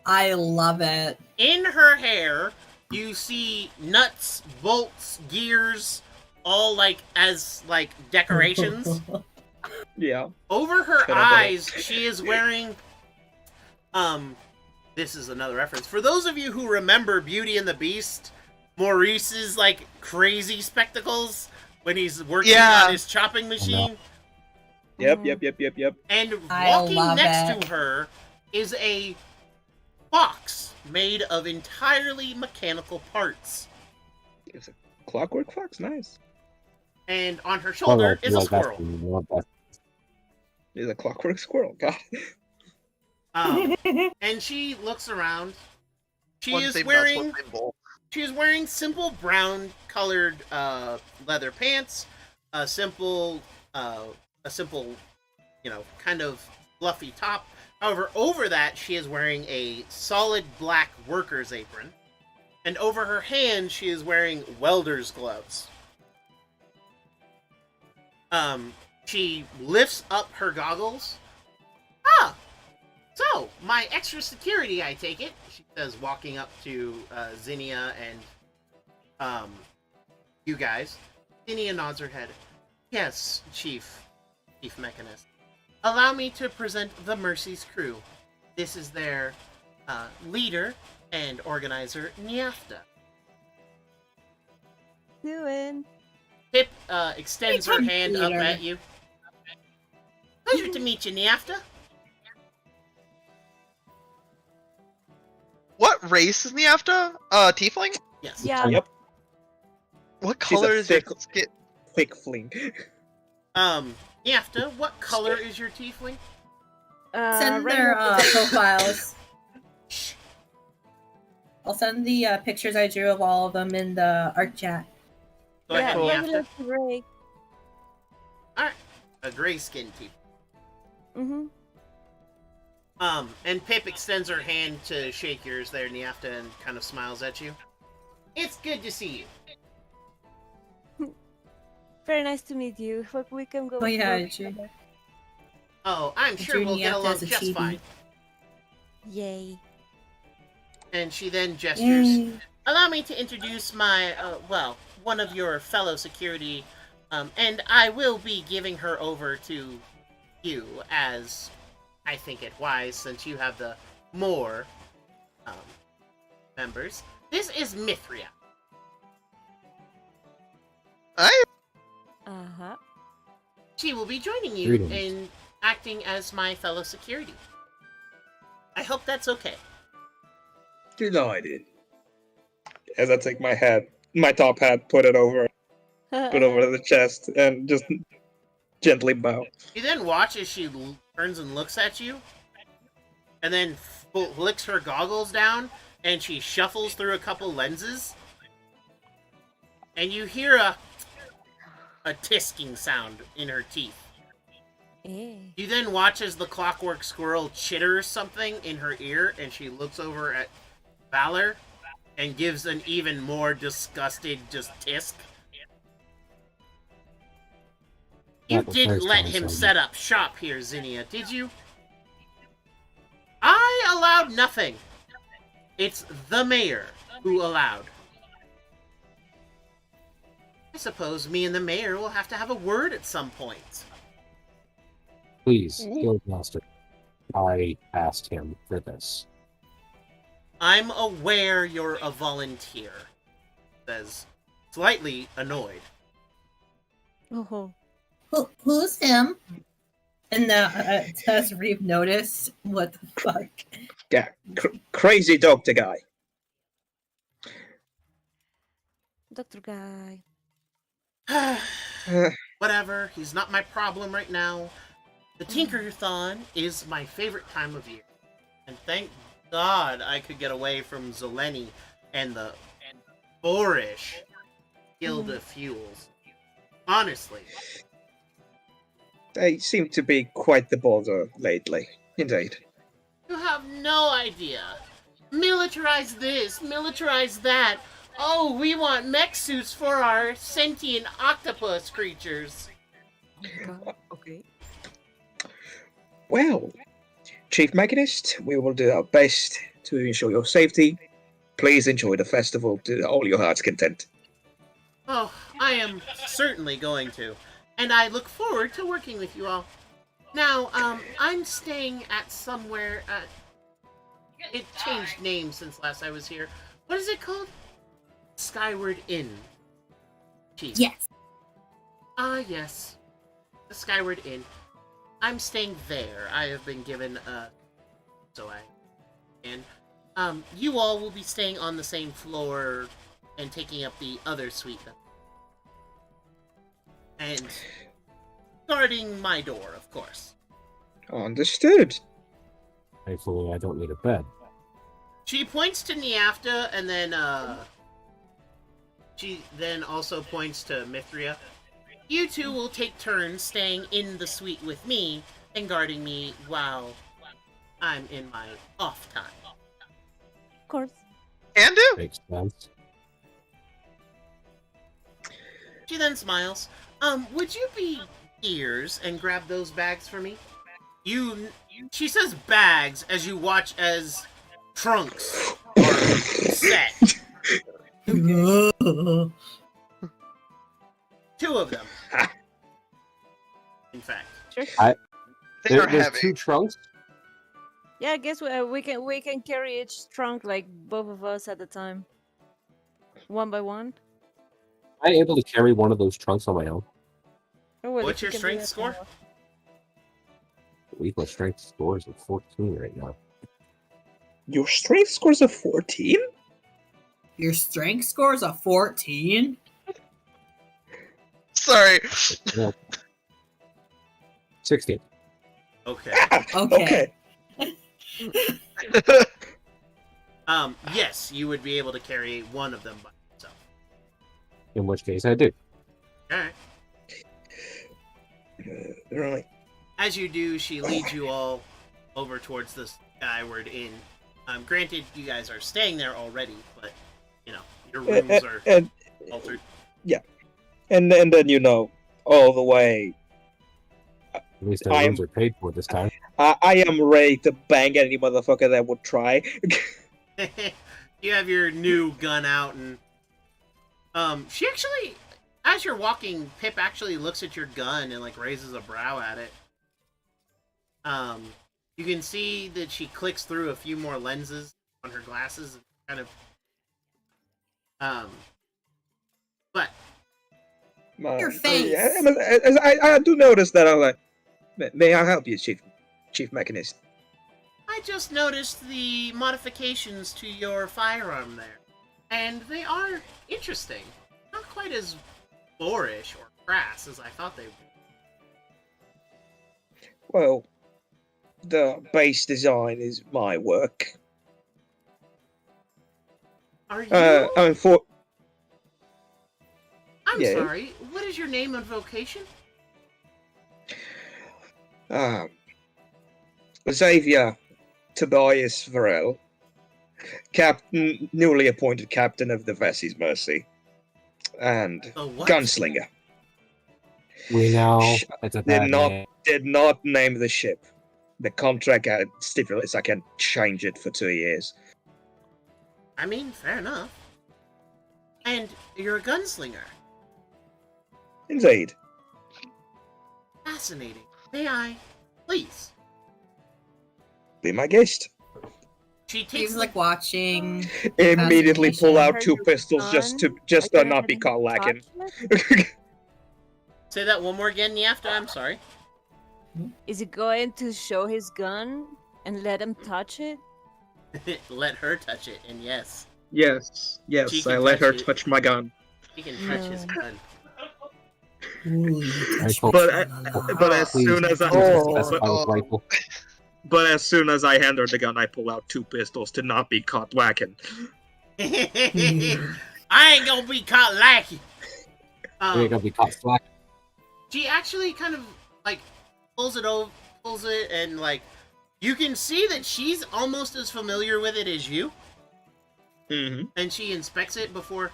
I love it. In her hair, you see nuts, bolts, gears, all as decorations. Yeah. Over her eyes, she is wearing this is another reference. For those of you who remember Beauty and the Beast, Maurice's crazy spectacles when he's working on his chopping machine. Yep. And walking next to her is a fox made of entirely mechanical parts. It's a clockwork fox, nice. And on her shoulder is a squirrel. It's a clockwork squirrel, god. And she looks around. She is wearing simple brown colored leather pants, a simple kind of fluffy top. However, over that she is wearing a solid black worker's apron, and over her hand she is wearing welder's gloves. She lifts up her goggles. Ah, so my extra security, I take it, she says, walking up to Zinnia and you guys. Zinnia nods her head. Yes, Chief Mechanist. Allow me to present the Mercy's crew. This is their leader and organizer, Nyafta. Doing. Pip extends her hand up at you. Pleasure to meet you, Nyafta. What race is Nyafta? Tiefling? Yes. Yeah. Yep. What color is your skin? Thick fling. Nyafta, what color is your tiefling? Send their profiles. I'll send the pictures I drew of all of them in the art chat. Go ahead, Nyafta. Gray. Alright. A gray skin tiefling. Mm-hmm. And Pip extends her hand to shake yours there, Nyafta, and kind of smiles at you. It's good to see you. Very nice to meet you. Hope we can go. Oh yeah, work Drew. together. Oh, I'm sure we'll get along just fine. Yay. And she then gestures. Yay. Allow me to introduce my, one of your fellow security, and I will be giving her over to you as I think it wise, since you have the more members. This is Mithria. Uh-huh. She will be joining you Greetings. in acting as my fellow security. I hope that's okay. Delighted. As I take my top hat, put it over the chest, and just gently bow. You then watch as she turns and looks at you, and then flicks her goggles down, and she shuffles through a couple lenses, and you hear a tisking sound in her teeth. You then watch as the clockwork squirrel chitters something in her ear, and she looks over at Valor, and gives an even more disgusted just tisk. You Not the didn't first let time, him so- set up shop here, Zinnia, did you? I allowed nothing. It's the mayor who allowed. I suppose me and the mayor will have to have a word at some point. Please, Guildmaster. I asked him for this. I'm aware you're a volunteer, says, slightly annoyed. Oh. Who's him? And does Reeve notice? What the fuck? Yeah, crazy doctor guy. Dr. Guy. Whatever, he's not my problem right now. The Tinkerthon is my favorite time of year. And thank God I could get away from Zeleny and the boorish Guild of Fuels. Honestly. They seem to be quite the bother lately, indeed. You have no idea. Militarize this, militarize that. Oh, we want mech suits for our sentient octopus creatures. Oh my God. Okay. Well, Chief Machinist, we will do our best to ensure your safety. Please enjoy the festival to all your heart's content. Oh, I am certainly going to. And I look forward to working with you all. Now, I'm staying at somewhere, it changed names since last I was here. What is it called? Skyward Inn. Chief. Yes. Ah, yes. The Skyward Inn. I'm staying there. I have been given, so I... And, you all will be staying on the same floor and taking up the other suite. And guarding my door, of course. Understood. Thankfully, I don't need a bed. She points to Niafta, and then, she then also points to Mithria. You two will take turns staying in the suite with me and guarding me while I'm in my off time. Of course. Can do. Makes sense. She then smiles. Would you be ears and grab those bags for me? She says bags as you watch as trunks are set. Two of them. In fact. Sure. They are There's heavy. 2 trunks. Yeah, I guess we can carry each trunk like both of us at a time. One by one. Am I able to carry one of those trunks on my own? Oh, well, What's if you your can do strength that, score? then I believe my strength score is at 14 right now. Your strength score's a 14? Your strength score is a 14? Sorry. Yeah. 16. Okay. Okay. Yes, you would be able to carry one of them by yourself. In which case, I do. Alright. Right. As you do, she leads you all over towards the Skyward Inn. Granted, you guys are staying there already, but, you know, your rooms are And altered. and then all the way. At least our I rooms am- are paid for this time. I am ready to bang any motherfucker that would try. You have your new gun out, and she actually, as you're walking, Pip actually looks at your gun and like raises a brow at it. You can see that she clicks through a few more lenses on her glasses, and kind of, but Your face. I do notice that. I'm like, may I help you, Chief Machinist? I just noticed the modifications to your firearm there, and they are interesting. Not quite as boorish or crass as I thought they would. Well, the base design is my work. Are you? I mean, for I'm yeah. sorry. What is your name and vocation? Xavier Tobias Varel. newly appointed captain of the Vessi's Mercy. And The what? gunslinger. We know Sh- it's a bad name. Did not name the ship. The contract stipulates I can change it for 2 years. I mean, fair enough. And you're a gunslinger. Indeed. Fascinating. May I, please? Be my guest. She takes He's like watching. Immediately pull out Heard 2 your pistols just gun? to not be caught lacking. Say that one more again, Yafta. I'm sorry. Is he going to show his gun and let him touch it? Let her touch it, and yes, Yes, She I can let her touch it. touch my gun. he can touch his gun. Ooh, you touched Rifle. me. But as Please, soon as I please Oh. specify with rifle. but as soon as I hand her the gun, I pull out 2 pistols to not be caught whacking. I ain't gonna be caught lacking. We're gonna be caught slack. She actually kind of like pulls it, and like you can see that she's almost as familiar with it as you. Mm-hmm. And she inspects it before.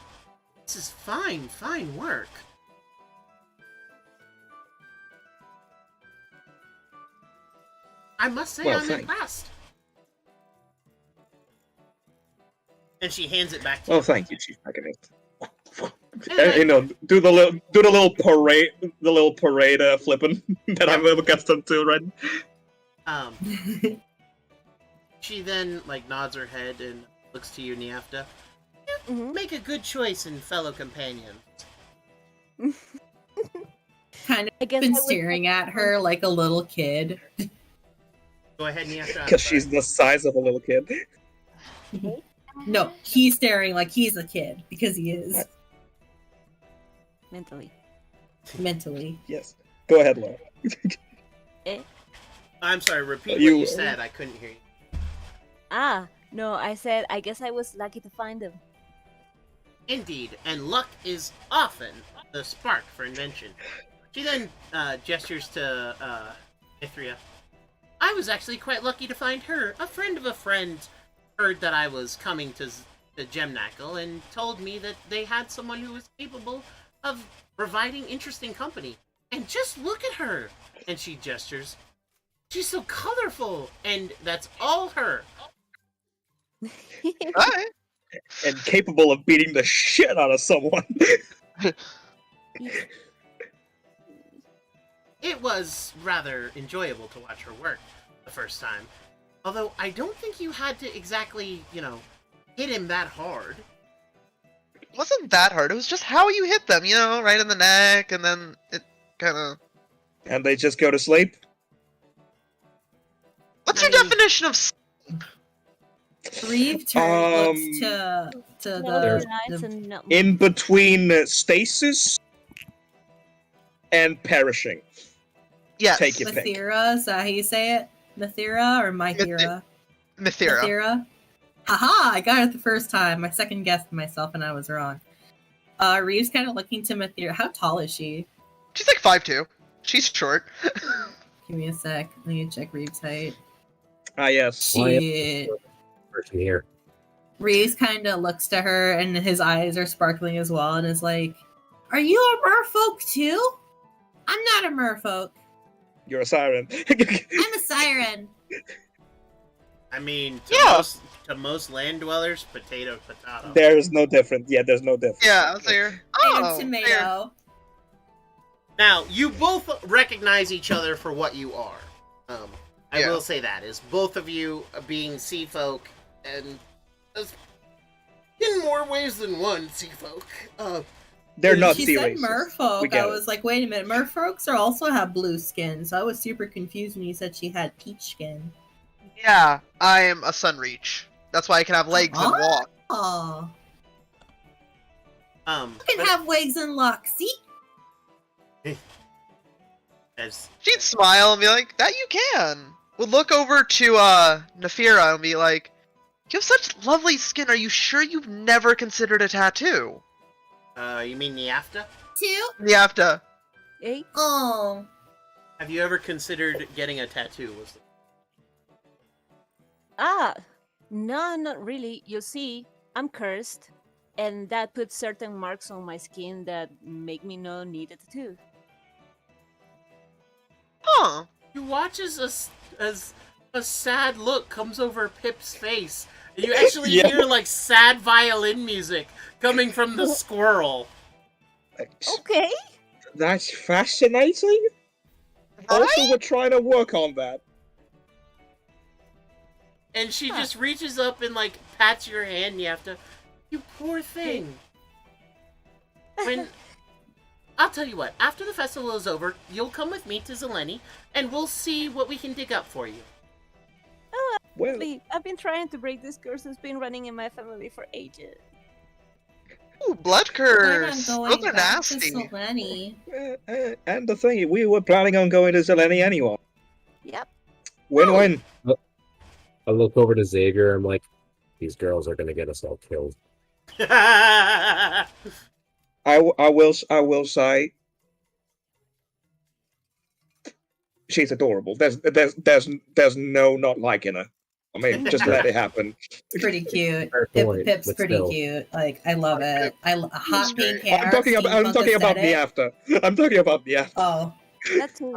This is fine work. I must say, Well, I'm thanks. impressed. And she hands it back to Oh, you. thank you, Chief Mechanist. Do the little parade flipping that I'm accustomed to, right? She then like nods her head and looks to you, Niafta. Mhm. Make a good choice in fellow companions. Kind I of guess been I would staring like at to- her like a little kid. Go ahead, Niafta. I'm Because sorry. she's the size of a little kid. No, he's staring like he's a kid because he is mentally. mentally. Yes. Go ahead, Laura. I'm sorry. Repeat You- what you said. I couldn't hear you. Ah, no, I said I guess I was lucky to find him. Indeed, and luck is often the spark for invention. She then gestures to Mithria. I was actually quite lucky to find her. A friend of a friend heard that I was coming to Gemnackle and told me that they had someone who was capable of providing interesting company. And just look at her! And she gestures. She's so colorful! And that's all her. Alright. And capable of beating the shit out of someone. It was rather enjoyable to watch her work the first time. Although I don't think you had to exactly, hit him that hard. It wasn't that hard. It was just how you hit them, right in the neck, and then it kind of. And they just go to sleep? What's your I mean- definition of? Reeve looks to Close your eyes the and not move. In between stasis and perishing. Yes. Take your pick. Mathira. Is that how you say it? Mathira or Mythira? Mithira. Mathira. Haha! I got it the first time. I second guessed myself and I was wrong. Reeve's kind of looking to Mathira. How tall is she? She's like 5'2". She's short. Give me a sec. Let me check Reeve's height. Ah, yes. Well, yeah. Shit. Person here. Reeves kind of looks to her and his eyes are sparkling as well and is like, Are you a merfolk too? I'm not a merfolk. You're a siren. I'm a siren. I mean, Yeah. to most land dwellers, potato. There's no difference. Yeah, there's no difference. Yeah, I was there. I'm Oh, tomato. fair. Now, you both recognize each other for what you are. I Yeah. will say that, is both of you being sea folk, and in more ways than one sea folk. They're not She sea said races. We merfolk. get I it. was like, wait a minute. Merfolks are also have blue skin, so I was super confused when you said she had peach skin. Yeah, I am a sunreach. That's why I can have legs and walk. Oh, I you can have legs and luck. See? as She'd smile and be like, "That you can." Would look over to Nefira and be like, "You have such lovely skin. Are you sure you've never considered a tattoo?" you mean Niafta? Two? You have to. Eh? Oh. Have you ever considered getting a tattoo? Ah, No, not really. You see, I'm cursed, and that puts certain marks on my skin that make me not need a tattoo. Huh. You watch as a sad look comes over Pip's face. You actually Yeah. hear like sad violin music coming from the squirrel. Okay. That's fascinating. Also, Right? we're trying to work on that. And she Huh. just reaches up and like pats your hand and you have to, you poor thing. When I'll tell you what, after the festival is over, you'll come with me to Zeleny and we'll see what we can dig up for you. Well, Actually, I've been trying to break this curse that's been running in my family for ages. Ooh, blood Plan on curse. going Those are back to nasty. Solani. and the thing, we were planning on going to Zeleny anyway. Yep. Win-win. I look over to Xavier. I'm like, these girls are gonna get us all killed. I will say, she's adorable. There's no not liking her. I mean, just let it happen. It's pretty cute. Fair point, Pip's but pretty still. cute. Like, I love it. Hot pink hair. I'm talking about the steampunk after. I'm talking about the after. Oh, That too.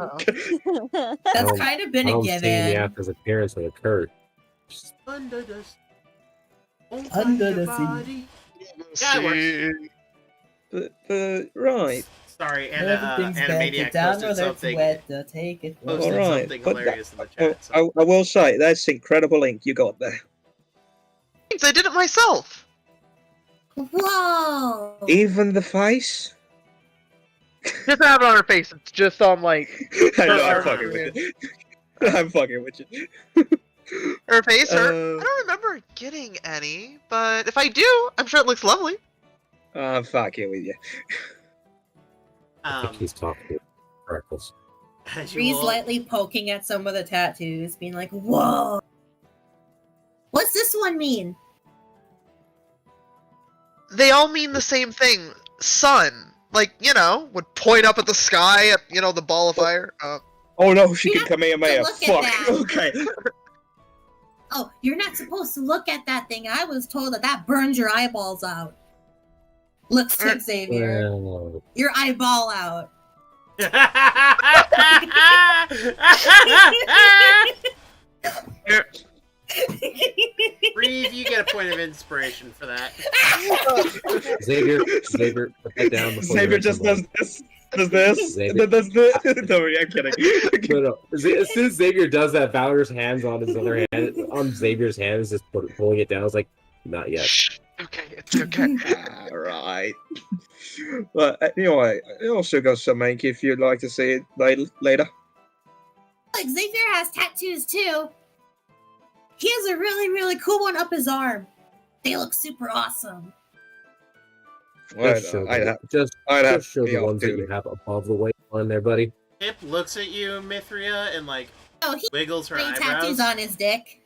that's don't- kind of been I a don't see the given. after's appearance of the curse. Under the sea. Under the sea. body. Yeah, it works. But right. Sorry, Everything's Animaniac better down posted where it's something. wet. To take it. Posted Alright, something but hilarious in the chat. So. I will say, that's incredible ink you got there. Thanks, I did it myself. Whoa! Even the face? Just have it on her face. It's just on like I know, Her I'm fucking with you. I'm fucking with you. her face. Or Uh, I don't remember getting any, but if I do, I'm sure it looks lovely. I'm fucking with you. I think he's talking to Freckles. As you Ree's will- lightly poking at some of the tattoos, being like, "Whoa! What's this one mean?" They all mean the same thing. Sun. Like, you know, would point up at the sky at, you know, the ball of fire. Oh no, she You can have to Kamehameha. look at Fuck. that. Okay. Oh, you're not supposed to look at that thing. I was told that burns your eyeballs out. Looks to Xavier. Well, Your eyeball out. Reeve, you get a point of inspiration for that. Xavier, put that down. before Xavier you just hurt does this, Xavier. does this. No, I'm kidding. somebody. No. As soon as Xavier does that, Valor's hands on his other hand, on Xavier's hand, is just pulling it down. It's like, not yet. Shh. Okay, it's okay. Alright. But anyway, I also got some ink if you'd like to see it later. Like, Xavier has tattoos too. He has a really, really cool one up his arm. They look super awesome. Well, Just show, I'd the, have, just, I'd have just show to be the off ones that duty. you have above the waistline there, buddy. Pip looks at you, Mithria, and like Oh, he wiggles her has eyebrows. tattoos on his dick.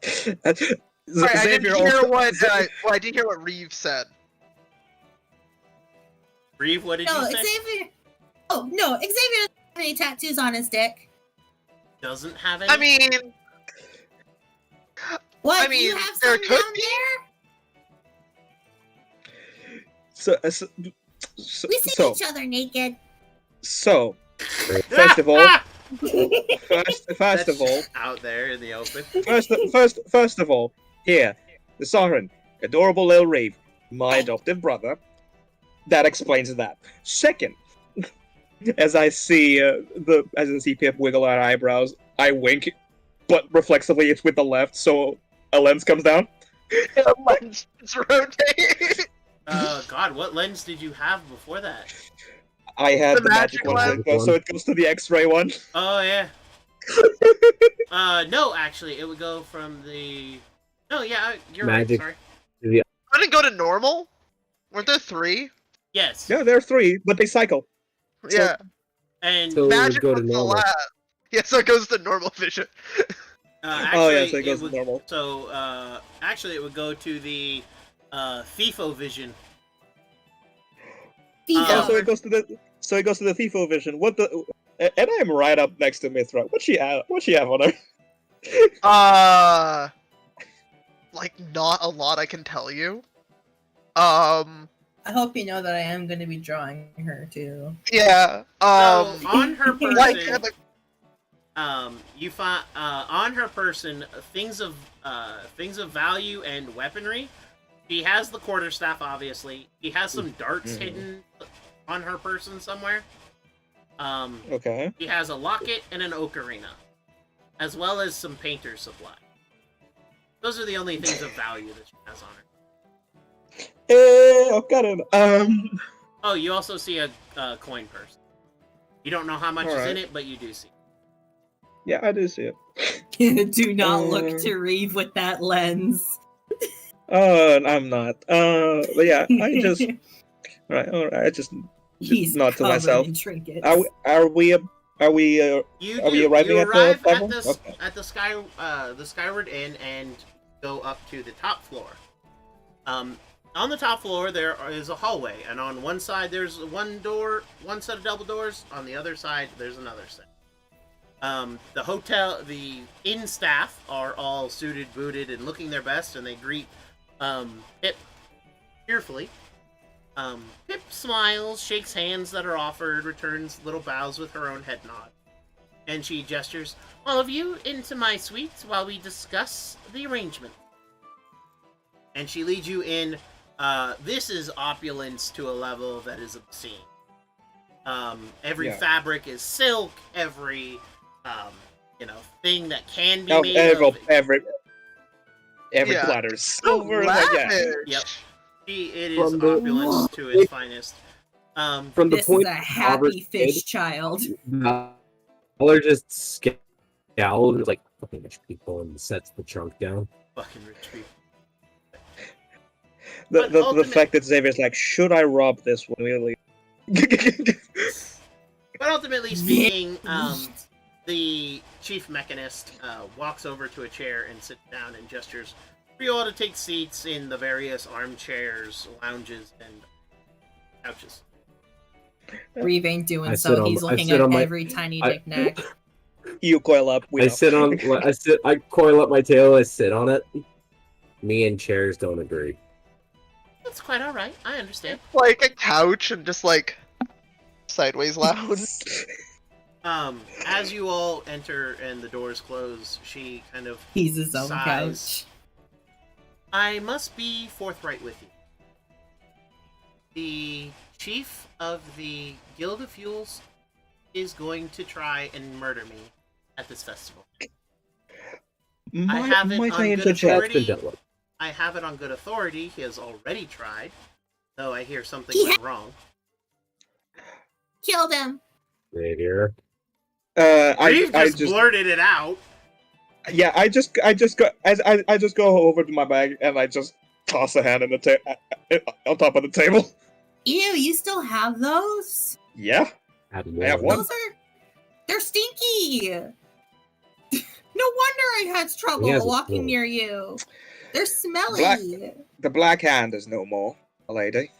Sorry, I didn't Xavier hear also, what. I didn't hear what Reeve said. Reeve, what did No, you say? Xavier. Oh no, Xavier doesn't have any tattoos on his dick. Doesn't have any. I mean, What? I mean, you have there some could down be. there? so, We see so, each other naked. so, first of all, first That's of all, out there in the open. first of all, here, the Sovereign, adorable little Reeve, my adoptive brother. That explains that. Second, as I see Pip wiggle her eyebrows, I wink, but reflexively it's with the left, so a lens comes down. Let's rotate. God, what lens did you have before that? I had The the magic magic one, lens. so it goes to the X-ray one. Oh yeah. No, actually, it would go from the. No, yeah, you're Magic. right. Sorry. Wouldn't it go to normal? Weren't there 3? Yes. Yeah, there are 3, but they cycle. So- Yeah. And So it would Magic go was to the normal. last. Yeah, so it goes to normal vision. actually, Oh yeah, so it goes would, to normal. So actually, it would go to the FIFO vision. FIFA. Oh, so it goes to the FIFO vision. What the? And I'm right up next to Mithra. What she have on her? Like not a lot I can tell you. I hope you know that I am going to be drawing her too. Yeah. So on her Like, person, you find on her person things of value and weaponry. She has the quarterstaff, obviously. She has some darts hidden on her person somewhere. Okay. She has a locket and an ocarina, as well as some painter's supply. Those are the only things of value that she has on her. Okay. Oh, you also see a coin purse. You don't know how much is in it, but you do see. Yeah, I do see it. Do not look to Reeve with that lens. I'm not. But yeah, I just. Alright. I just He's nod to covered myself. in trinkets. Are we You Are we do. arriving You at the arrive level? at the Skyward Inn and go up to the top floor. On the top floor there is a hallway, and on one side there's one set of double doors. On the other side there's another set. The inn staff are all suited, booted, and looking their best, and they greet Pip cheerfully. Pip smiles, shakes hands that are offered, returns little bows with her own head nod. And she gestures, all of you into my suite while we discuss the arrangement. And she leads you in. This is opulence to a level that is obscene. Every fabric is silk, every, thing that can be made of... Every platter is silver. Yep. It is opulence to its finest. From the This point is a happy fish child. Valor just scowled and was like, fucking rich people, and sets the trunk down. Fucking rich people. The fact that Xavier's like, should I rob this one? Really? But ultimately speaking, the chief mechanist walks over to a chair and sits down and gestures for you all to take seats in the various armchairs, lounges, and couches. Reeve ain't doing so. He's looking at every tiny knick-knack. You coil up. I coil up my tail. I sit on it. Me and chairs don't agree. That's quite all right. I understand. Like a couch and just like sideways lounge. As you all enter and the doors close, she kind of He's his own sighs. couch. I must be forthright with you. The chief of the Guild of Fuels is going to try and murder me at this festival. I have it on good authority. I have it on good authority. He has already tried, though I hear something went wrong. Killed him. Xavier. I just blurted it out. Yeah, I just go over to my bag and I just toss a hand on top of the table. Ew, you still have those? Yeah, I have one. They're stinky. No wonder I had trouble walking near you. They're smelly. The black hand is no more, lady.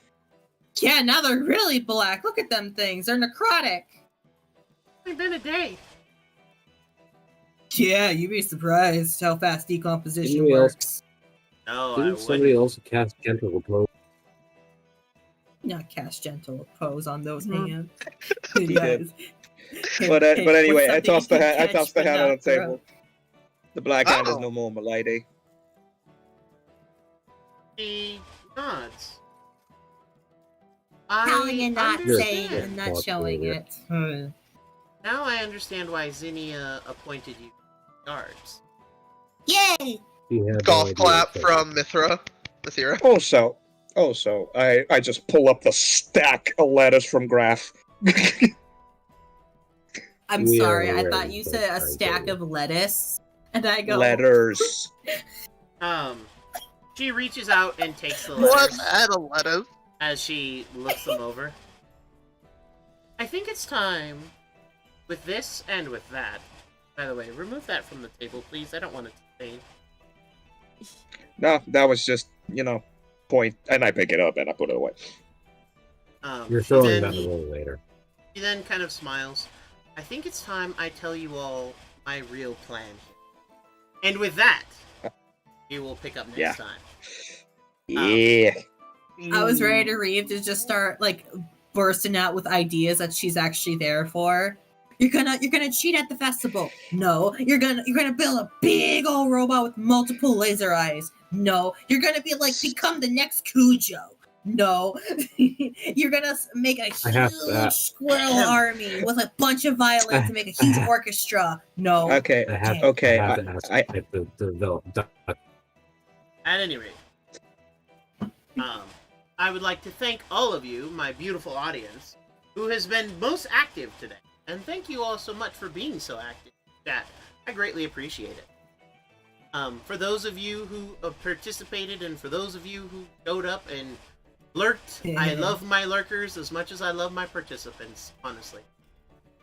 Yeah, now they're really black. Look at them things. They're necrotic. It's been a day. Yeah, you'd be surprised how fast decomposition works. No, Didn't somebody else cast Gentle Repose? Not cast Gentle Repose on those hands. He did. But anyway, I tossed the hand on the table. The black hand is no more, my lady. He nods. Telling and not saying understand. and not showing it. Now I understand why Zinnia appointed you guards. Yay! Golf clap from Mithra. Also, I just pull up the stack of letters from Graph. I'm sorry, I thought you said a stack of lettuce. And I go... Letters. She reaches out and takes the letters. What? Add a lettuce? As she looks them over. I think it's time, with this and with that. By the way, remove that from the table, please. I don't want it to stain. No, that was just, point. And I pick it up and I put it away. You're throwing that away later. She then kind of smiles. I think it's time I tell you all my real plan. And with that, we will pick up next Yeah. time. Yeah. I was ready to Reeve to just start like bursting out with ideas that she's actually there for. You're gonna cheat at the festival. No, you're gonna build a big old robot with multiple laser eyes. No, you're gonna become the next Cujo. No, you're gonna make a I have huge that. squirrel army with a bunch of violins to make a huge orchestra. No, Okay. I have, Okay. I have to ask the develop. At any rate, I would like to thank all of you, my beautiful audience, who has been most active today. And thank you all so much for being so active in chat. I greatly appreciate it. For those of you who participated and for those of you who showed up and lurked, I love my lurkers as much as I love my participants, honestly.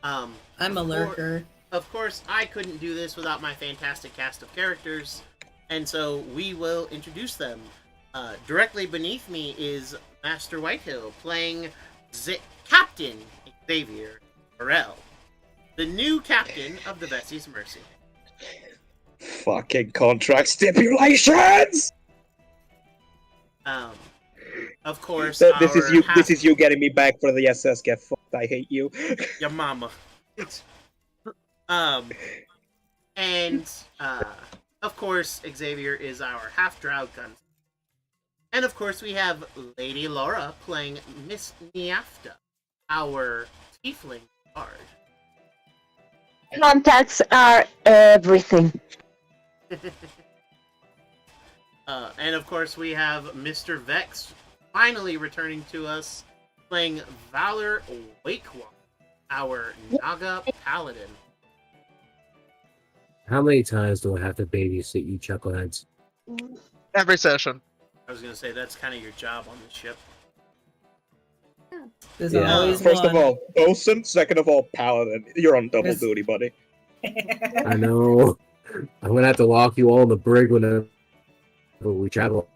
I'm a lurker. Of course, I couldn't do this without my fantastic cast of characters, and so we will introduce them. Directly beneath me is Master Whitehill playing Captain Xavier Burrell, the new captain of the Bessie's Mercy. Fucking contract stipulations. Of course, This is you getting me back for the SS. Get fucked. I hate you. Your mama. And of course, Xavier is our half-drow gun. And of course, we have Lady Laura playing Miss Niafta, our tiefling guard. Contacts are everything. And of course, we have Mr. Vex finally returning to us, playing Valor Wakewalk, our Naga paladin. How many times do I have to babysit you chuckleheads? Every session. I was gonna say that's kind of your job on this ship. There's Yeah. always First one. of all, bosun. Second of all, paladin. You're on double Yes. duty, buddy. I know. I'm gonna have to lock you all in the brig whenever we travel.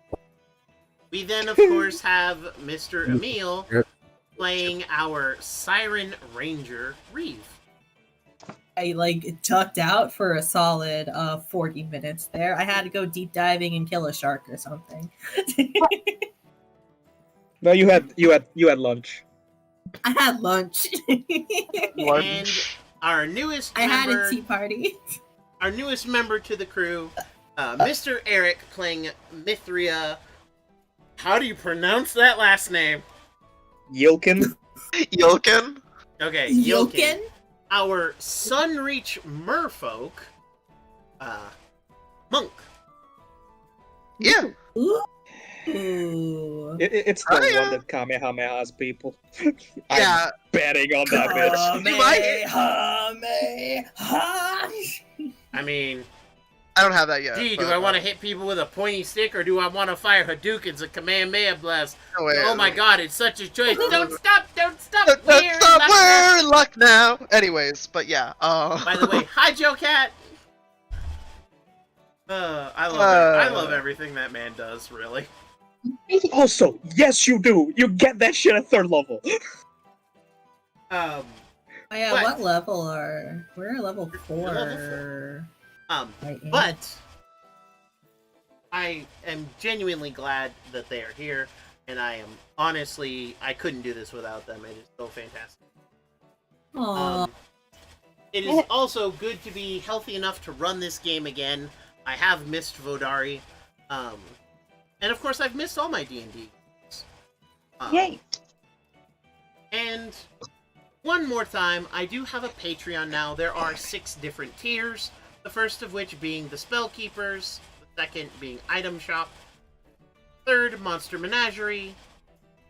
We then, of course, have Mr. Emil playing our Siren Ranger Reeve. I tucked out for a solid 40 minutes there. I had to go deep diving and kill a shark or something. No, you had lunch. I had lunch. And our newest I had member, a tea party. our newest member to the crew, Mr. Eric playing Mithria. How do you pronounce that last name? Yilkin. Yilkin? Okay, Yilkin? Our Sunreach merfolk, monk. Yeah. Ooh. It's the Hiya. one that Kamehamehas people. Yeah. I'm betting on that bitch. I mean, I don't have that yet. gee, but, do I want to hit people with a pointy stick or do I want to fire Hadoukens and Kamehameha blast? Oh, wait. Oh my god, it's such a choice. Don't stop! Don't We're in stop, luck we're in luck now. Anyways, but yeah. By the way, hi Joe Cat. I love everything that man does, really. Also, yes, you do. You get that shit at 3rd level. Oh yeah, But- what level are... We're level 4. You're level 4. Right, yeah. But I am genuinely glad that they are here, and I couldn't do this without them. It is so fantastic. Aw. It is also good to be healthy enough to run this game again. I have missed Vodari, and of course I've missed all my D&D. Yay. And one more time, I do have a Patreon now. There are 6 different tiers. The first of which being the Spellkeepers, the second being Item Shop, third Monster Menagerie,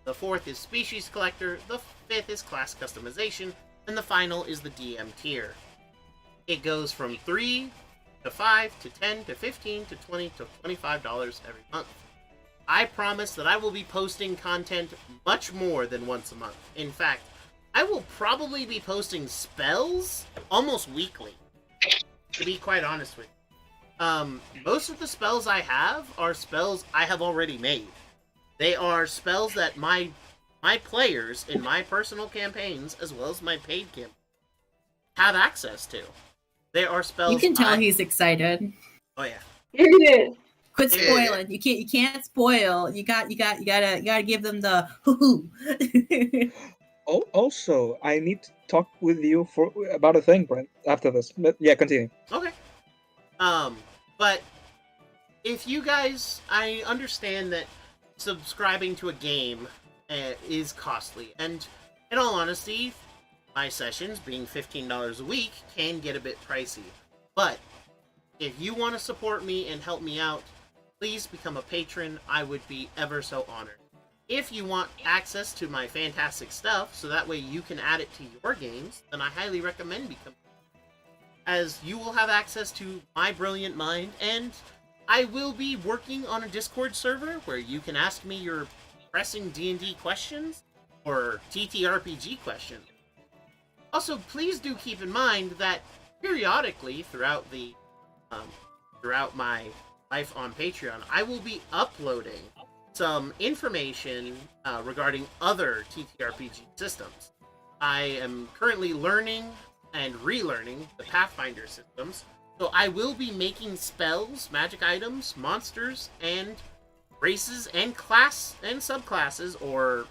the fourth is Species Collector, the fifth is Class Customization, and the final is the DM tier. It goes from $3 to $5 to $10 to $15 to $20 to $25 every month. I promise that I will be posting content much more than once a month. In fact, I will probably be posting spells almost weekly, to be quite honest with you. Most of the spells I have are spells I have already made. They are spells that my players in my personal campaigns, as well as my paid campaigns, have access to. They are spells You can tell he's excited. Oh yeah. Period. Quit Yeah. spoiling. You can't spoil. You gotta give them the hoo hoo. Also, I need to talk with you about a thing, Brent, after this. But yeah, continue. Okay. But if you guys, I understand that subscribing to a game is costly, and in all honesty, my sessions being $15 a week can get a bit pricey. But if you want to support me and help me out, please become a patron. I would be ever so honored. If you want access to my fantastic stuff, so that way you can add it to your games, then I highly recommend becoming, as you will have access to my brilliant mind, and I will be working on a Discord server where you can ask me your pressing D&D questions or TTRPG questions. Also, please do keep in mind that periodically throughout my life on Patreon, I will be uploading some information regarding other TTRPG systems. I am currently learning and relearning the Pathfinder systems, so I will be making spells, magic items, monsters, and races and class and subclasses or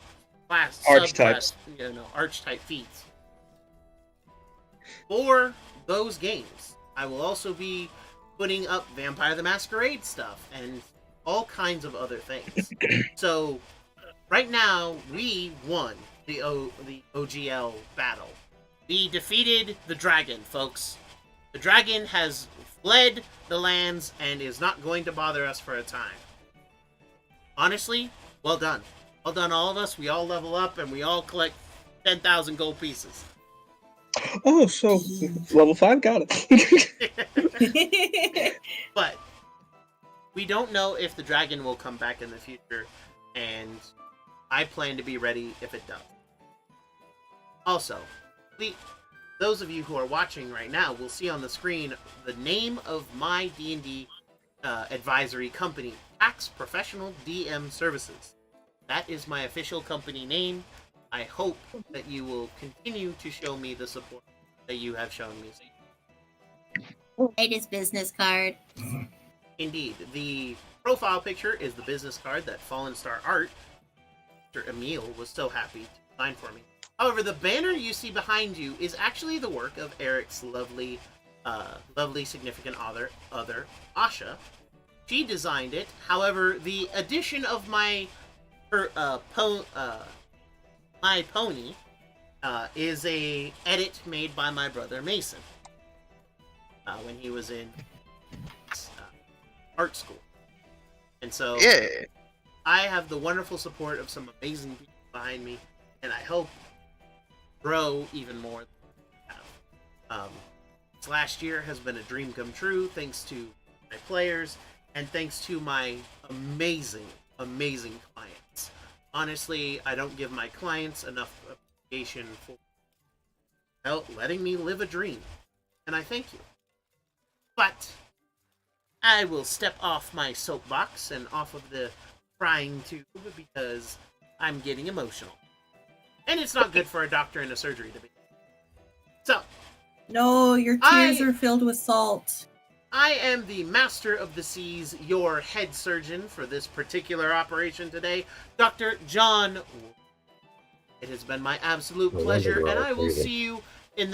Archetypes. archetype feats for those games. I will also be putting up Vampire the Masquerade stuff and all kinds of other things. So right now we won the OGL battle. We defeated the dragon, folks. The dragon has fled the lands and is not going to bother us for a time. Honestly, well done. Well done, all of us. We all level up and we all collect 10,000 gold pieces. Oh, so level 5, got it. But we don't know if the dragon will come back in the future, and I plan to be ready if it does. Also, those of you who are watching right now will see on the screen the name of my D&D advisory company, Tax Professional DM Services. That is my official company name. I hope that you will continue to show me the support that you have shown me. Latest business card. Indeed, the profile picture is the business card that Fallen Star Art, Mr. Emil, was so happy to design for me. However, the banner you see behind you is actually the work of Eric's lovely significant other, Asha. She designed it. However, the addition of my pony is a edit made by my brother Mason when he was in art school. And so I have the wonderful support of some amazing people behind me, and I hope grow even more than I have. This last year has been a dream come true thanks to my players and thanks to my amazing clients. Honestly, I don't give my clients enough appreciation for letting me live a dream, and I thank you. But I will step off my soapbox and off of the crying tube because I'm getting emotional. And it's not good for a doctor in a surgery to be. So. No, your tears are filled with salt. I am the master of the seas, your head surgeon for this particular operation today, Dr. John. It has been my absolute pleasure, and I will see you